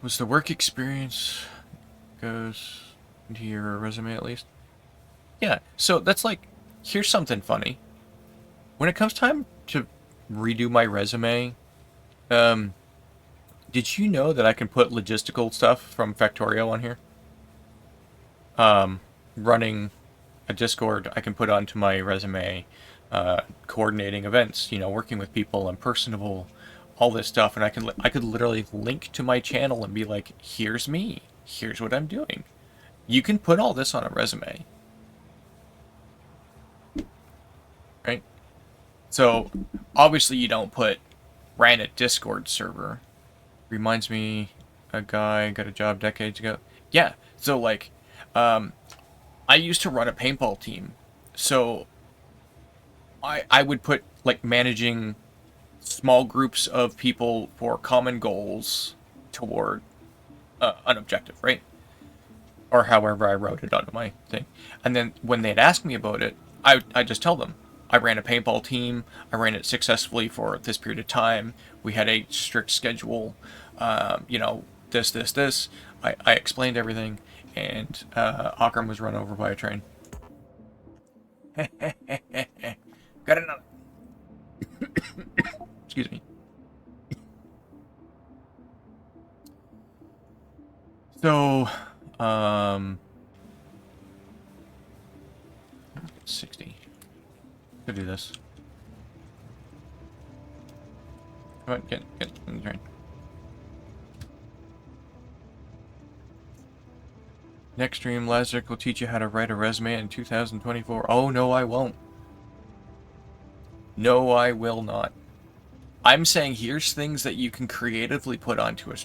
Was the work experience goes into your resume at least? Yeah, so that's like, here's something funny. When it comes time to redo my resume, did you know that I can put logistical stuff from Factorio on here? Running a Discord, I can put onto my resume, coordinating events, you know, working with people, I'm personable, all this stuff, and I could literally link to my channel and be like, here's me, here's what I'm doing. You can put all this on a resume, right? So obviously you don't put ran a Discord server. Reminds me, a guy got a job decades ago. Yeah, so like, I used to run a paintball team, so I would put like managing small groups of people for common goals toward an objective, right? Or however I wrote it onto my thing. And then when they'd ask me about it, I just tell them I ran a paintball team. I ran it successfully for this period of time. We had a strict schedule. You know, this. I explained everything, and Akram was run over by a train. Got another. Excuse me. So, 60. Could do this. Come on, get in the train. Next stream, Lazarus will teach you how to write a resume in 2024. Oh, no, I won't. No, I will not. I'm saying here's things that you can creatively put onto a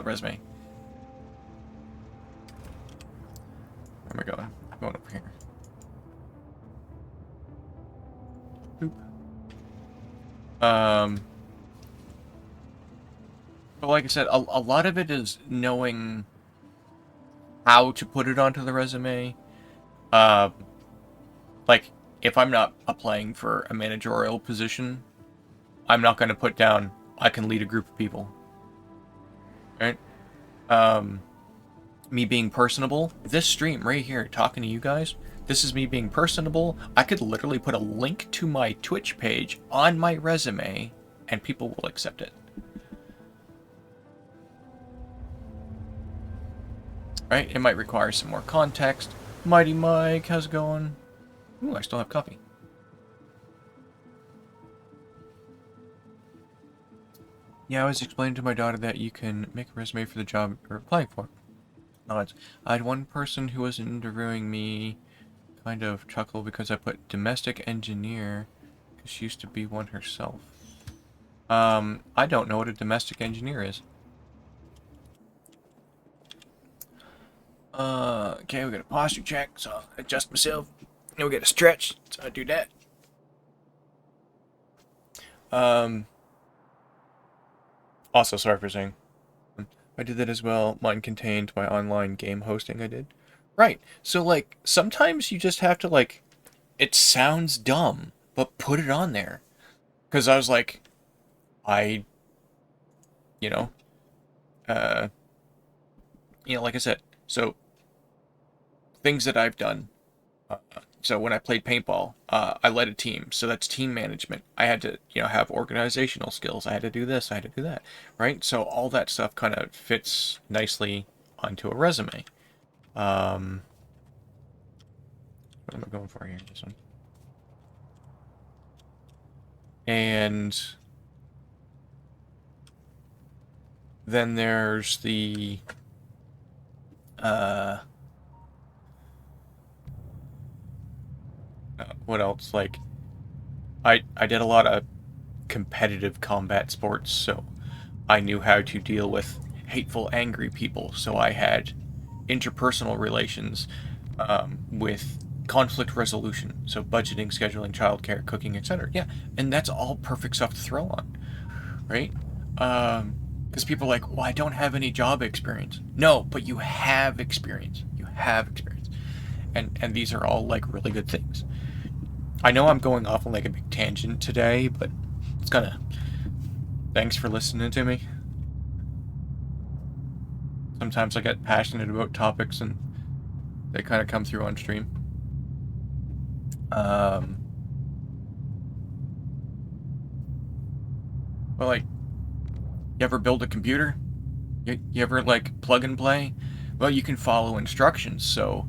resume. Where am I going? I'm going over here. Boop. But like I said, a lot of it is knowing how to put it onto the resume. Like, if I'm not applying for a managerial position, I'm not going to put down, I can lead a group of people. Right? Me being personable. This stream right here, talking to you guys, this is me being personable. I could literally put a link to my Twitch page on my resume, and people will accept it. Right? It might require some more context. Mighty Mike, how's it going? Ooh, I still have coffee. Yeah, I was explaining to my daughter that you can make a resume for the job you're applying for. Nods. I had one person who was interviewing me kind of chuckle because I put domestic engineer because she used to be one herself. I don't know what a domestic engineer is. Okay, we got a posture check, so I adjust myself. Then we got a stretch, so I do that. Um, Also, sorry for saying. I did that as well. Mine contained my online game hosting I did. Right. So, like, sometimes you just have to, like, it sounds dumb, but put it on there. Because I was like, I, you know, uh, like I said, so things that I've done. So when I played paintball, I led a team. So that's team management. I had to, have organizational skills. I had to do this. I had to do that. Right. So all that stuff kind of fits nicely onto a resume. What am I going for here? This one. And then there's the what else? Like I did a lot of competitive combat sports, so I knew how to deal with hateful, angry people. So I had interpersonal relations with conflict resolution, so budgeting, scheduling, childcare, cooking, etc. Yeah, and that's all perfect stuff to throw on, right? Because people are like, well, I don't have any job experience. No, but you have experience. You have experience, and these are all like really good things. I know I'm going off on like a big tangent today, but it's kind of thanks for listening to me. Sometimes I get passionate about topics and they kind of come through on stream. Well, like, you ever build a computer? You ever, like, plug and play? Well, you can follow instructions, so,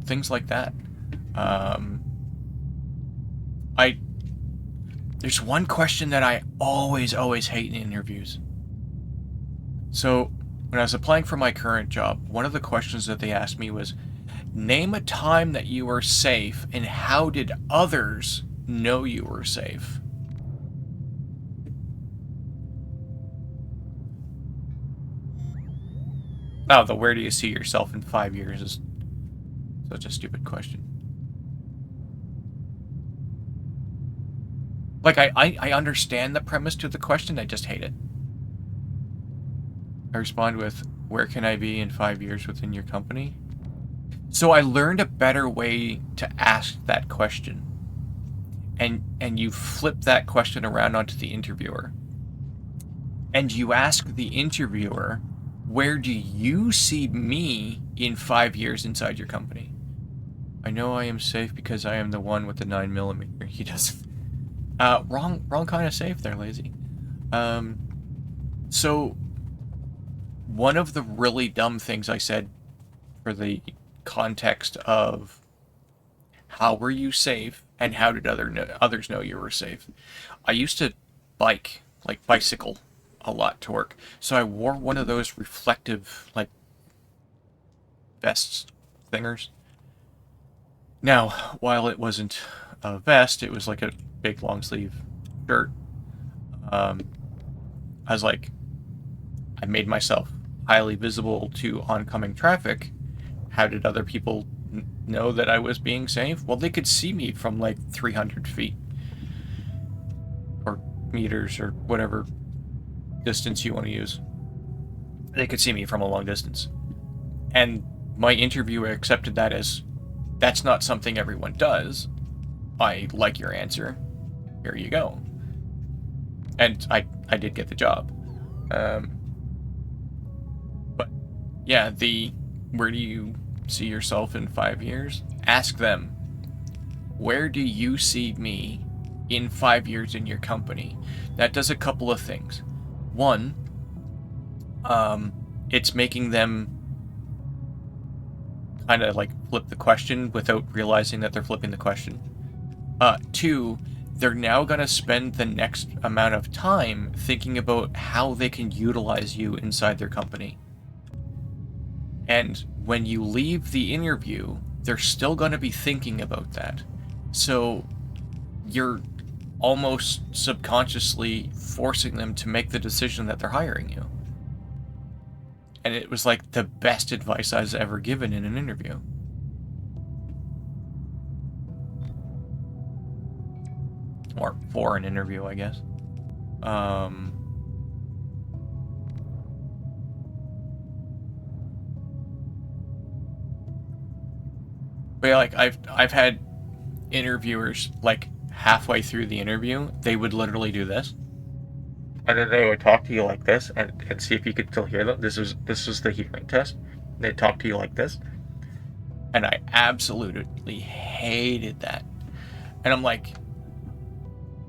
things like that. There's one question that I always hate in interviews. So, when I was applying for my current job, one of the questions that they asked me was, name a time that you were safe and how did others know you were safe? Oh, the where do you see yourself in 5 years is such a stupid question. Like, I understand the premise to the question, I just hate it. I respond with, where can I be in 5 years within your company? So I learned a better way to ask that question. And you flip that question around onto the interviewer. And you ask the interviewer, where do you see me in 5 years inside your company? I know I am safe because I am the one with the 9mm. He does. Wrong kind of safe there, lazy. So one of the really dumb things I said for the context of how were you safe and how did others know you were safe. I used to bicycle a lot to work. So I wore one of those reflective, like, vests thingers. Now, while it wasn't a vest, it was like a big long sleeve shirt. I was like, I made myself highly visible to oncoming traffic. How did other people know that I was being safe? Well, they could see me from like 300 feet or meters or whatever distance you want to use. They could see me from a long distance. And my interviewer accepted that as, that's not something everyone does. I like your answer. Here you go. And I did get the job. But yeah, where do you see yourself in 5 years? Ask them, where do you see me in 5 years in your company? That does a couple of things. One, it's making them kind of like flip the question without realizing that they're flipping the question. Two, they're now going to spend the next amount of time thinking about how they can utilize you inside their company. And when you leave the interview, they're still going to be thinking about that. So you're almost subconsciously forcing them to make the decision that they're hiring you. And it was like the best advice I was ever given in an interview. Or for an interview, I guess. But yeah, like I've had interviewers like halfway through the interview, they would literally do this. And then they would talk to you like this and see if you could still hear them. This was the hearing test. They'd talk to you like this. And I absolutely hated that. And I'm like,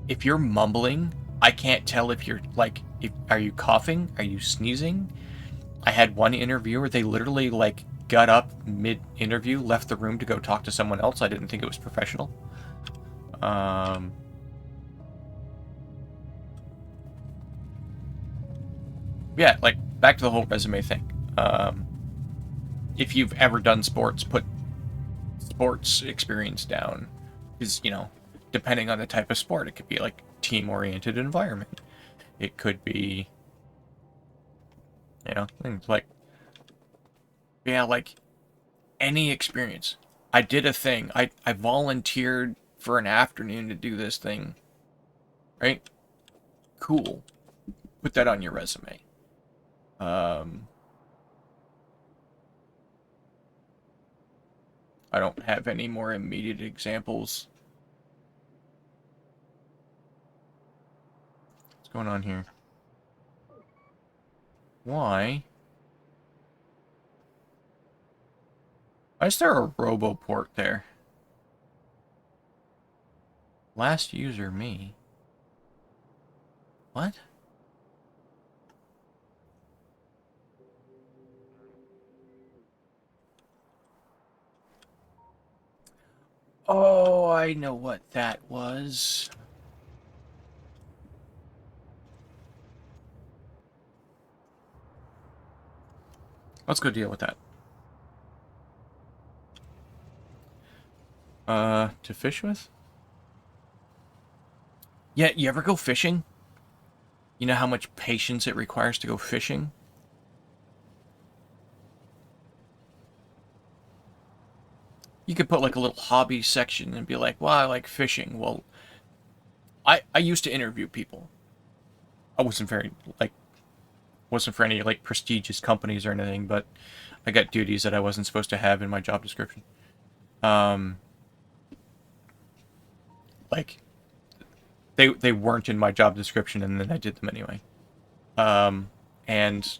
if you're mumbling, I can't tell if you're like, are you coughing? Are you sneezing? I had one interviewer, they literally like got up mid-interview, left the room to go talk to someone else. I didn't think it was professional. Yeah, like, back to the whole resume thing. If you've ever done sports, put sports experience down. Because, you know, depending on the type of sport, it could be like team-oriented environment. It could be, you know, things like, yeah, like any experience. I did a thing. I volunteered for an afternoon to do this thing. Right? Cool. Put that on your resume. I don't have any more immediate examples. What's going on here? Why? Why is there a RoboPort there? Last user, me. What? Oh, I know what that was. Let's go deal with that. To fish with? Yeah, you ever go fishing? You know how much patience it requires to go fishing? You could put like a little hobby section and be like, well, I like fishing. Well, I used to interview people. I wasn't very, like, wasn't for any, like, prestigious companies or anything, but I got duties that I wasn't supposed to have in my job description. Like, they weren't in my job description, and then I did them anyway. And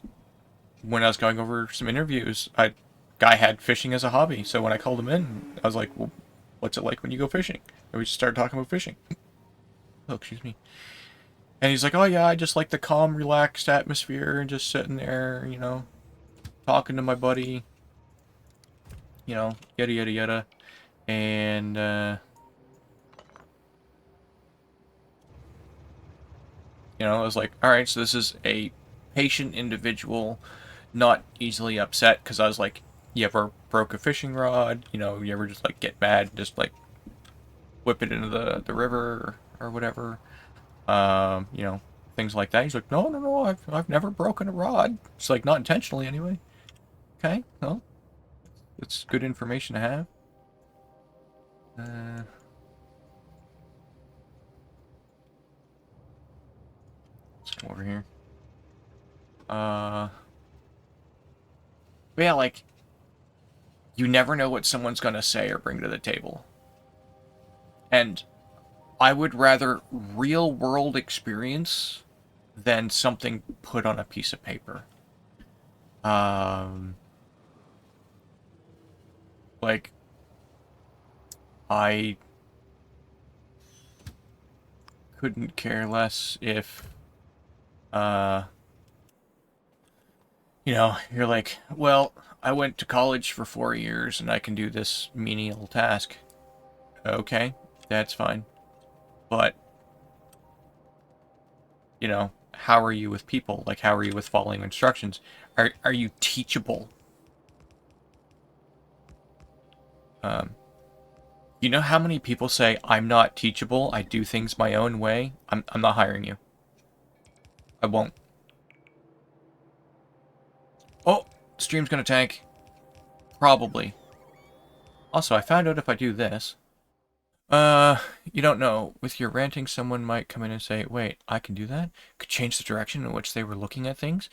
when I was going over some interviews, guy had fishing as a hobby. So when I called him in, I was like, well, what's it like when you go fishing? And we just started talking about fishing. Oh, excuse me. And he's like, oh yeah, I just like the calm, relaxed atmosphere and just sitting there, you know, talking to my buddy, you know, yada yada yada. And you know, I was like, all right, so this is a patient individual, not easily upset, because I was like, you ever broke a fishing rod? You know, you ever just like get mad and just like whip it into the river or whatever? You know, things like that. He's like, no, no, no, I've never broken a rod. It's like, not intentionally anyway. Okay, well, it's good information to have. Let's come over here. But yeah, like, you never know what someone's gonna say or bring to the table. And I would rather real world experience than something put on a piece of paper. Like, I couldn't care less if, you know, you're like, well, I went to college for 4 years and I can do this menial task. Okay, that's fine. But, you know, how are you with people? Like, how are you with following instructions? Are you teachable? Um, you know how many people say, I'm not teachable, I do things my own way? I'm not hiring you. I won't. Oh, stream's gonna tank. Probably. Also, I found out if I do this. You don't know. With your ranting, someone might come in and say, wait, I can do that? Could change the direction in which they were looking at things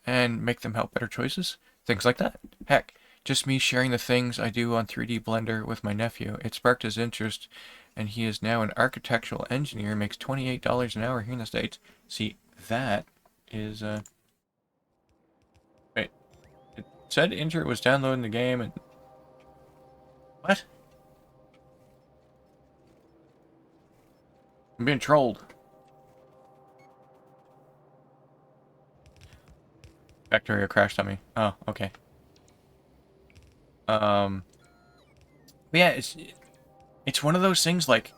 and make them help better choices? Things like that. Heck, just me sharing the things I do on 3D Blender with my nephew. It sparked his interest, and he is now an architectural engineer, makes $28 an hour here in the States. See, that is, wait, it said Inter was downloading the game, and... What? I'm being trolled. Factorio crashed on me. Oh, okay. But yeah, it's one of those things, like,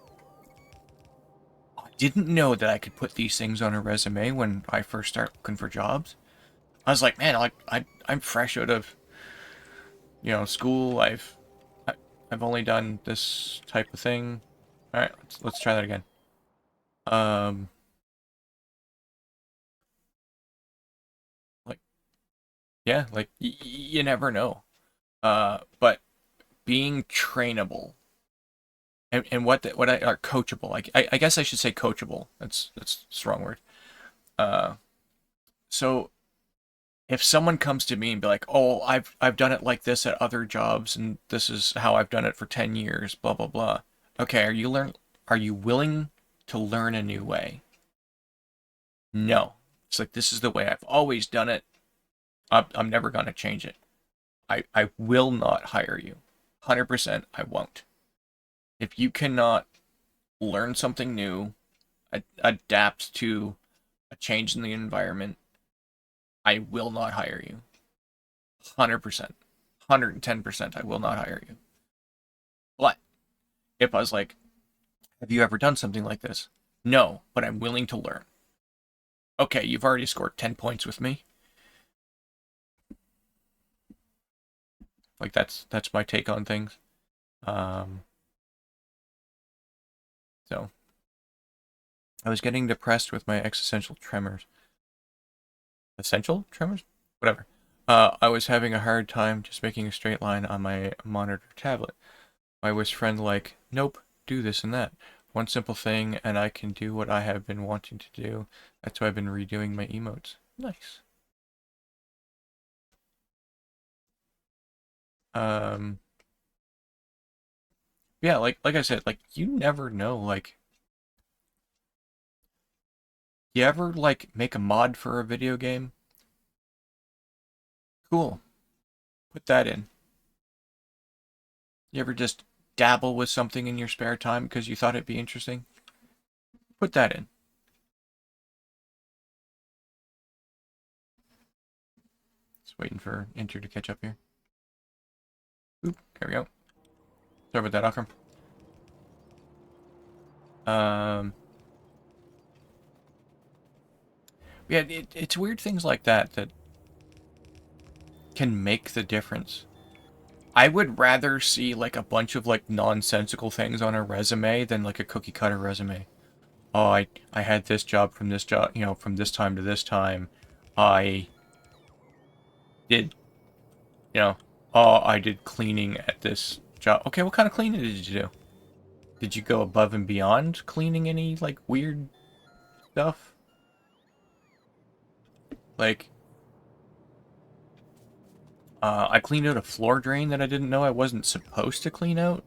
I didn't know that I could put these things on a resume when I first started looking for jobs. I was like, man, like I'm fresh out of, you know, school. I've only done this type of thing. All right, let's try that again. Um, like, yeah, like you never know. But being trainable and what I are coachable. Like I guess I should say coachable. That's a strong word. Uh, so if someone comes to me and be like, "Oh, I've done it like this at other jobs, and this is how I've done it for 10 years," blah blah blah. Okay, Are you willing to learn a new way? No. It's like this is the way I've always done it. I'm never gonna change it. I will not hire you. 100%, I won't. If you cannot learn something new, adapt to a change in the environment, I will not hire you. 100%. 110%, I will not hire you. But if I was like, have you ever done something like this? No, but I'm willing to learn. Okay, you've already scored 10 points with me. Like that's my take on things. Um, so I was getting depressed with my existential tremors. Essential tremors? Whatever. I was having a hard time just making a straight line on my monitor tablet. My worst friend like, nope, do this and that. One simple thing, and I can do what I have been wanting to do. That's why I've been redoing my emotes. Nice. Um, yeah, like I said, like you never know. Like, you ever like make a mod for a video game? Cool. Put that in. You ever just dabble with something in your spare time because you thought it'd be interesting? Put that in. Just waiting for Inter to catch up here. Oop, there we go. Sorry about that, Akram. Um, yeah, it's weird things like that that can make the difference. I would rather see like a bunch of like nonsensical things on a resume than like a cookie cutter resume. Oh, I had this job from this job, you know, from this time to this time. I did, you know, oh, I did cleaning at this job. Okay, what kind of cleaning did you do? Did you go above and beyond cleaning any like weird stuff? Like, I cleaned out a floor drain that I didn't know I wasn't supposed to clean out,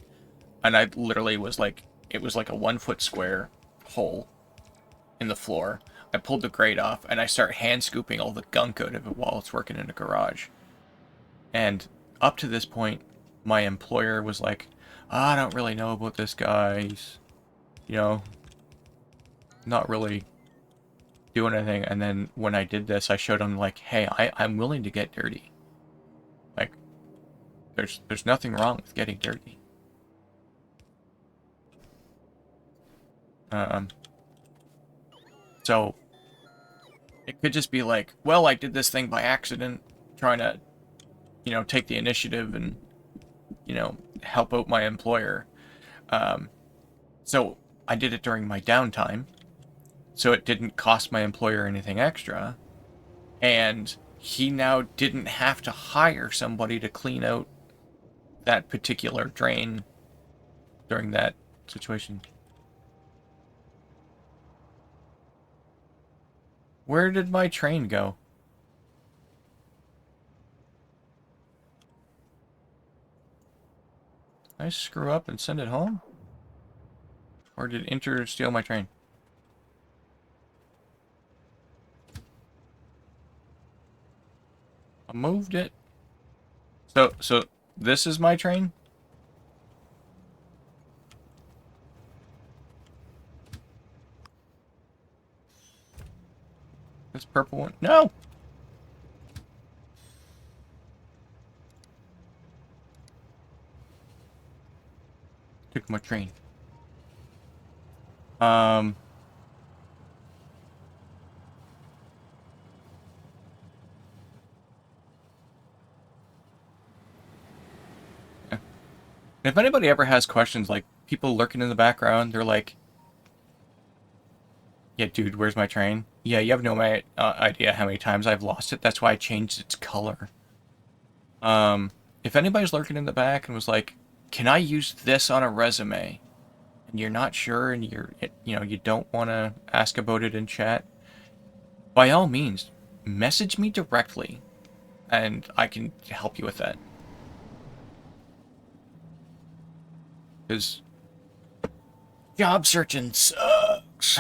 and I literally was like, it was like a 1 foot square hole in the floor. I pulled the grate off, and I start hand scooping all the gunk out of it while it's working in a garage. And up to this point, my employer was like, I don't really know about this guy. He's, you know, not really doing anything. And then when I did this, I showed him like, hey, I'm willing to get dirty. Like, there's nothing wrong with getting dirty. So it could just be like, well, I did this thing by accident, trying to, take the initiative and, help out my employer. So I did it during my downtime, so it didn't cost my employer anything extra. And he now didn't have to hire somebody to clean out that particular drain during that situation. Where did my train go? Did I screw up and send it home? Or did Inter steal my train? I moved it. So this is my train? This purple one? No! Took my train. If anybody ever has questions, like, people lurking in the background, they're like, yeah, dude, where's my train? Yeah, you have no idea how many times I've lost it. That's why I changed its color. If anybody's lurking in the back and was like, can I use this on a resume? And you're not sure and you don't want to ask about it in chat, by all means, message me directly and I can help you with that. Because job searching sucks.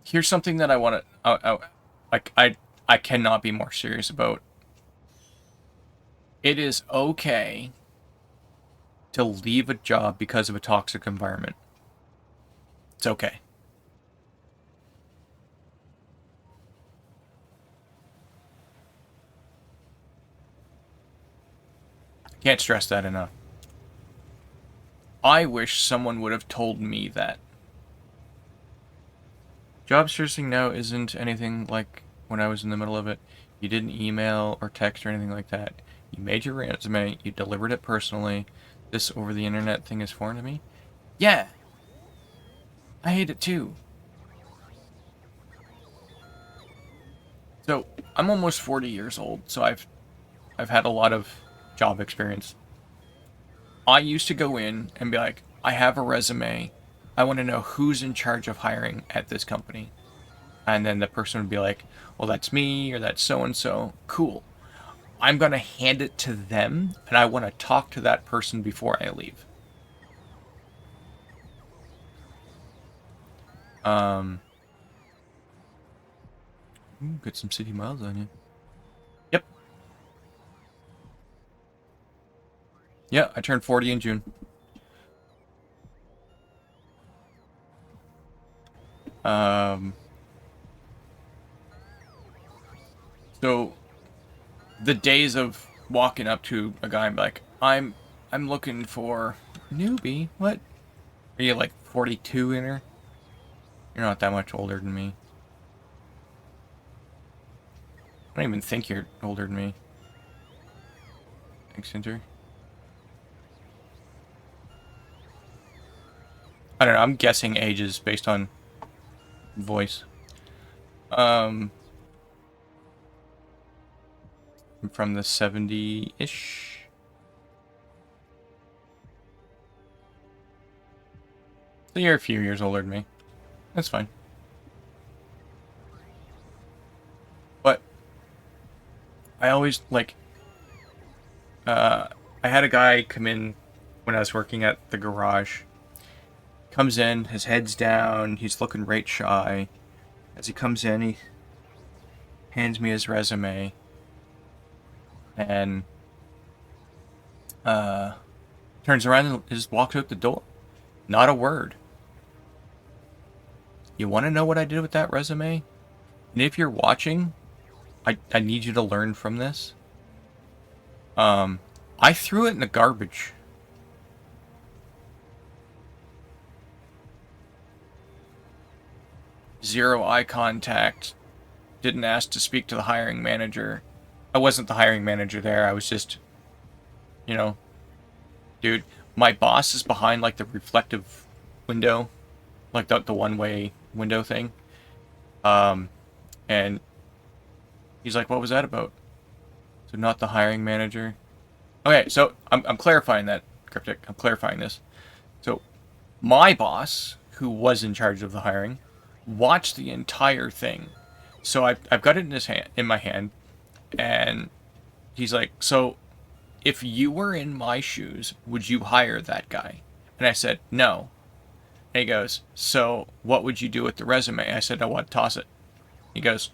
Here's something that I want to, like, I cannot be more serious about. It is okay to leave a job because of a toxic environment. It's okay. Can't stress that enough. I wish someone would have told me that. Job searching now isn't anything like when I was in the middle of it. You didn't email or text or anything like that. You made your resume, you delivered it personally. This over the internet thing is foreign to me. Yeah. I hate it too. So, I'm almost 40 years old, so I've had a lot of job experience. I used to go in and be like, I have a resume. I want to know who's in charge of hiring at this company. And then the person would be like, well, that's me, or that's so-and-so. Cool. I'm going to hand it to them, and I want to talk to that person before I leave. Get some city miles on you. Yep. Yeah, I turned 40 in June. So the days of walking up to a guy and be like, I'm looking for newbie. What? Are you like 42 in her? You're not that much older than me. I don't even think you're older than me. Thanks, Inter. I don't know, I'm guessing ages based on voice. I'm from the 70-ish. So you're a few years older than me. That's fine. But I always, like, I had a guy come in when I was working at the garage. Comes in, his head's down, he's looking right shy. As he comes in, he hands me his resume and turns around and just walks out the door. Not a word. You want to know what I did with that resume? And if you're watching, I need you to learn from this. I threw it in the garbage. Zero eye contact. Didn't ask to speak to the hiring manager. I wasn't the hiring manager there. I was just, you know, dude, my boss is behind like the reflective window, like the one-way window thing. And he's like, "What was that about?" So not the hiring manager. Okay, so I'm clarifying that, Cryptic. I'm clarifying this. So my boss, who was in charge of the hiring, watched the entire thing. So I've got it in my hand, and he's like, "So if you were in my shoes, would you hire that guy?" And I said, "No." And he goes, "So what would you do with the resume?" I said, "I want to toss it." He goes,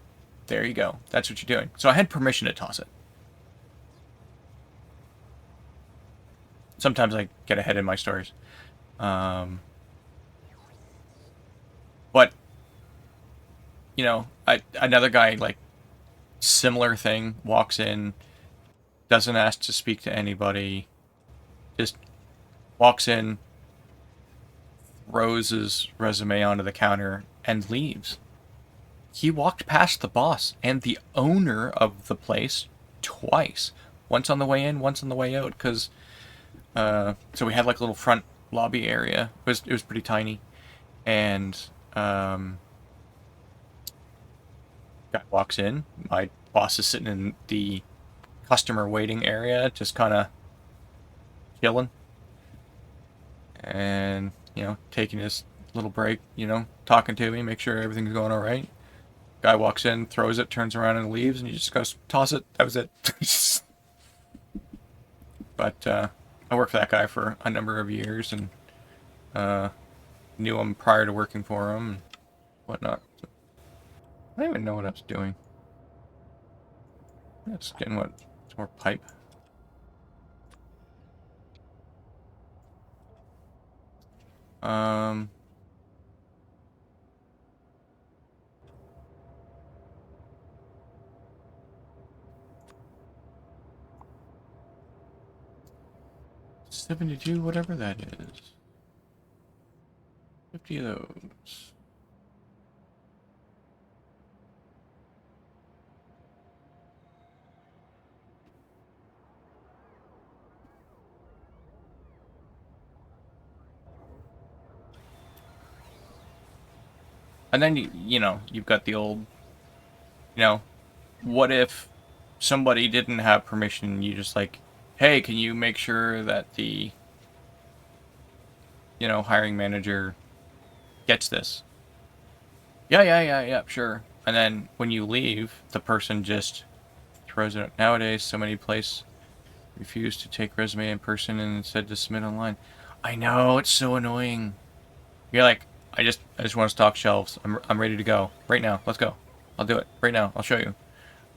"There you go. That's what you're doing." So I had permission to toss it. Sometimes I get ahead in my stories. But, you know, another guy, like, similar thing, walks in, doesn't ask to speak to anybody, just walks in, throws his resume onto the counter, and leaves. He walked past the boss and the owner of the place twice. Once on the way in, once on the way out, because so we had like a little front lobby area. It was pretty tiny, and guy walks in. My boss is sitting in the customer waiting area, just kind of chilling, and taking his little break. Talking to me, make sure everything's going all right. Guy walks in, throws it, turns around and leaves, and he just goes, "Toss it." That was it. But I worked for that guy for a number of years, and knew him prior to working for him and whatnot. So I don't even know what I was doing. Just getting some more pipe. Um. $72, whatever that is. 50 of those. And then you've got the old, what if somebody didn't have permission? You just like, "Hey, can you make sure that the hiring manager gets this?" Yeah, sure. And then when you leave, the person just throws it out. Nowadays, so many places refuse to take resume in person and instead just submit online. I know, it's so annoying. You're like, I just want to stock shelves. I'm ready to go right now. Let's go. I'll do it right now. I'll show you.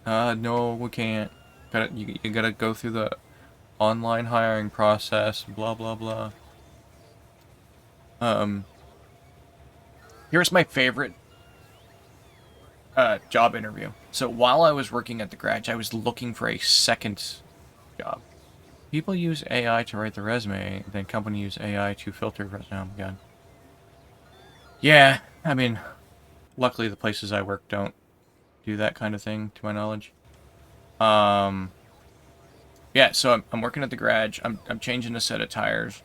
No, we can't. You gotta go through the online hiring process. Blah blah blah. Here's my favorite job interview. So while I was working at the garage, I was looking for a second job. People use AI to write the resume, then company use AI to filter resume. Oh my god. Yeah, I mean, luckily the places I work don't do that kind of thing, to my knowledge. Yeah, so I'm working at the garage. I'm changing a set of tires,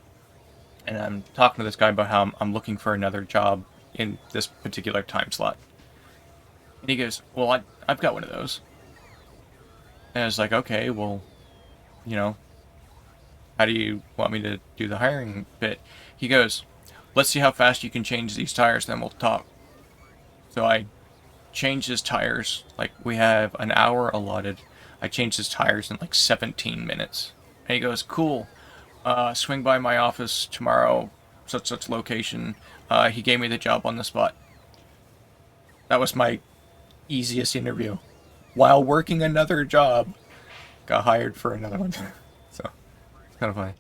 and I'm talking to this guy about how I'm looking for another job in this particular time slot. And he goes, "Well, I've got one of those." And I was like, "Okay, well, how do you want me to do the hiring bit?" He goes, "Let's see how fast you can change these tires, then we'll talk." So I changed his tires. Like, we have an hour allotted. I changed his tires in like 17 minutes. And he goes, "Cool. Swing by my office tomorrow, such location." He gave me the job on the spot. That was my easiest interview. While working another job, got hired for another one. So it's kind of funny.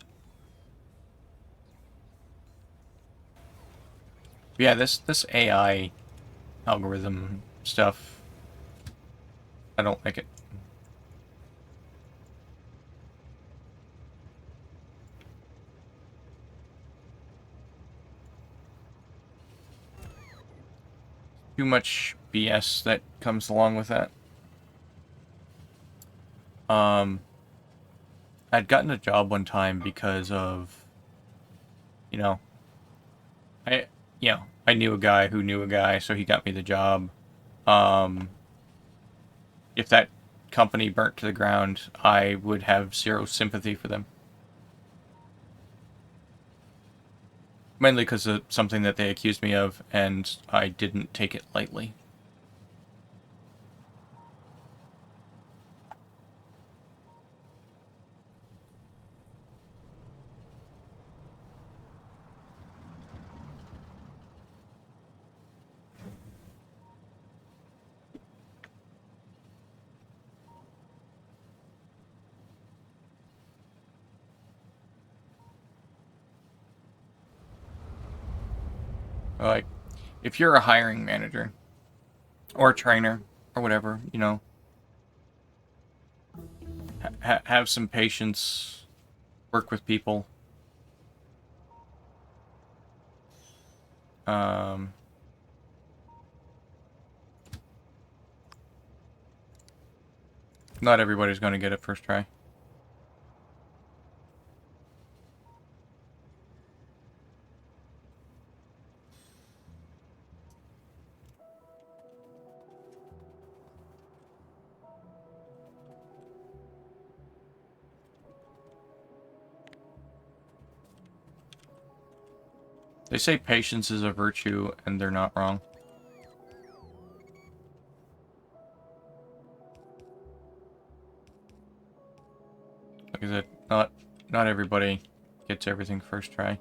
But yeah, this AI algorithm stuff, I don't like it. Too much BS that comes along with that. Um, I'd gotten a job one time because of, you know, I, I knew a guy who knew a guy, so he got me the job. Um, if that company burnt to the ground, I would have zero sympathy for them. Mainly because of something that they accused me of, and I didn't take it lightly. Like, if you're a hiring manager, or a trainer, or whatever, have some patience, work with people. Um, Not everybody's going to get it first try. They say patience is a virtue, and they're not wrong. Like I said, not everybody gets everything first try.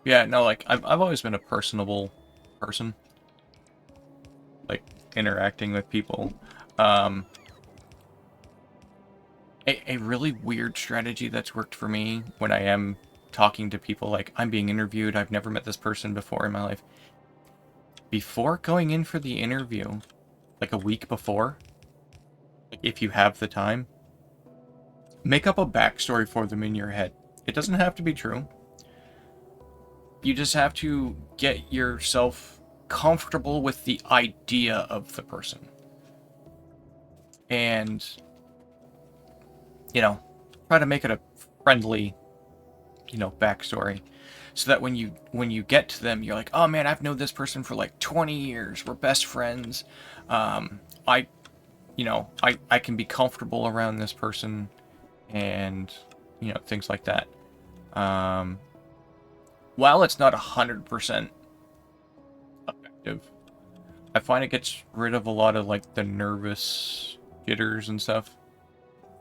Yeah, no, like I've always been a personable person, like interacting with people. Um, a really weird strategy that's worked for me when I am talking to people, like I'm being interviewed, I've never met this person before in my life. Before going in for the interview, like a week before, if you have the time, make up a backstory for them in your head. It doesn't have to be true. You just have to get yourself comfortable with the idea of the person. And, you know, try to make it a friendly, backstory. So that when you get to them, you're like, oh man, I've known this person for like 20 years. We're best friends. I I can be comfortable around this person, and things like that. Um, while it's not 100% effective, I find it gets rid of a lot of like the nervous jitters and stuff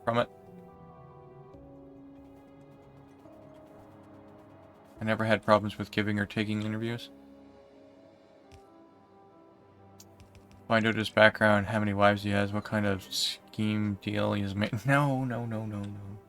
from it. I never had problems with giving or taking interviews. Find out his background, how many wives he has, what kind of scheme deal he has made. No, no, no, no, no.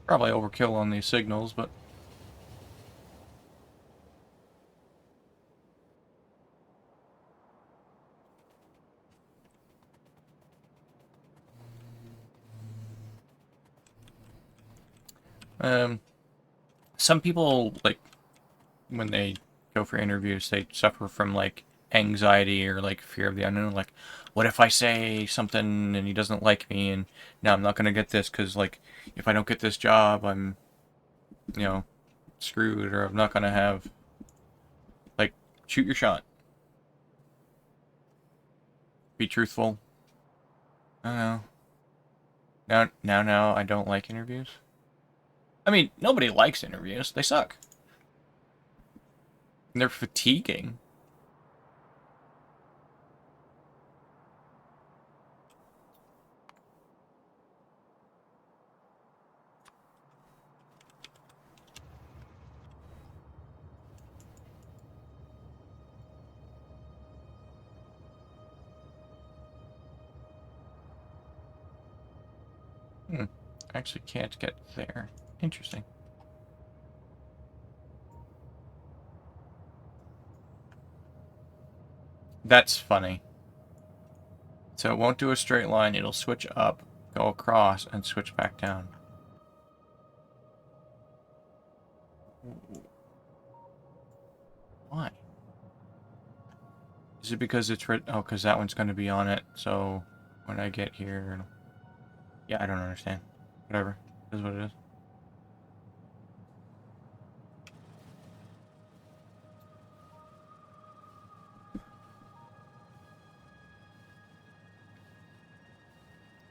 Probably overkill on these signals, but um, some people, like, when they go for interviews, they suffer from like anxiety or like fear of the unknown. Like, what if I say something and he doesn't like me, and now I'm not gonna get this because like if I don't get this job, I'm screwed, or I'm not gonna have like shoot your shot. Be truthful. I don't know. Now I don't like interviews. I mean, nobody likes interviews. They suck. And they're fatiguing. I actually can't get there. Interesting. That's funny. So it won't do a straight line. It'll switch up, go across, and switch back down. Why? Is it because it's oh, because that one's going to be on it. So when I get here, yeah, I don't understand. Whatever. It is what it is.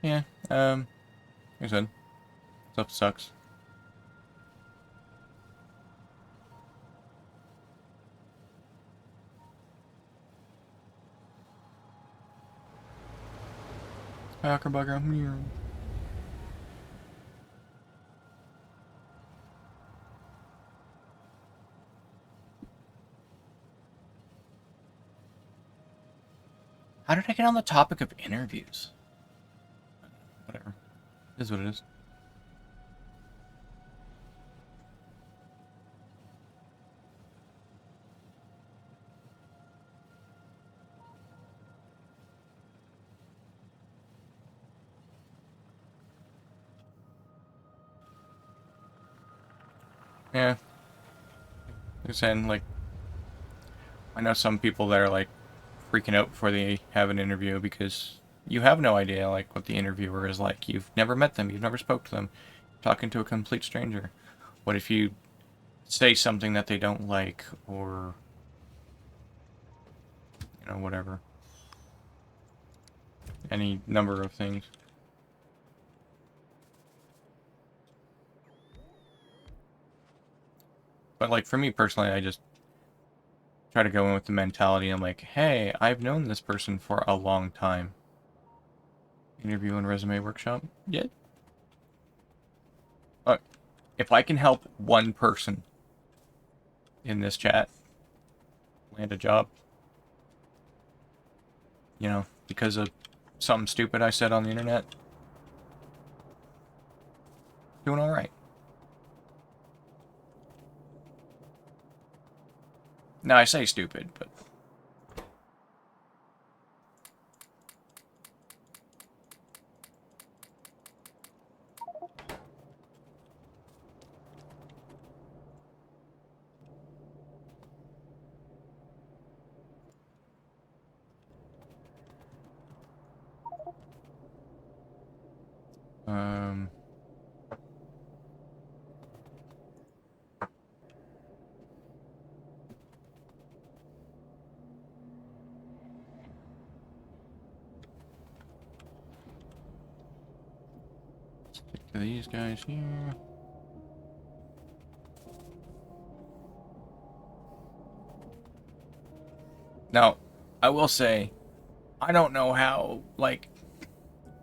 Yeah. Like I said, stuff sucks. Hacker bugger. How did I get on the topic of interviews? Whatever. It is what it is. Yeah. Like I said, like, I know some people that are, like, freaking out before they have an interview because you have no idea, like, what the interviewer is like. You've never met them. You've never spoke to them. You're talking to a complete stranger. What if you say something that they don't like, or, whatever. Any number of things. But, like, for me personally, I just try to go in with the mentality, I'm like, hey, I've known this person for a long time. Interview and resume workshop? Yeah. If I can help one person in this chat land a job, because of something stupid I said on the internet, doing alright. Now, I say stupid, but... Stick to these guys here. Now, I will say, I don't know how, like,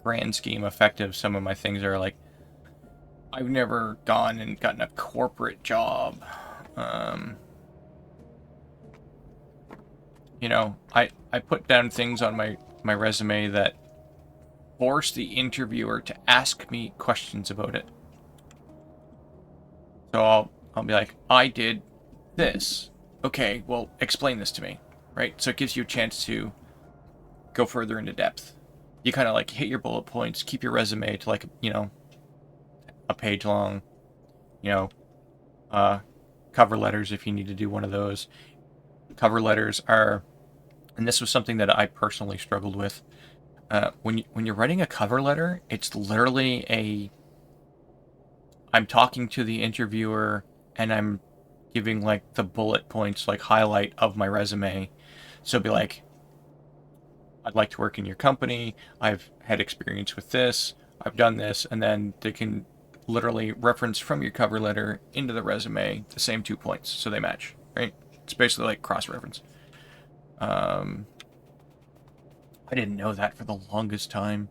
grand scheme effective some of my things are. Like, I've never gone and gotten a corporate job. I put down things on my resume that force the interviewer to ask me questions about it. So I'll be like, I did this. Okay, well, explain this to me, right? So it gives you a chance to go further into depth. You kind of like hit your bullet points, keep your resume to like, a page long, cover letters if you need to do one of those. Cover letters are and this was something that I personally struggled with. When you're writing a cover letter, it's literally I'm talking to the interviewer and I'm giving like the bullet points, like highlight of my resume. So it'd be like, I'd like to work in your company. I've had experience with this. I've done this, and then they can literally reference from your cover letter into the resume the same 2 points, so they match. Right? It's basically like cross-reference. I didn't know that for the longest time.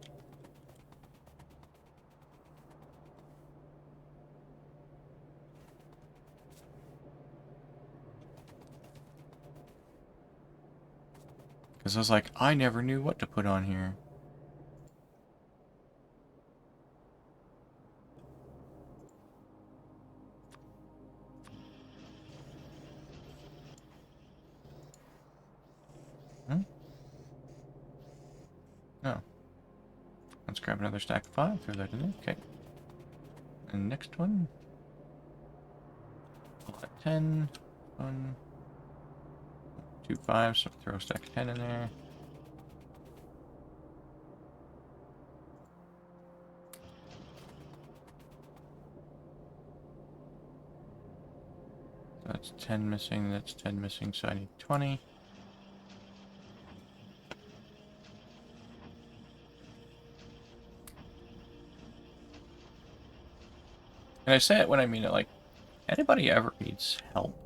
Because I was like, I never knew what to put on here. Hmm? Oh. Let's grab another stack of 5, throw that in there. Okay. And next one. 10. 1. 2 5, so throw a stack of 10 in there. That's 10 missing, that's 10 missing, so I need 20. And I say it when I mean it, like, anybody ever needs help?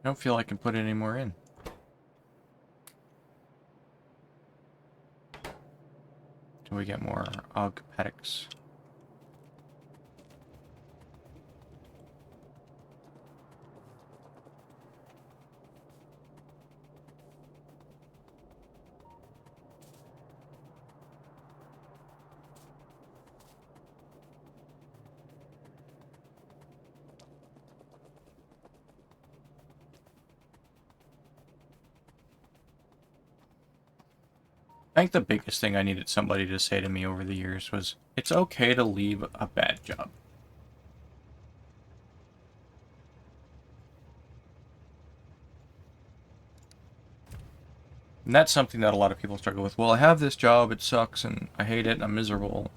I don't feel I can put any more in. Do we get more Ogpedics? I think the biggest thing I needed somebody to say to me over the years was, it's okay to leave a bad job. And that's something that a lot of people struggle with. Well, I have this job, it sucks, and I hate it, and I'm miserable.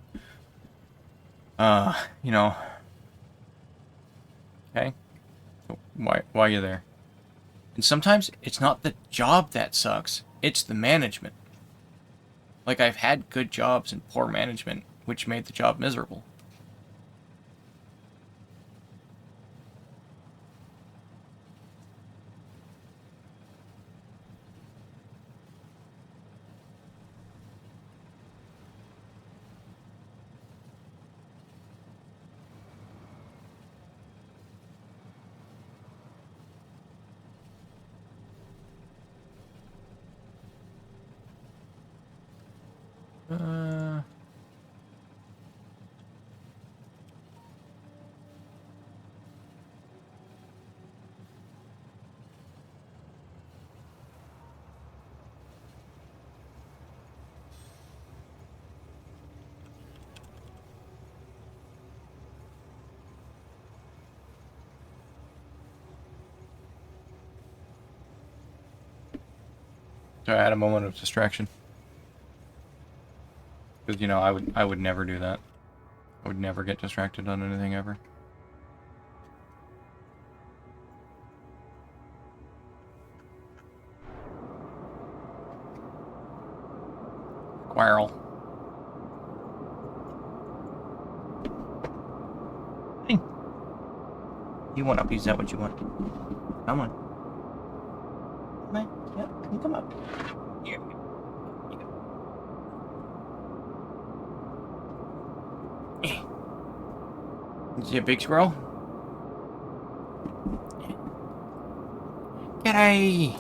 You know. Okay? So why are you there? And sometimes it's not the job that sucks, it's the management. Like, I've had good jobs and poor management, which made the job miserable. So I had a moment of distraction. Because, you know, I would never do that. I would never get distracted on anything ever. Squirrel. Hey. You want up? Is that what you want? Come on. Come on. Yeah, come up. Here. Is he a big squirrel? G'day!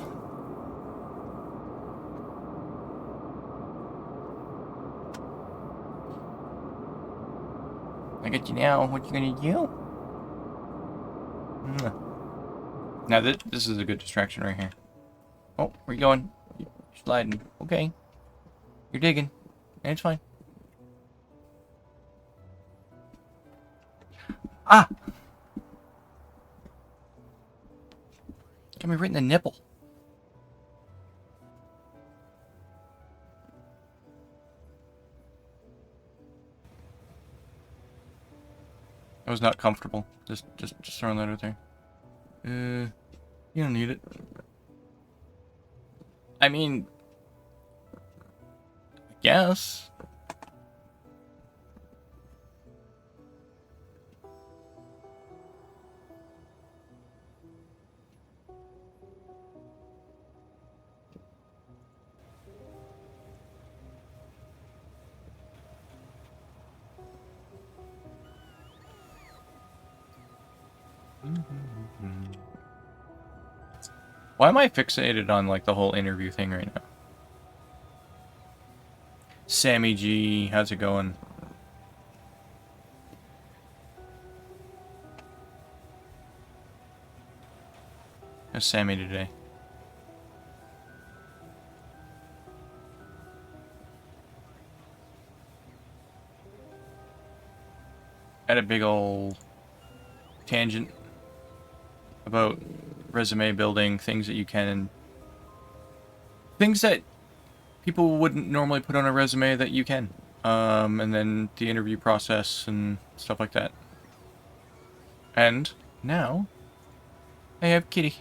I got you now. What you gonna do? Now this is a good distraction right here. Oh, where you going? You're sliding. Okay. You're digging. It's fine. Ah! Got me right in the nipple. I was not comfortable. Just throwing that out there. You don't need it. I mean, I guess. Why am I fixated on like the whole interview thing right now? Sammy G, how's it going? How's Sammy today? Had a big old tangent about resume building, things that you can, things that people wouldn't normally put on a resume that you can, and then the interview process and stuff like that. And now I have Kitty,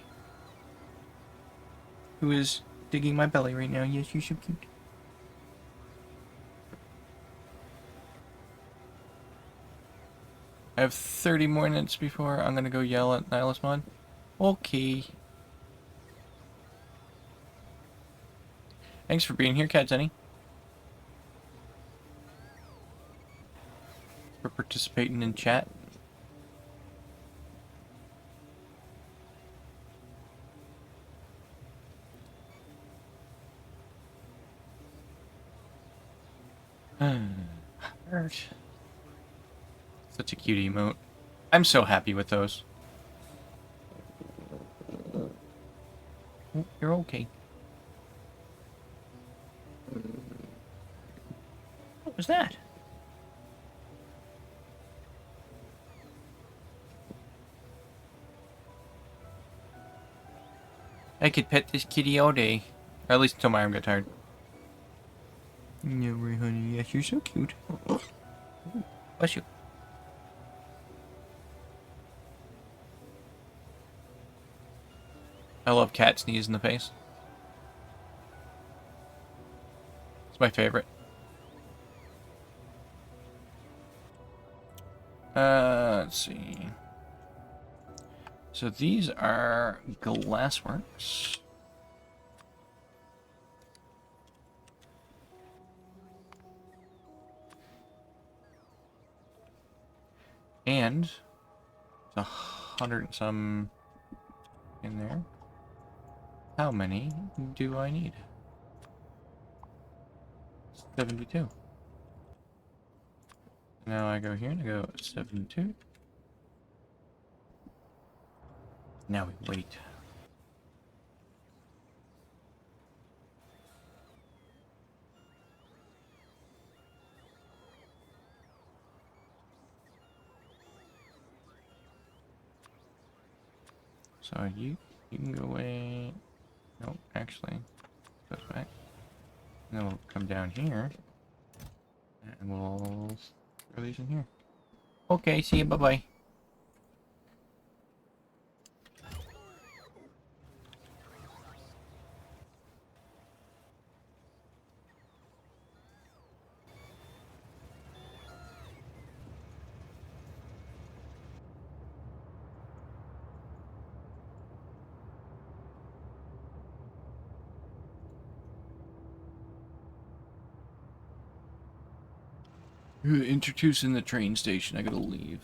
who is digging my belly right now. Yes, you're so cute. I have 30 more minutes before I'm gonna go yell at Nihilismon. Okay. Thanks for being here, Catzenny. For participating in chat. Such a cute emote. I'm so happy with those. Oh, you're okay. What was that? I could pet this kitty all day. Or at least until my arm got tired. No, right, honey. Yes, you're so cute. Bless you. I love cat sneeze in the face. It's my favorite. Let's see. So these are glassworks. And it's 100 and some in there. How many do I need? 72. Now I go here and I go 72. Now we wait. So you can go away. No, actually, goes back. And then we'll come down here, and we'll throw these in here. Okay, see you. Bye bye. Introducing the train station. I gotta leave.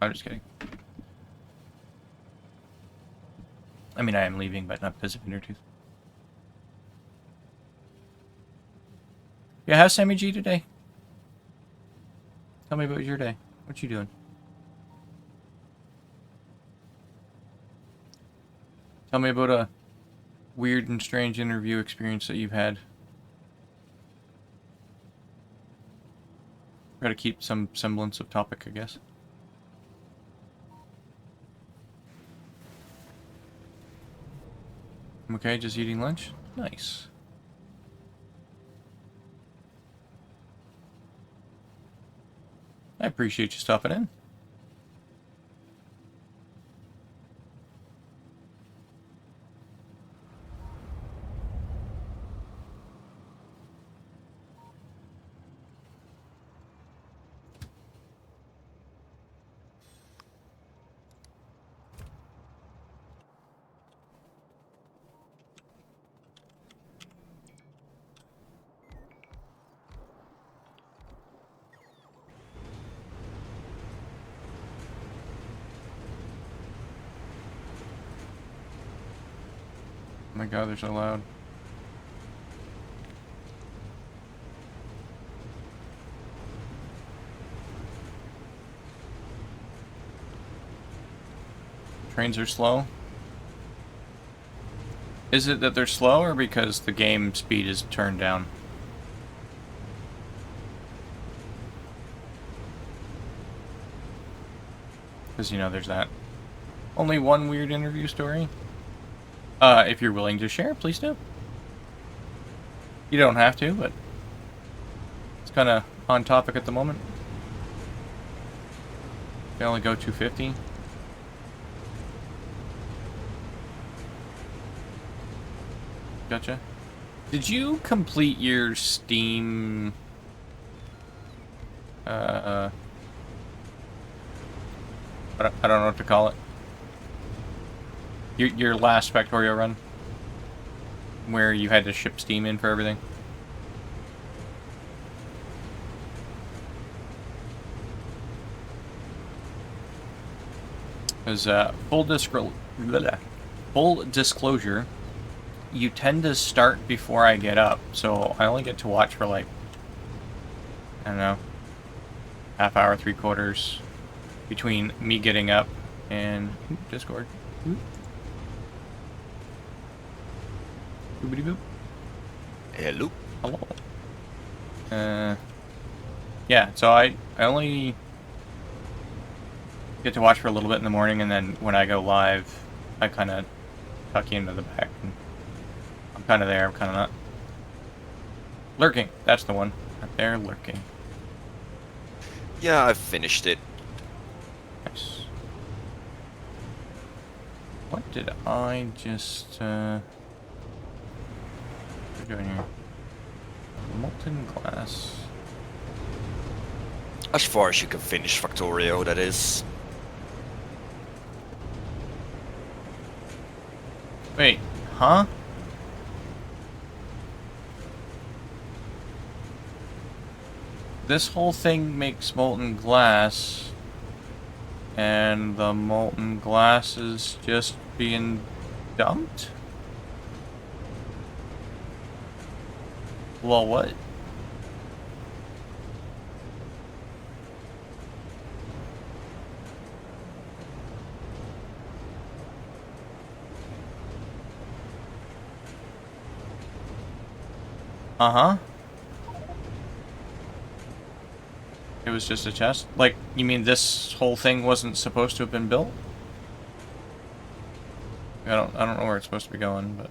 I'm just kidding. I mean, I am leaving, but not because of Intertooth. Yeah, how's Sammy G today? Tell me about your day. What you doing? Tell me about a weird and strange interview experience that you've had. Try to keep some semblance of topic, I guess. I'm okay, just eating lunch? Nice. I appreciate you stopping in. Oh my god, they're so loud. Trains are slow? Is it that they're slow, or because the game speed is turned down? Because, you know, there's that. Only one weird interview story? If you're willing to share, please do. You don't have to, but it's kind of on topic at the moment. They only go 250. Gotcha. Did you complete your Steam... I don't know what to call it. Your last Factorio run? Where you had to ship Steam in for everything? Because, full disclosure, you tend to start before I get up, so I only get to watch for like, I don't know, half hour, 3/4 between me getting up and Discord. Boopity boop. Hello. Hello. Yeah, so I only get to watch for a little bit in the morning, and then when I go live, I kind of tuck you into the back. And I'm kind of there, I'm kind of not. Lurking, that's the one. Right there, lurking. Yeah, I've finished it. Nice. What did I just, what are we doing here? Molten glass. As far as you can finish Factorio, that is. Wait, huh? This whole thing makes molten glass, and the molten glass is just being dumped? Well, what? Uh-huh. It was just a test? Like, you mean this whole thing wasn't supposed to have been built? I don't know where it's supposed to be going, but...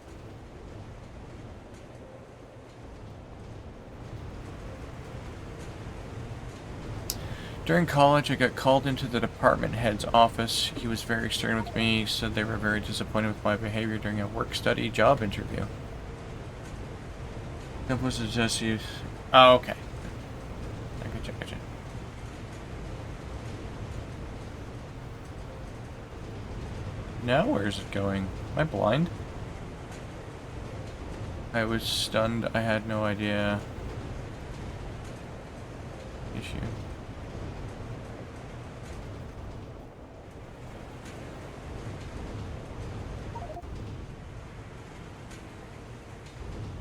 During college, I got called into the department head's office. He was very stern with me, said they were very disappointed with my behavior during a work-study job interview. That was a just use. Oh, okay. I gotcha. Now where is it going? Am I blind? I was stunned. I had no idea. Issue.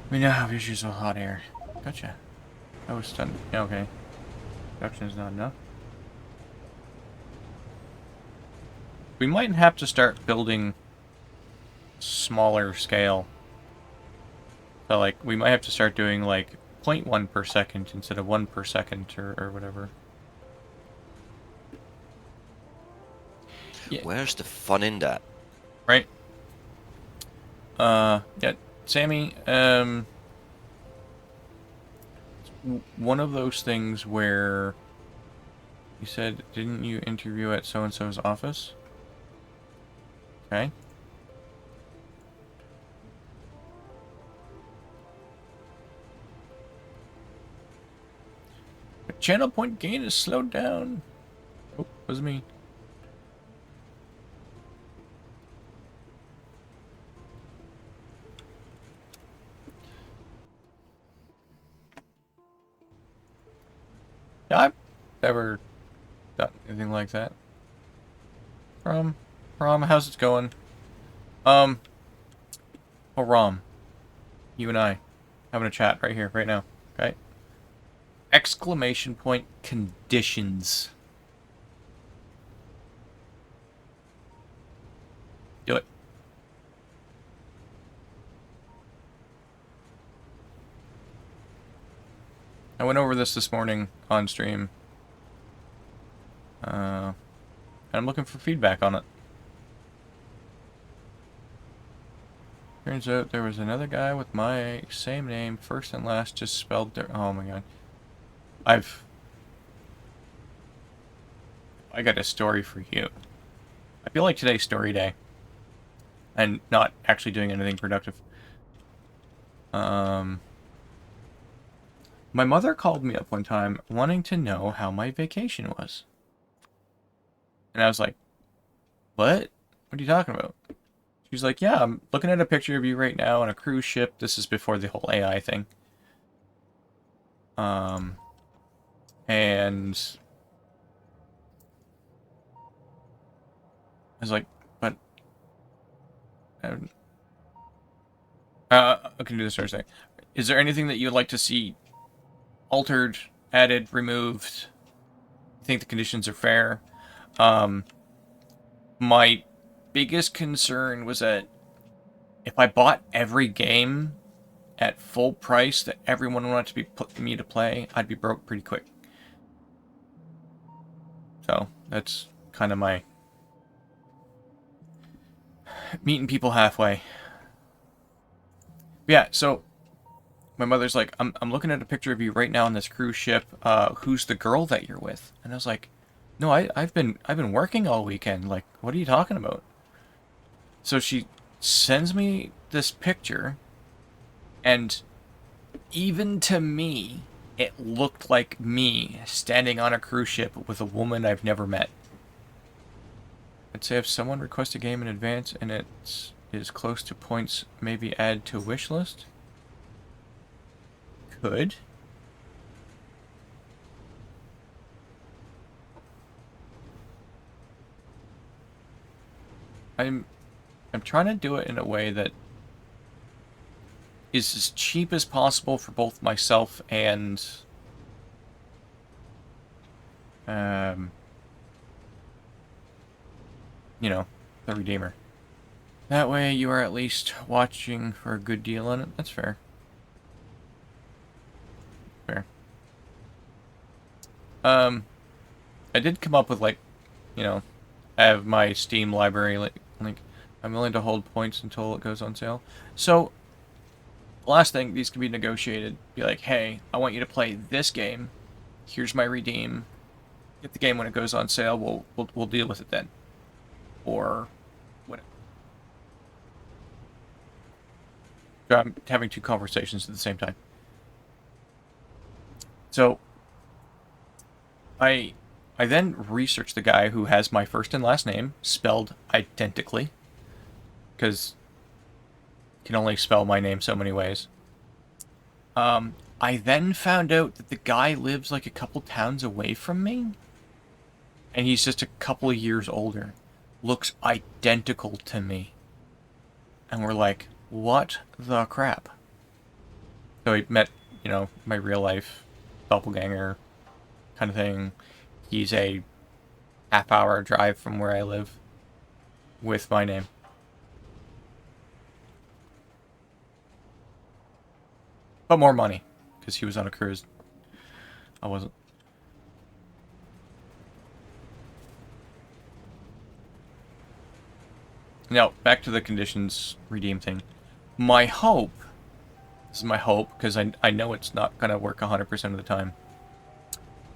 We now have issues with hot air. Gotcha. I was stunned. Yeah, okay. Production is not enough. We might have to start building smaller scale. So, like, we might have to start doing, like, 0.1 per second instead of 1 per second or whatever. Yeah. Where's the fun in that? Right? Yeah, Sammy, one of those things where you said, didn't you interview at so-and-so's office? Okay. But channel point gain is slowed down. Oh, was me. Yeah, I've never done anything like that. Prom, how's it going? Oh, Rom, you and I having a chat right here, right now. Okay. Exclamation point conditions. Do it. I went over this morning on stream. And I'm looking for feedback on it. Turns out there was another guy with my same name, first and last, just spelled there. Oh my god. I got a story for you. I feel like today's story day. And not actually doing anything productive. My mother called me up one time wanting to know how my vacation was. And I was like, what? What are you talking about? She's like, yeah, I'm looking at a picture of you right now on a cruise ship. This is before the whole AI thing. And I was like, but I can do this first thing. Is there anything that you'd like to see altered, added, removed? I think the conditions are fair. My biggest concern was that if I bought every game at full price that everyone wanted to be me to play, I'd be broke pretty quick. So that's kind of my meeting people halfway. Yeah, so my mother's like, I'm looking at a picture of you right now on this cruise ship. Who's the girl that you're with? And I was like, no, I've been working all weekend. Like, what are you talking about? So she sends me this picture, and even to me, it looked like me standing on a cruise ship with a woman I've never met. I'd say if someone requests a game in advance and it is close to points, maybe add to wish list. Could. I'm trying to do it in a way that is as cheap as possible for both myself and you know, the Redeemer. That way you are at least watching for a good deal on it. That's fair. Fair. I did come up with, like, you know, I have my Steam library link. I'm willing to hold points until it goes on sale. So, last thing, these can be negotiated. Be like, hey, I want you to play this game. Here's my redeem. Get the game when it goes on sale. We'll deal with it then. Or whatever. I'm having two conversations at the same time. So, I then researched the guy who has my first and last name spelled identically, because you can only spell my name so many ways. I then found out that the guy lives like a couple towns away from me, and he's just a couple of years older. Looks identical to me. And we're like, what the crap? So we met, you know, my real life doppelganger kind of thing. He's a half-hour drive from where I live. with my name. But more money, because he was on a cruise. I wasn't. Now, back to the conditions redeem thing. My hope, this is my hope, because I know it's not going to work 100% of the time,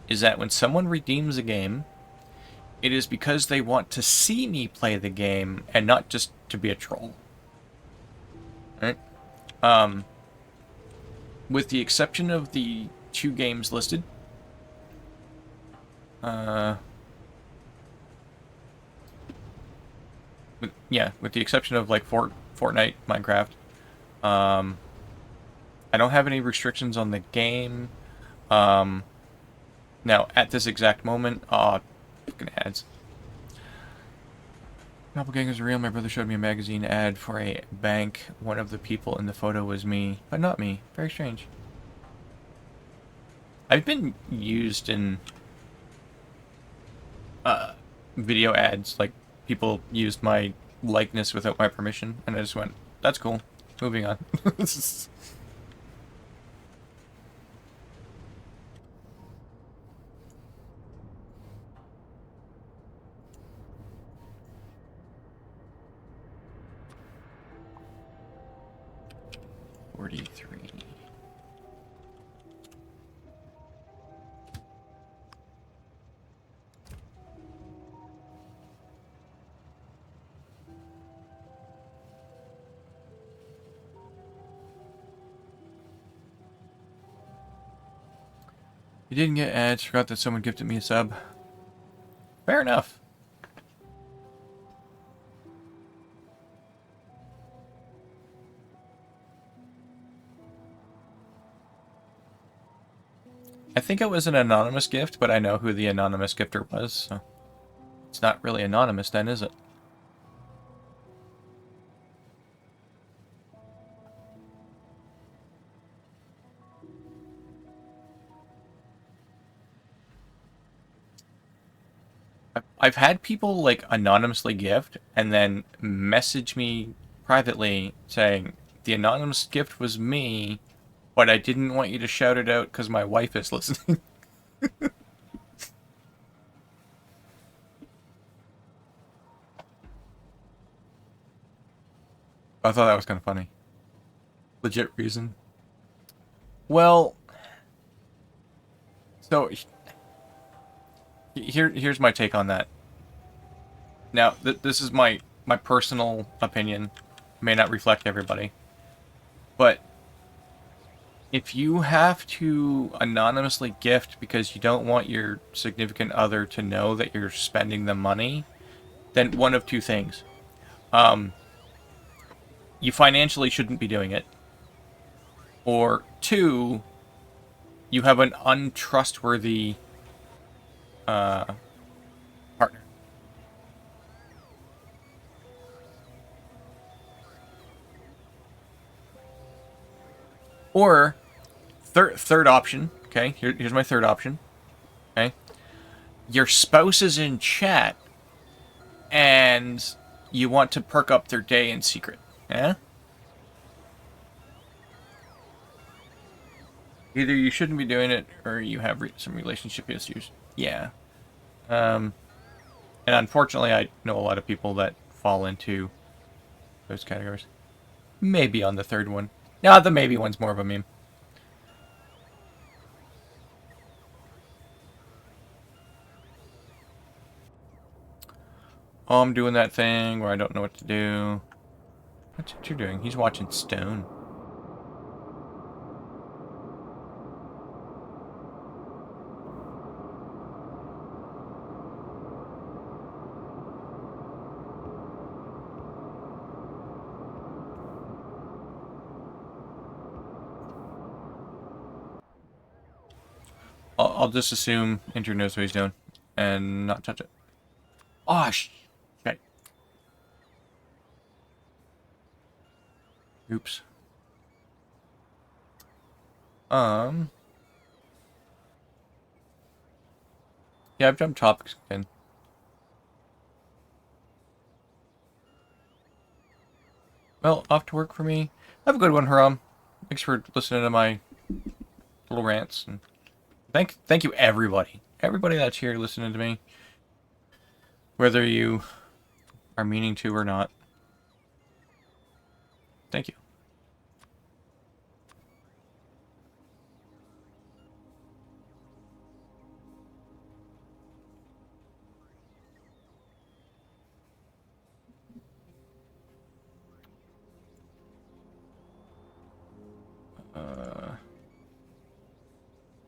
is that when someone redeems a game, it is because they want to see me play the game and not just to be a troll. Right? With the exception of the 2 games listed, with the exception of like Fortnite, Minecraft, I don't have any restrictions on the game. Now at this exact moment, fucking ads. Doppelgangers are real. My brother showed me a magazine ad for a bank. One of the people in the photo was me, but not me. Very strange. I've been used in video ads, like people used my likeness without my permission, and I just went, that's cool. Moving on. 43. You didn't get ads, forgot that someone gifted me a sub. Fair enough. I think it was an anonymous gift, but I know who the anonymous gifter was, so... It's not really anonymous then, is it? I've had people, like, anonymously gift, and then message me privately saying, the anonymous gift was me, but I didn't want you to shout it out because my wife is listening. I thought that was kind of funny. Legit reason. Well, so here's my take on that. Now, this is my personal opinion. May not reflect everybody. But if you have to anonymously gift because you don't want your significant other to know that you're spending the money, then one of 2 things. You financially shouldn't be doing it. Or 2, you have an untrustworthy partner. Or third option, okay? Here's my third option. Okay? Your spouse is in chat and you want to perk up their day in secret. Yeah? Either you shouldn't be doing it or you have some relationship issues. Yeah. And unfortunately, I know a lot of people that fall into those categories. Maybe on the third one. No, the maybe one's more of a meme. Oh, I'm doing that thing where I don't know what to do. What's what you're doing? He's watching Stone. I'll just assume Inter knows what he's doing and not touch it. Oh, shit. Oops. Yeah, I've jumped topics again. Well, off to work for me. Have a good one, Haram. Thanks for listening to my little rants. And thank you, everybody. Everybody that's here listening to me. Whether you are meaning to or not. Thank you.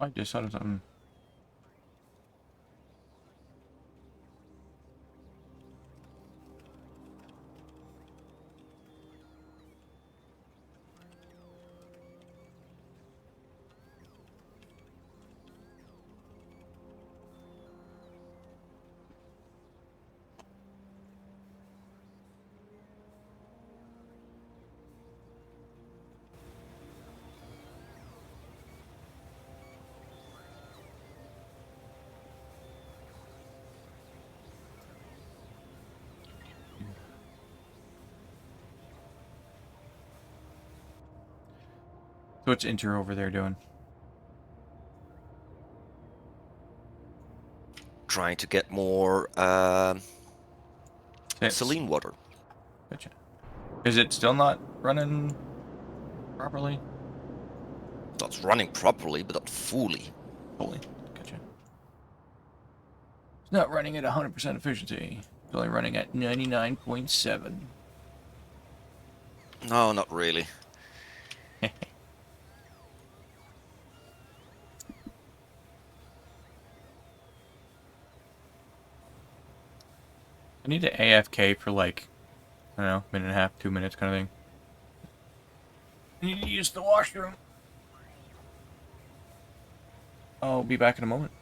I just thought of something. So what's Inter over there doing? Trying to get more saline water. Gotcha. Is it still not running properly? That's running properly, but not fully. Fully. Gotcha. It's not running at 100% efficiency. It's only running at 99.7. No, not really. I need to AFK for like, I don't know, minute and a half, 2 minutes kind of thing. I need to use the washroom. I'll be back in a moment.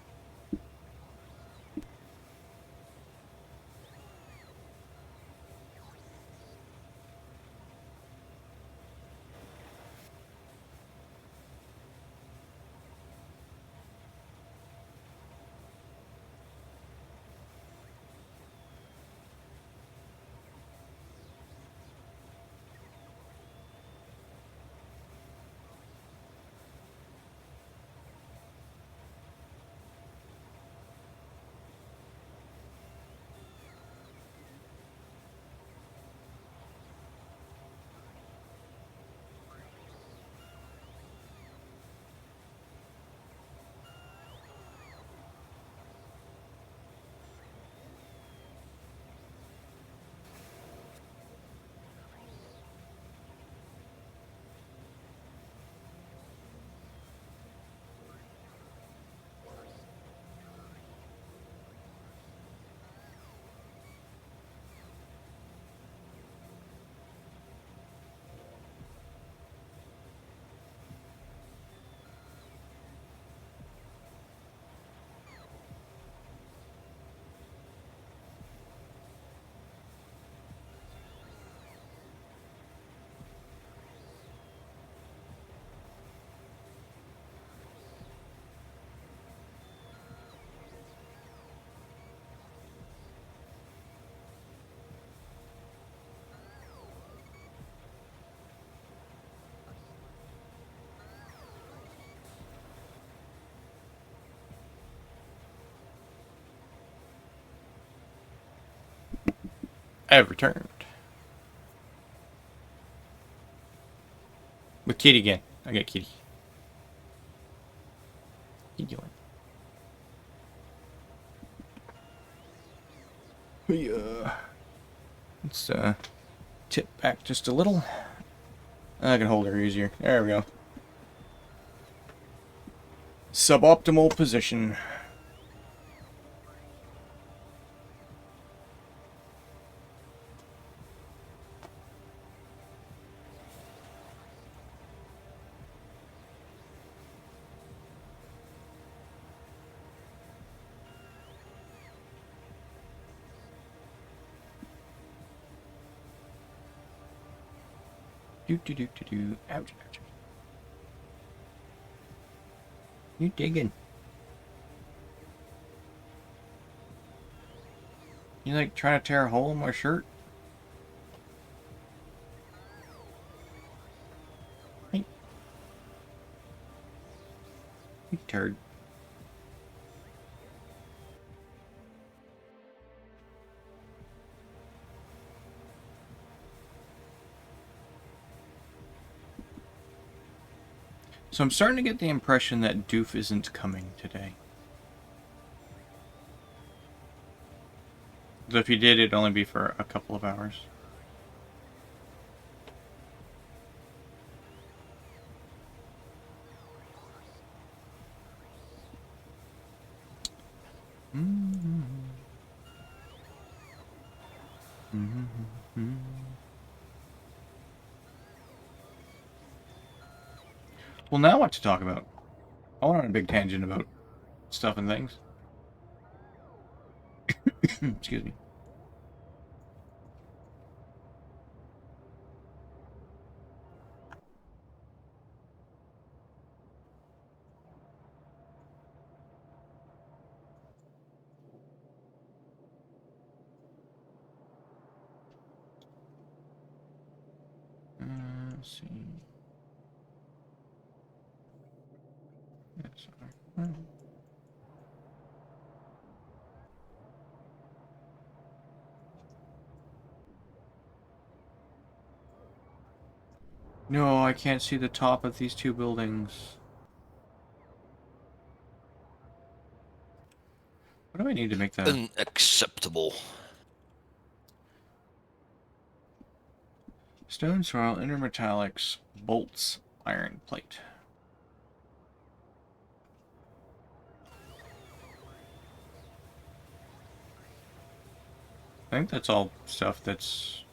I have returned. With Kitty again. I got Kitty. What you doing? Yeah. Let's tip back just a little. I can hold her easier. There we go. Suboptimal position. Do. Ouch, ouch. You digging? You like trying to tear a hole in my shirt? retard. So I'm starting to get the impression that Doof isn't coming today. So if he did, it'd only be for a couple of hours. Well, now what to talk about? I went on a big tangent about stuff and things. Excuse me. Let's see. Yes, no, I can't see the top of these two buildings. What do I need to make that? Unacceptable. Stone, soil, intermetallics, bolts, iron plate. I think that's all stuff that's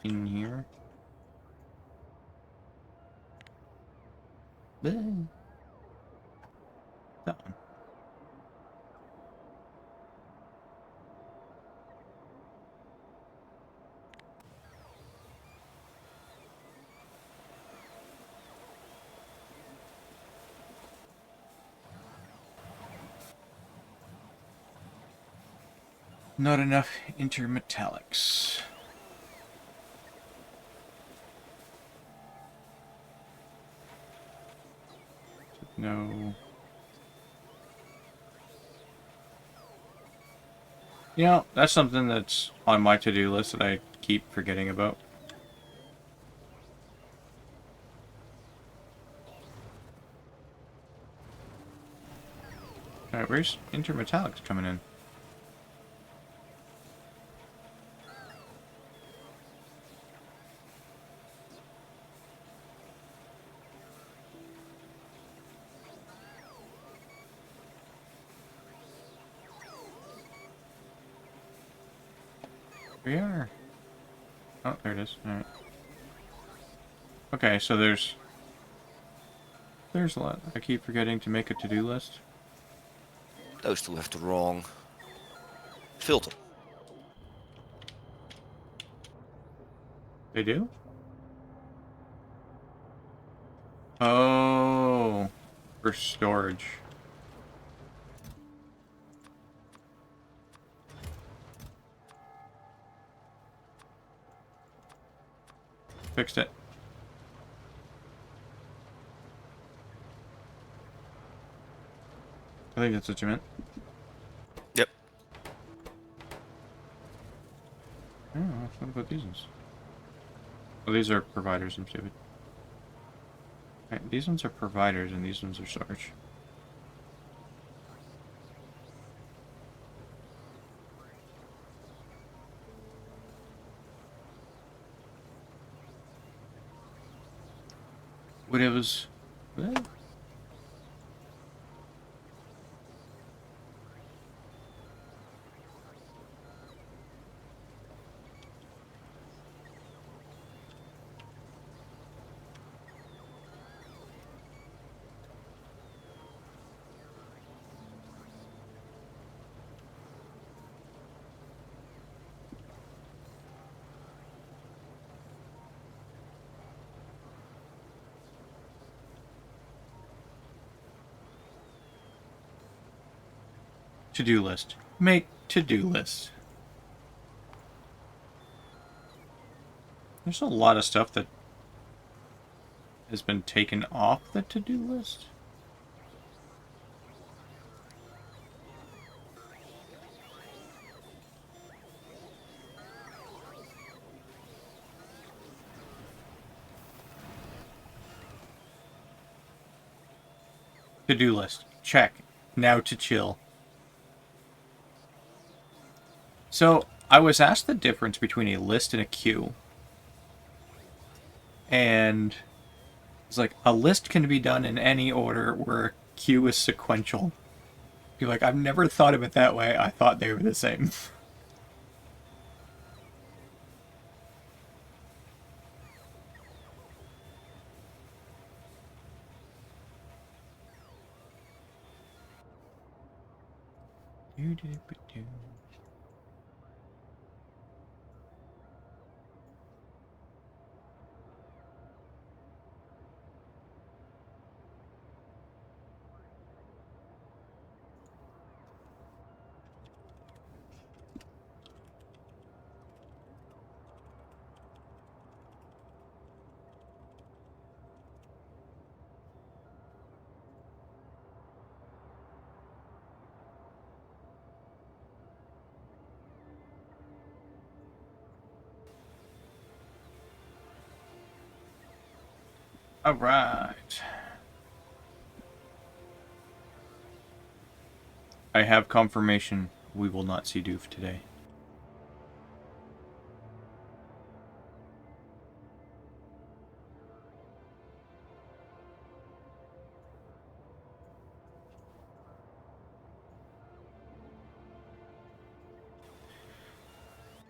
in here. Bleh. That one. Not enough intermetallics. No. You know, that's something that's on my to-do list that I keep forgetting about. Alright, where's intermetallics coming in? We are. Oh, there it is. Alright. Okay, so there's a lot. I keep forgetting to make a to-do list. Those two have the wrong filter. They do? Oh, for storage. Fixed it. I think that's what you meant. Yep. Oh, what about these ones? Oh, these are providers, I'm stupid. Right, these ones are providers and these ones are storage. What it was... What? To-do list. Make to-do list. There's a lot of stuff that has been taken off the to-do list. To-do list. Check. Now to chill. So, I was asked the difference between a list and a queue. And it's like, a list can be done in any order where a queue is sequential. You're like, I've never thought of it that way. I thought they were the same. Alright. I have confirmation we will not see Doof today.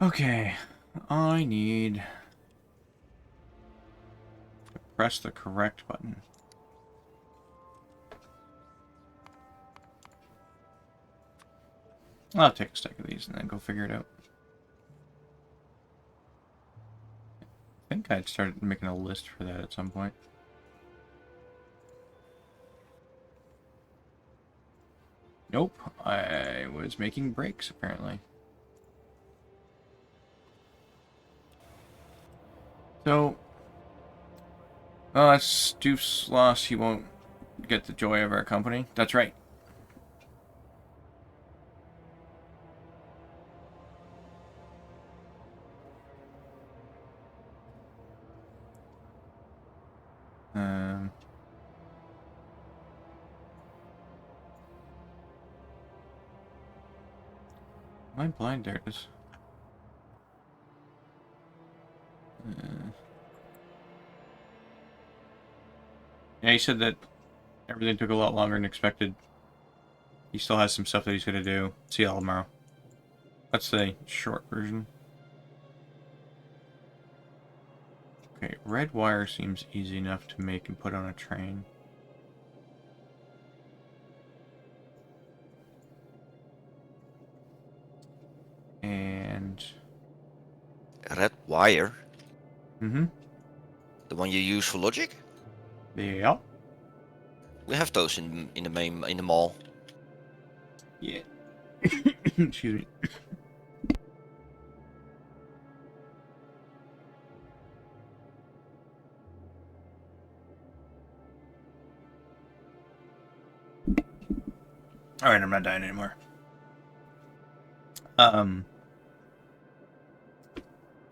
Okay, I need to press the correct button. I'll take a stack of these and then go figure it out. I think I'd started making a list for that at some point. Nope, I was making breaks apparently. So, that's Doof's loss. He won't get the joy of our company. That's right. Am I blind? There it is. Yeah, he said that everything took a lot longer than expected. He still has some stuff that he's going to do. See y'all tomorrow. That's the short version. Okay, red wire seems easy enough to make and put on a train. And... Red wire. Mm-hmm. The one you use for logic? Yeah. We have those in the mall. Yeah. Excuse me. Alright, I'm not dying anymore.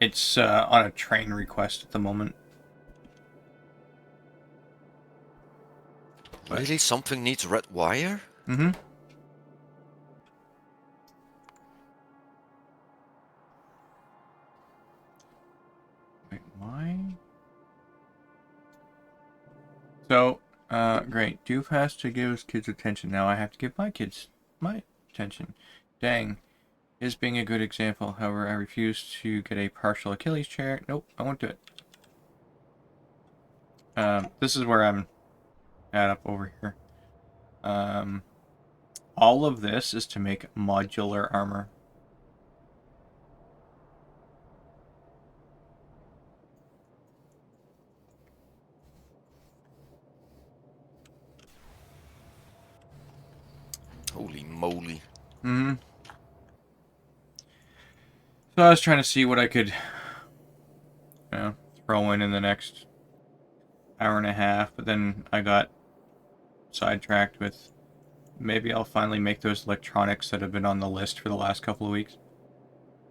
It's on a train request at the moment. Really? Something needs red wire? Mm-hmm. Wait, why? So, great. Doof has to give his kids attention. Now I have to give my kids my attention. Dang. Is being a good example. However, I refuse to get a partial Achilles chair. Nope, I won't do it. This is where I'm at up over here. All of this is to make modular armor. Holy moly. Mm-hmm. So I was trying to see what I could, throw in the next hour and a half, but then I got sidetracked with maybe I'll finally make those electronics that have been on the list for the last couple of weeks.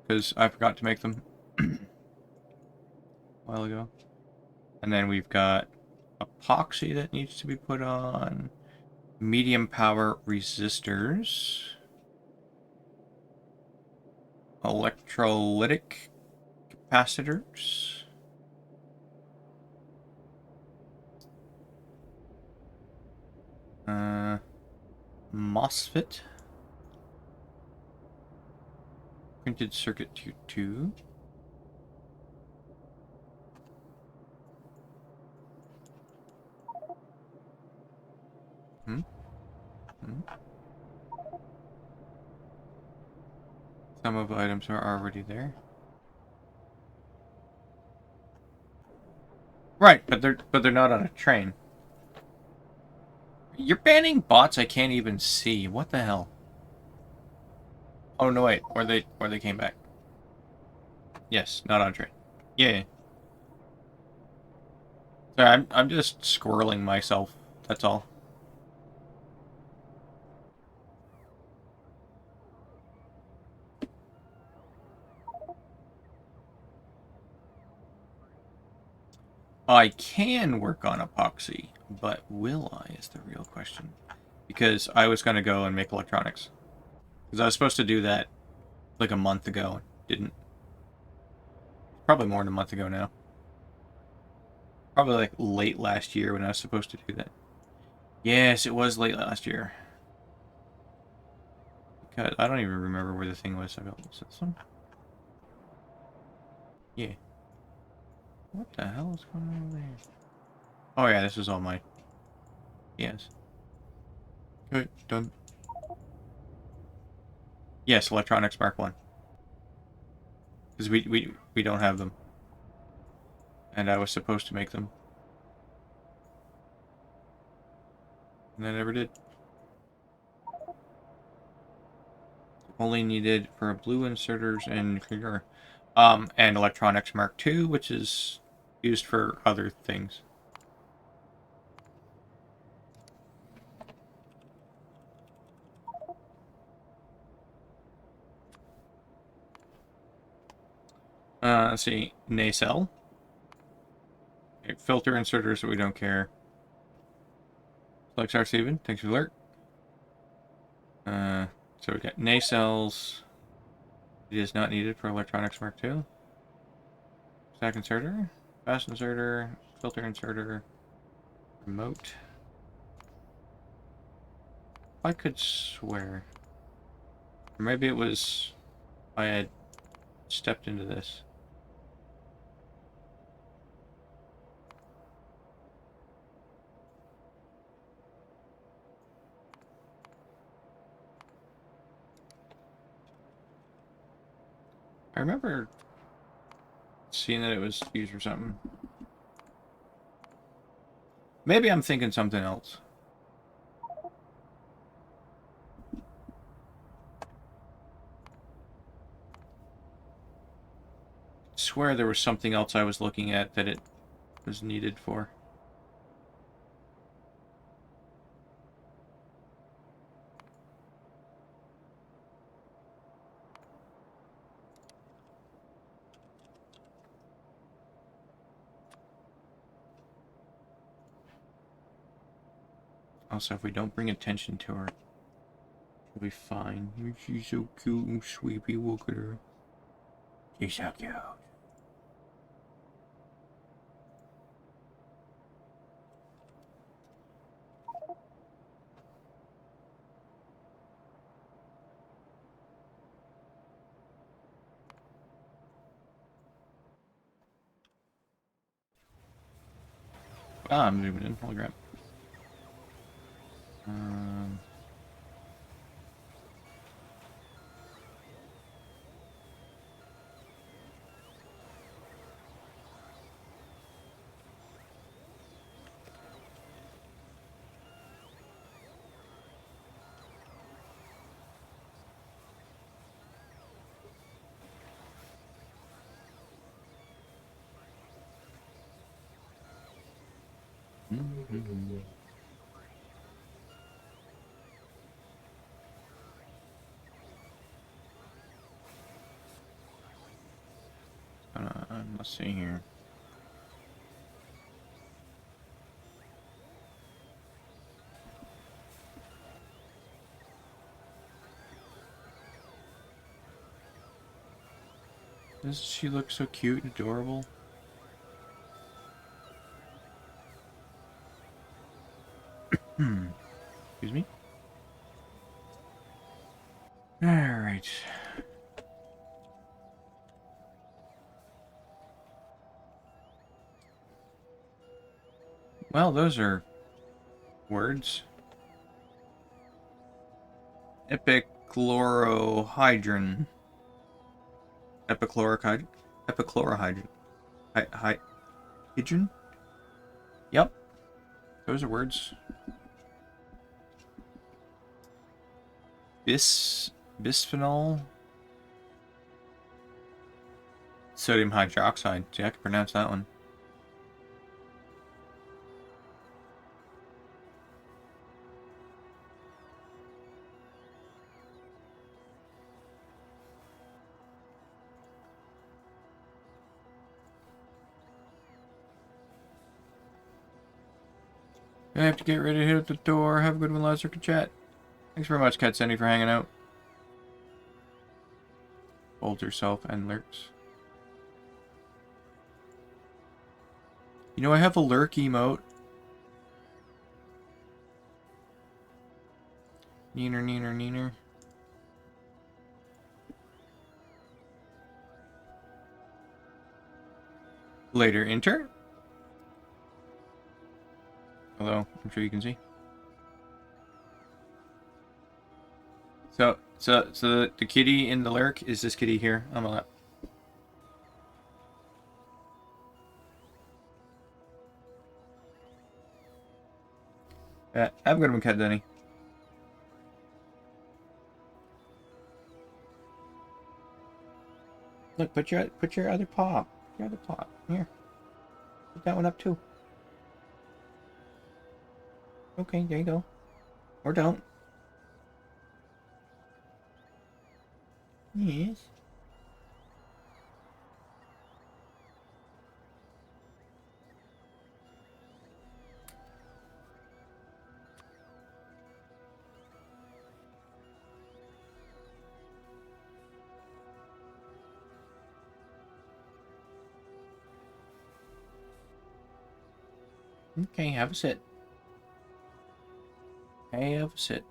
Because I forgot to make them a while ago. And then we've got epoxy that needs to be put on. medium power resistors, electrolytic capacitors, MOSFET, printed circuit tube. Some of the items are already there. Right, but they're not on a train. You're banning bots I can't even see. What the hell? Oh no wait, or they came back. Yes, not on a train. Yeah. Sorry, I'm just squirreling myself. That's all. I can work on epoxy, but will I is the real question. Because I was going to go and make electronics. Because I was supposed to do that like a month ago. Didn't. Probably more than a month ago now. Probably like late last year when I was supposed to do that. Yes, it was late last year. Because I don't even remember where the thing was. I got this one. Yeah. What the hell is going on over there? Oh yeah, this is all mine. Yes. Good, done. Yes, electronics Mark 1. Because we don't have them. And I was supposed to make them. And I never did. Only needed for blue inserters and clear. And electronics Mark 2, which is used for other things. Let's see. Nacelle. Okay, filter inserters, so we don't care. Flex R Steven, thanks for the alert. So we got nacelles. It is not needed for electronics Mark 2. Stack inserter, fast inserter, filter inserter, remote. I could swear. Or maybe it was I had stepped into this. I remember seeing that it was used for something. Maybe I'm thinking something else. I swear there was something else I was looking at that it was needed for. Also, if we don't bring attention to her, she'll be fine. She's so cute and sweepy. Look at her. She's so cute. Ah, I'm zooming in. Holy crap. Let's see here. Doesn't she look so cute and adorable? Excuse me? Alright. Well, those are words. Epichlorohydrin. Epichlorohydrin? Epichlorohydrin. Hydrogen? Yep. Those are words. Bisphenol? Sodium hydroxide. See, I can pronounce that one. I have to get ready to hit up the door. Have a good one, Lazar. Good chat. Thanks very much, Cat Sandy, for hanging out. Hold yourself and lurks. You know, I have a lurk emote. Neener, neener, neener. Later, enter. Hello, I'm sure you can see. So the kitty in the lurk is this kitty here on my lap. Have a good one, Cat Denny. Look, put your other paw. Your other paw. Here. Put that one up too. Okay, there you go. Or don't. Yes. Okay, have a sit. Have a sit.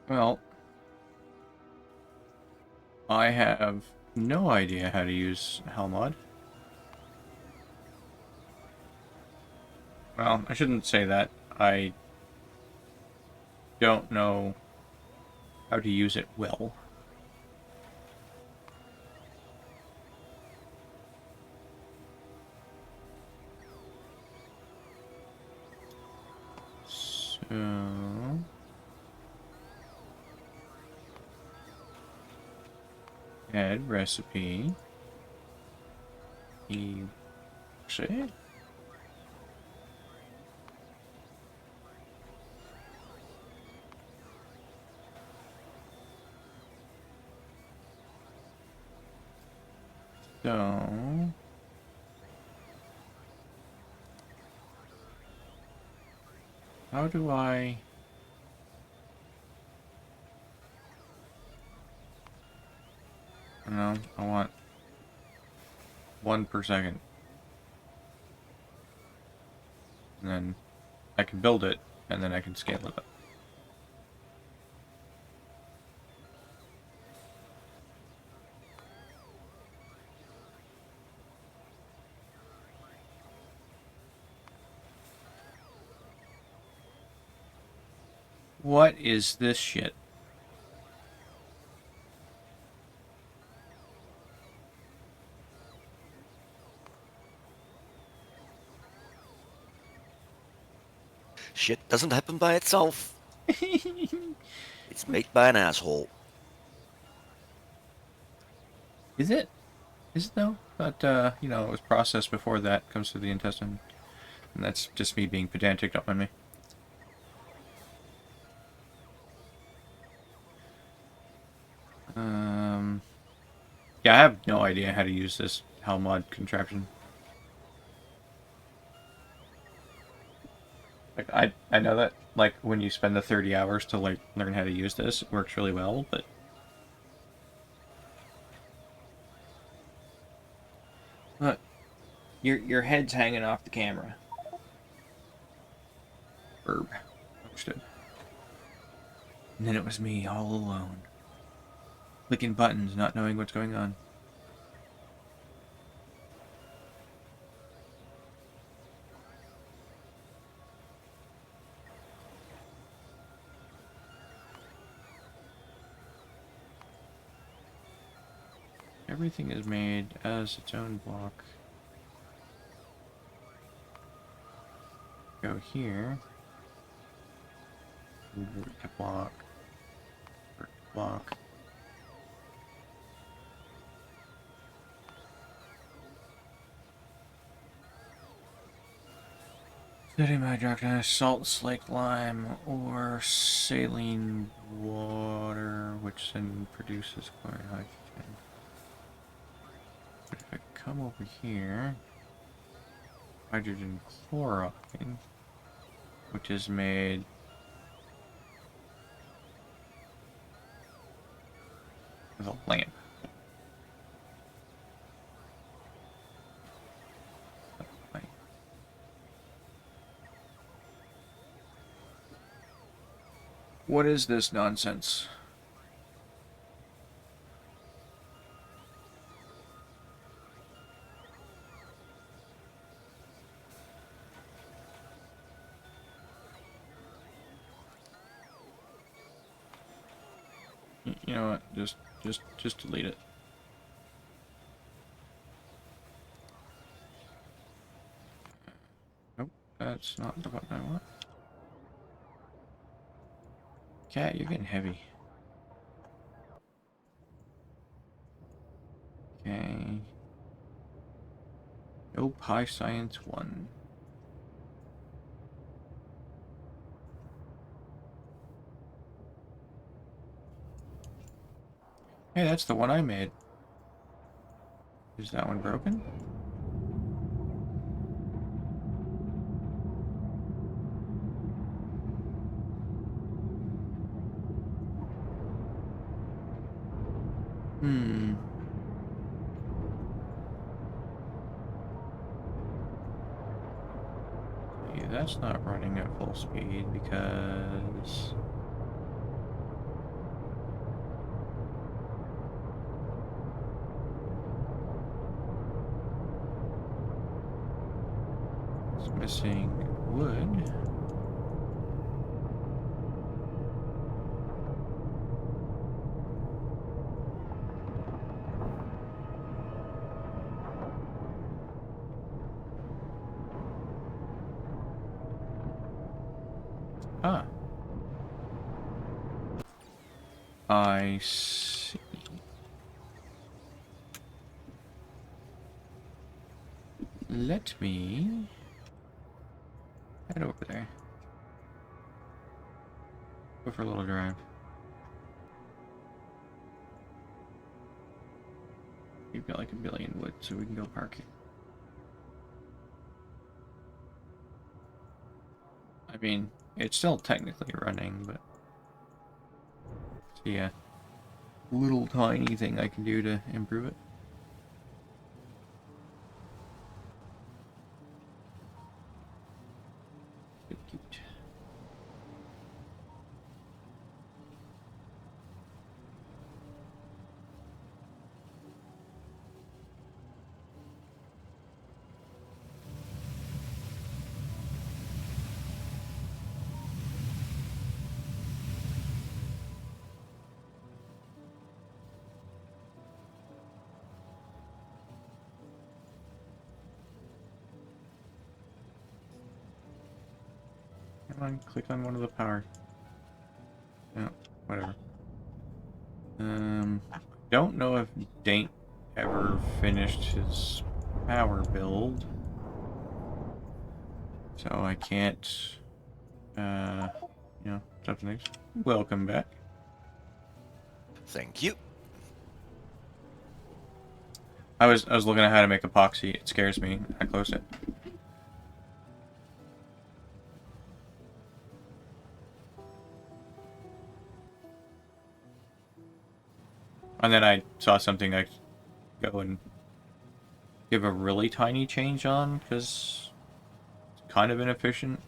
Well, I have no idea how to use Helmod. Well, I shouldn't say that. I don't know how to use it well. So... add recipe. Exit. So... how do I... no, I want 1 per second. And then I can build it, and then I can scale it up. What is this shit? Shit doesn't happen by itself. It's made by an asshole. Is it? Is it though? But you know, it was processed before that comes through the intestine, and that's just me being pedantic. Don't mind me. Yeah, I have no idea how to use this Helmod contraption. Like, I know that, like, when you spend the 30 hours to, like, learn how to use this, it works really well, but... Look, your head's hanging off the camera. Herb. Understood. And then it was me, all alone. Clicking buttons, not knowing what's going on. Everything is made as its own block. Go here. Block. Block. Sodium hydroxide, salt, slake lime, or saline water, which then produces chlorine hydrogen. But if I come over here, hydrogen chloride, which is made with a lamp. What is this nonsense? You know what? Just delete it. Nope, that's not the button I want. Cat, you're getting heavy. Okay. Nope, high science 1. Hey, that's the one I made. Is that one broken? Yeah, that's not running at full speed because... it's missing wood. Ah. I see. Let me head over there. Go for a little drive. We've got like a billion wood, so we can go park here. I mean, it's still technically running, but... So yeah. Little tiny thing I can do to improve it. Cute. Come on, click on one of the power. No, whatever. whatever. Don't know if Daint ever finished his power build. So I can't, stuff things. Welcome back. Thank you. I was looking at how to make epoxy. It scares me. I closed it. And then I saw something I go and give a really tiny change on because it's kind of inefficient.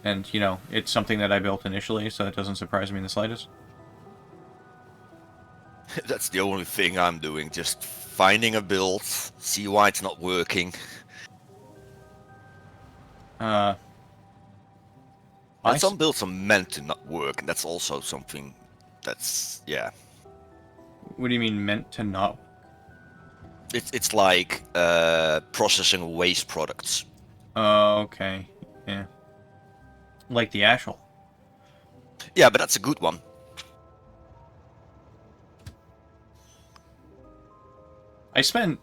And, you know, it's something that I built initially, so it doesn't surprise me in the slightest. That's the only thing I'm doing, just finding a build, see why it's not working. I And some builds are meant to not work, and that's also something that's, yeah. What do you mean meant to not? It's like processing waste products. Oh, okay. Yeah. Like the Ashel. Yeah, but that's a good one. I spent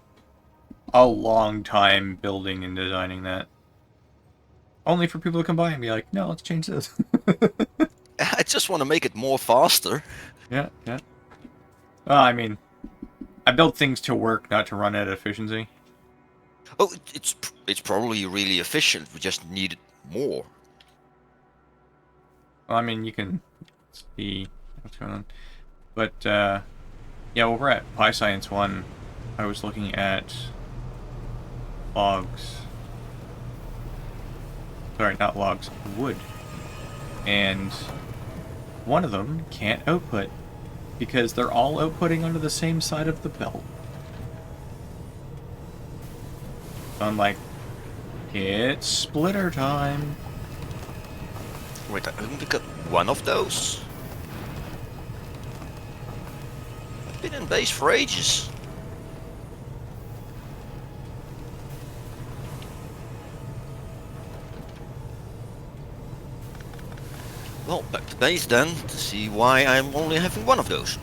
a long time building and designing that. Only for people to come by and be like, no, let's change this. I just want to make it more faster. Yeah, yeah. Well, I mean, I build things to work, not to run at efficiency. Oh, it's probably really efficient. We just need it more. Well, I mean, you can see what's going on. But, yeah, over at Pi Science 1, I was looking at logs. Sorry, not logs, wood. And one of them can't output because they're all outputting onto the same side of the belt. So I'm like, it's splitter time. Wait, I only got one of those? I've been in base for ages. Well, back to base then, to see why I'm only having one of those.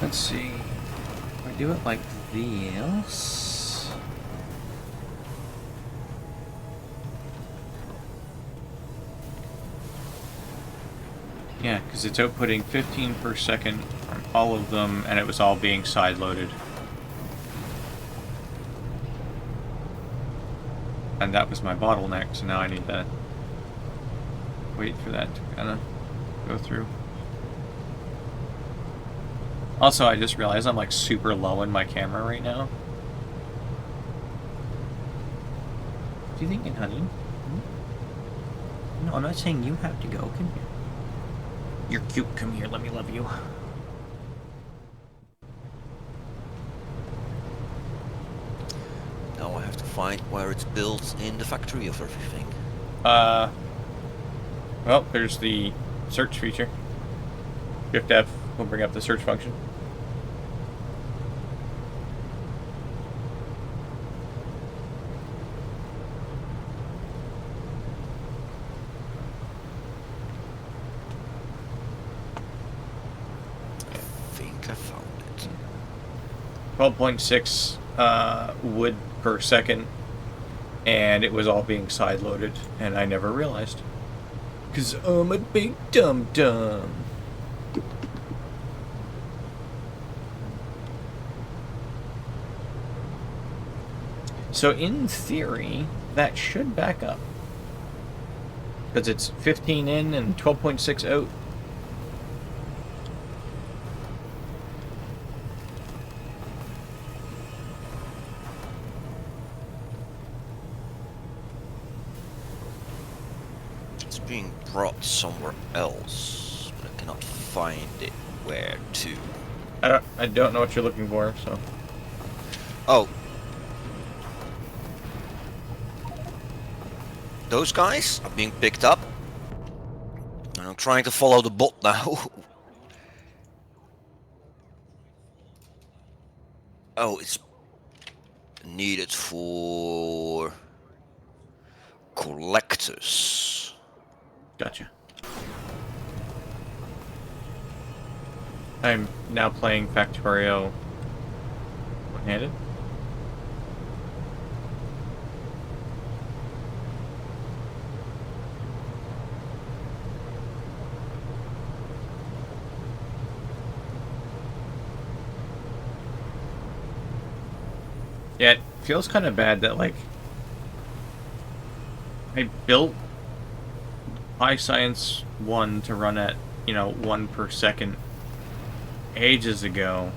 Let's see. If I do it like this. Yeah, because it's outputting 15 per second on all of them, and it was all being side-loaded. And that was my bottleneck, so now I need to wait for that to kind of go through. Also, I just realized I'm like super low in my camera right now. What are you thinking, honey? No, I'm not saying you have to go. Come here. You're cute. Come here. Let me love you. Now I have to find where it's built in the factory of everything. Well, there's the search feature. Shift F will bring up the search function. I think I found it. 12.6 wood per second, and it was all being side-loaded, and I never realized. Because I'm a big dum-dum. So in theory, that should back up. Because it's 15 in and 12.6 out. It's being brought somewhere else, but I cannot find it where to. I don't know what you're looking for, so. Oh. Those guys are being picked up. And I'm trying to follow the bot now. Oh, it's needed for collectors. Gotcha. I'm now playing Factorio one-handed. Yeah, it feels kind of bad that, like, I built iScience 1 to run at, 1 per second ages ago,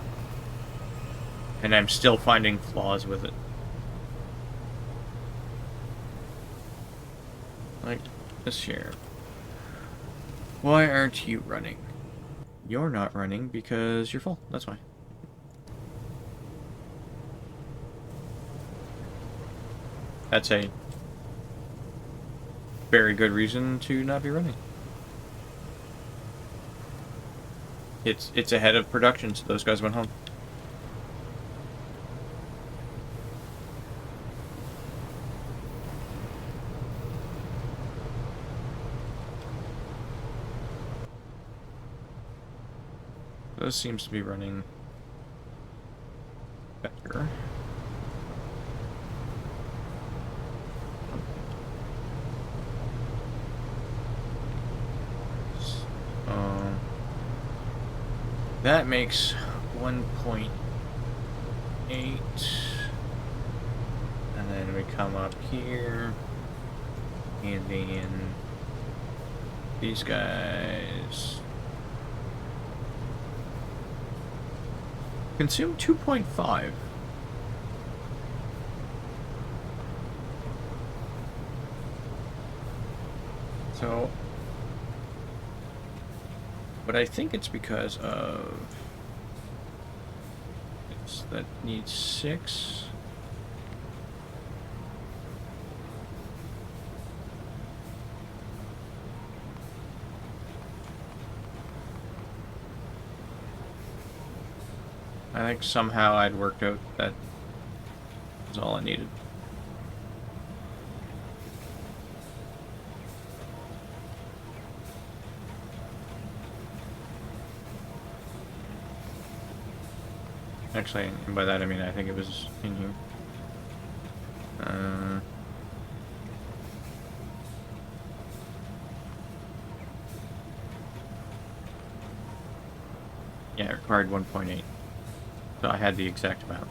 and I'm still finding flaws with it. Like, this here. Why aren't you running? You're not running because you're full. That's why. That's a very good reason to not be running. It's ahead of production, so those guys went home. This seems to be running better. That makes 1.8, and then we come up here, and then these guys consume 2.5. So, but I think it's because of that needs 6. I think somehow I'd worked out that was all I needed. Actually, and by that I mean I think it was in here. Yeah, it required 1.8. So I had the exact amount.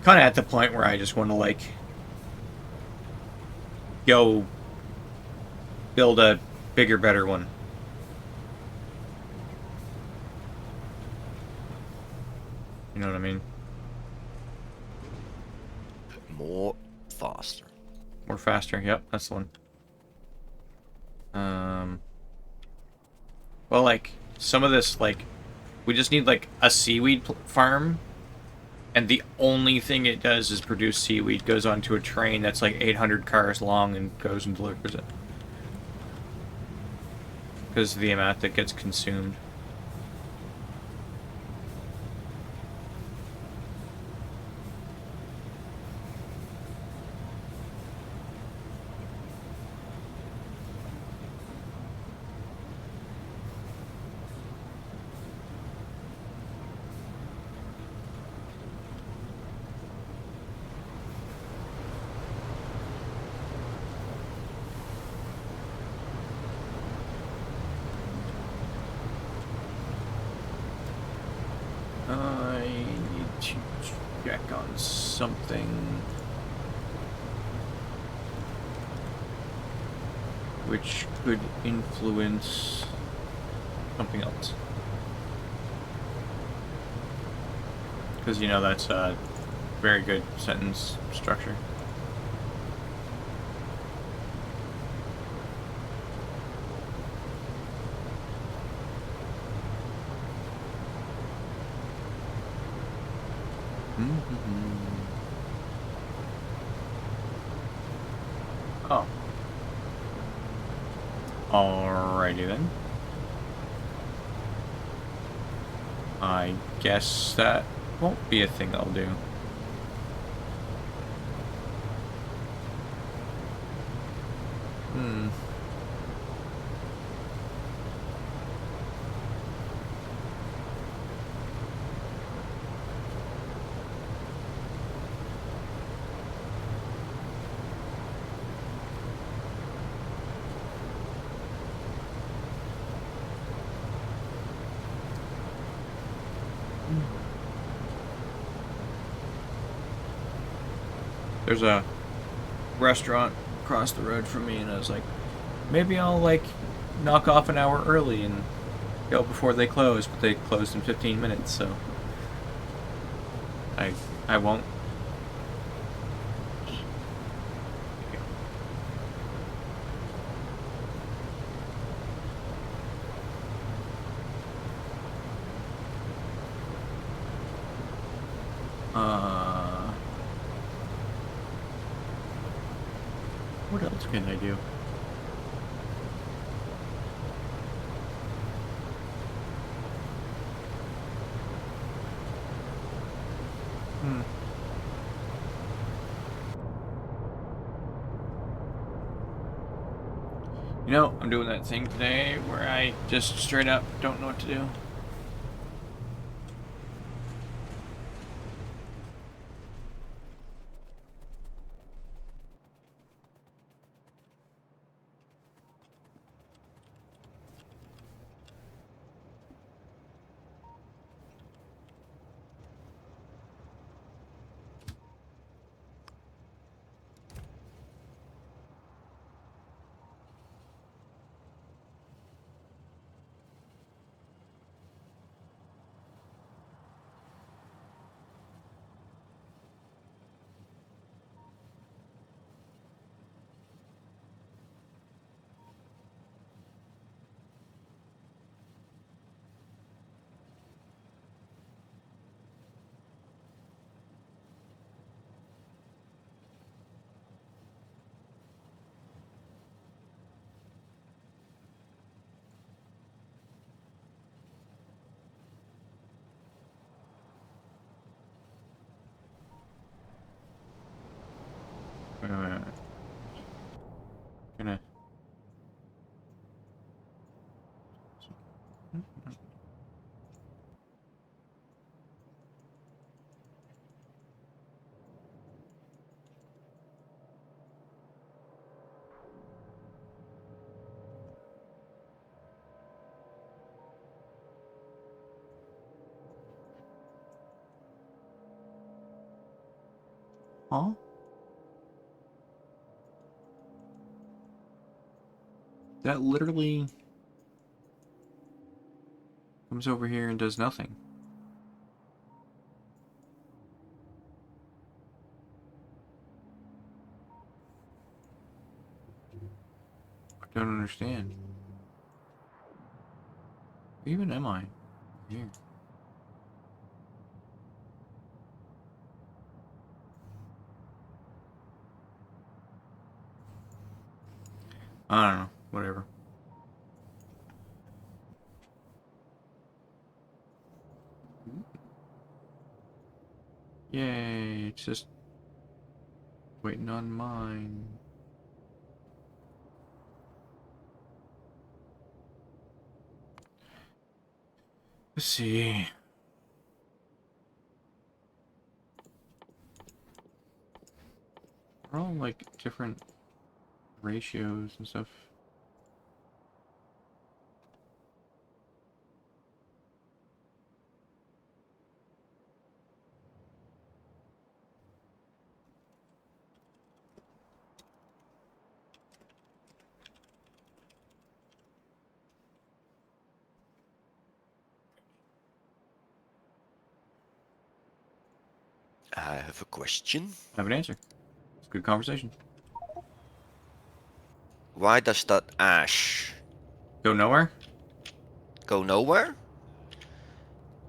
Kind of at the point where I just want to, like, go build a bigger, better one. You know what I mean? More faster. More faster, yep, that's the one. Well, like, some of this, like, we just need, like, a seaweed farm, and the only thing it does is produce seaweed, goes onto a train that's, like, 800 cars long and goes and delivers it. Because of the amount that gets consumed. I need to check on something. Which could influence something else. Because, you know, that's a very good sentence structure. Oh. Alrighty then. I guess that won't be a thing I'll do. Hmm. There's a restaurant across the road from me, and I was like, maybe I'll like knock off an hour early and go before they close, but they closed in 15 minutes, so I won't. What else can I do? You know, I'm doing that thing today where I just straight up don't know what to do. Gonna. Huh? That literally comes over here and does nothing. I don't understand. Where even am I? Here. I don't know. Whatever. Yay, it's just waiting on mine. Let's see. They're all like different ratios and stuff. I have a question. I have an answer. It's a good conversation. Why does that ash Go nowhere? go nowhere?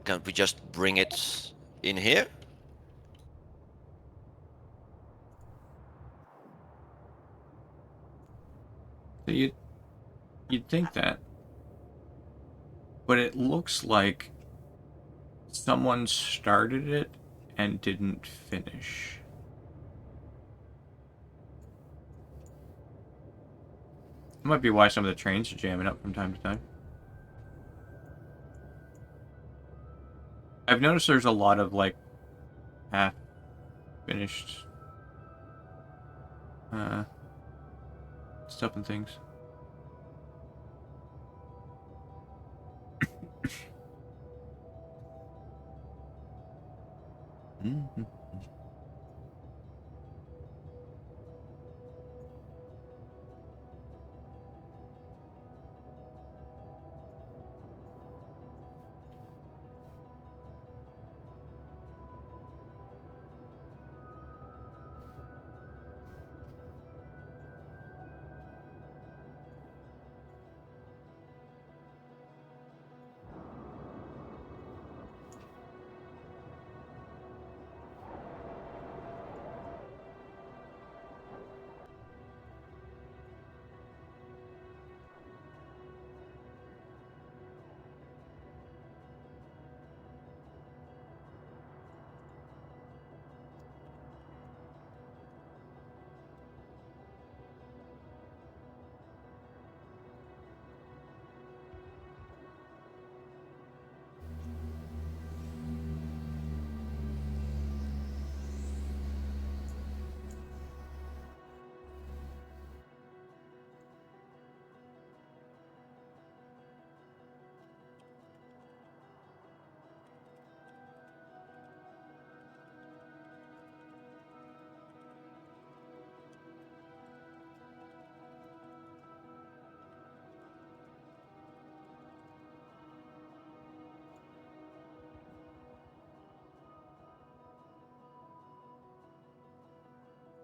Can't we just bring it in here? So you You'd think that. But it looks like someone started it and didn't finish. That might be why some of the trains are jamming up from time to time. I've noticed there's a lot of, like, half-finished stuff and things. Mm-hmm.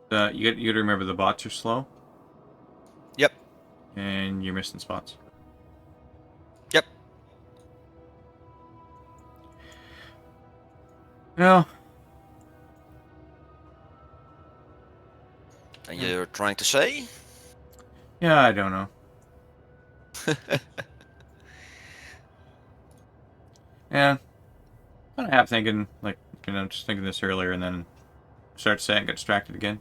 You gotta remember the bots are slow. Yep. And you're missing spots. Yep. No. And you're trying to say? Yeah, I don't know. Yeah. Kind of half thinking, like, just thinking this earlier and then start saying, get distracted again.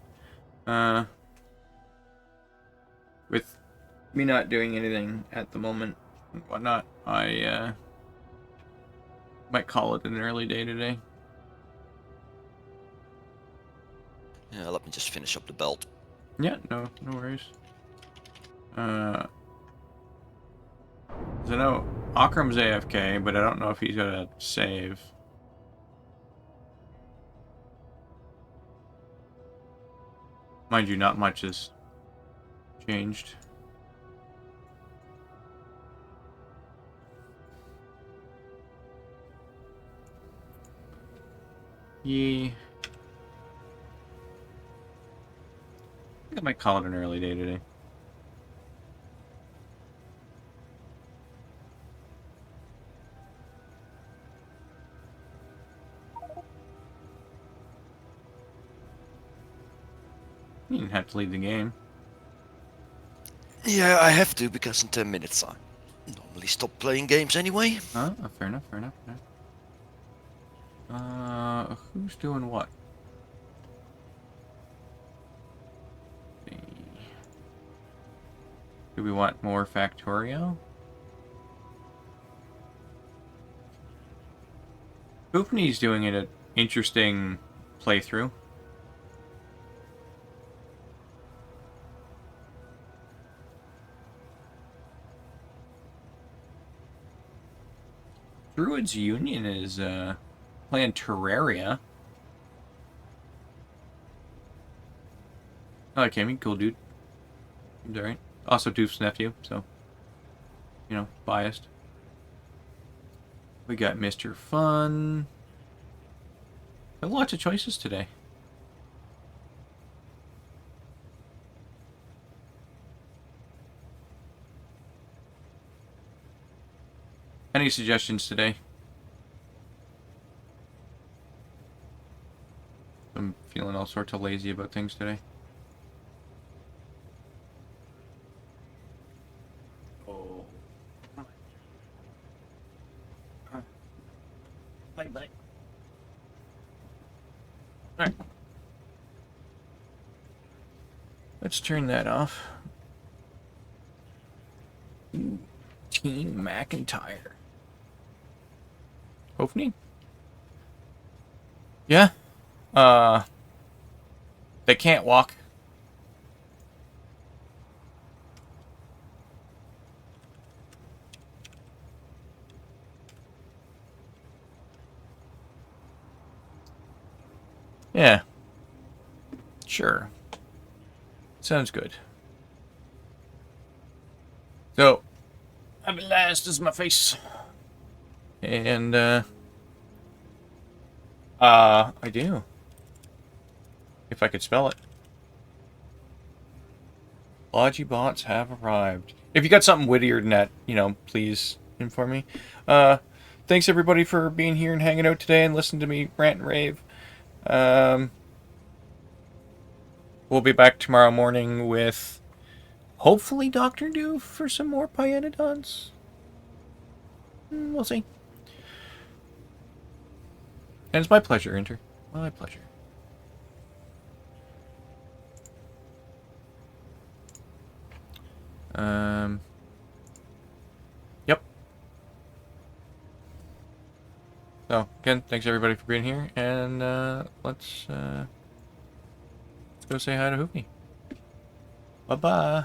With me not doing anything at the moment and whatnot, I might call it an early day today. Yeah, let me just finish up the belt. Yeah, no worries. So I know Akram's AFK, but I don't know if he's gonna save. Mind you, not much has changed. Yeah. I think I might call it an early day today. You didn't have to leave the game. Yeah, I have to, because in 10 minutes I normally stop playing games anyway. Huh? Fair enough, fair enough, fair enough. Who's doing what? Do we want more Factorio? Hoopney's doing an interesting playthrough. Druid's Union is playing Terraria. I like him, cool dude. He's alright. Also Doof's nephew, so biased. We got Mr. Fun. Lots of choices today. Any suggestions today? I'm feeling all sorts of lazy about things today. Oh. Alright. Let's turn that off. Team McIntyre. Hofni? Yeah. They can't walk. Yeah. Sure. Sounds good. So, I'm last is my face. And, I do. If I could spell it. Logibots have arrived. If you got something wittier than that, you know, please inform me. Thanks everybody for being here and hanging out today and listening to me rant and rave. We'll be back tomorrow morning with hopefully Dr. Doof for some more Pyanodons. We'll see. And it's my pleasure, Inter. My pleasure. Yep. So, again, thanks everybody for being here, and let's go say hi to Hoopy. Bye-bye.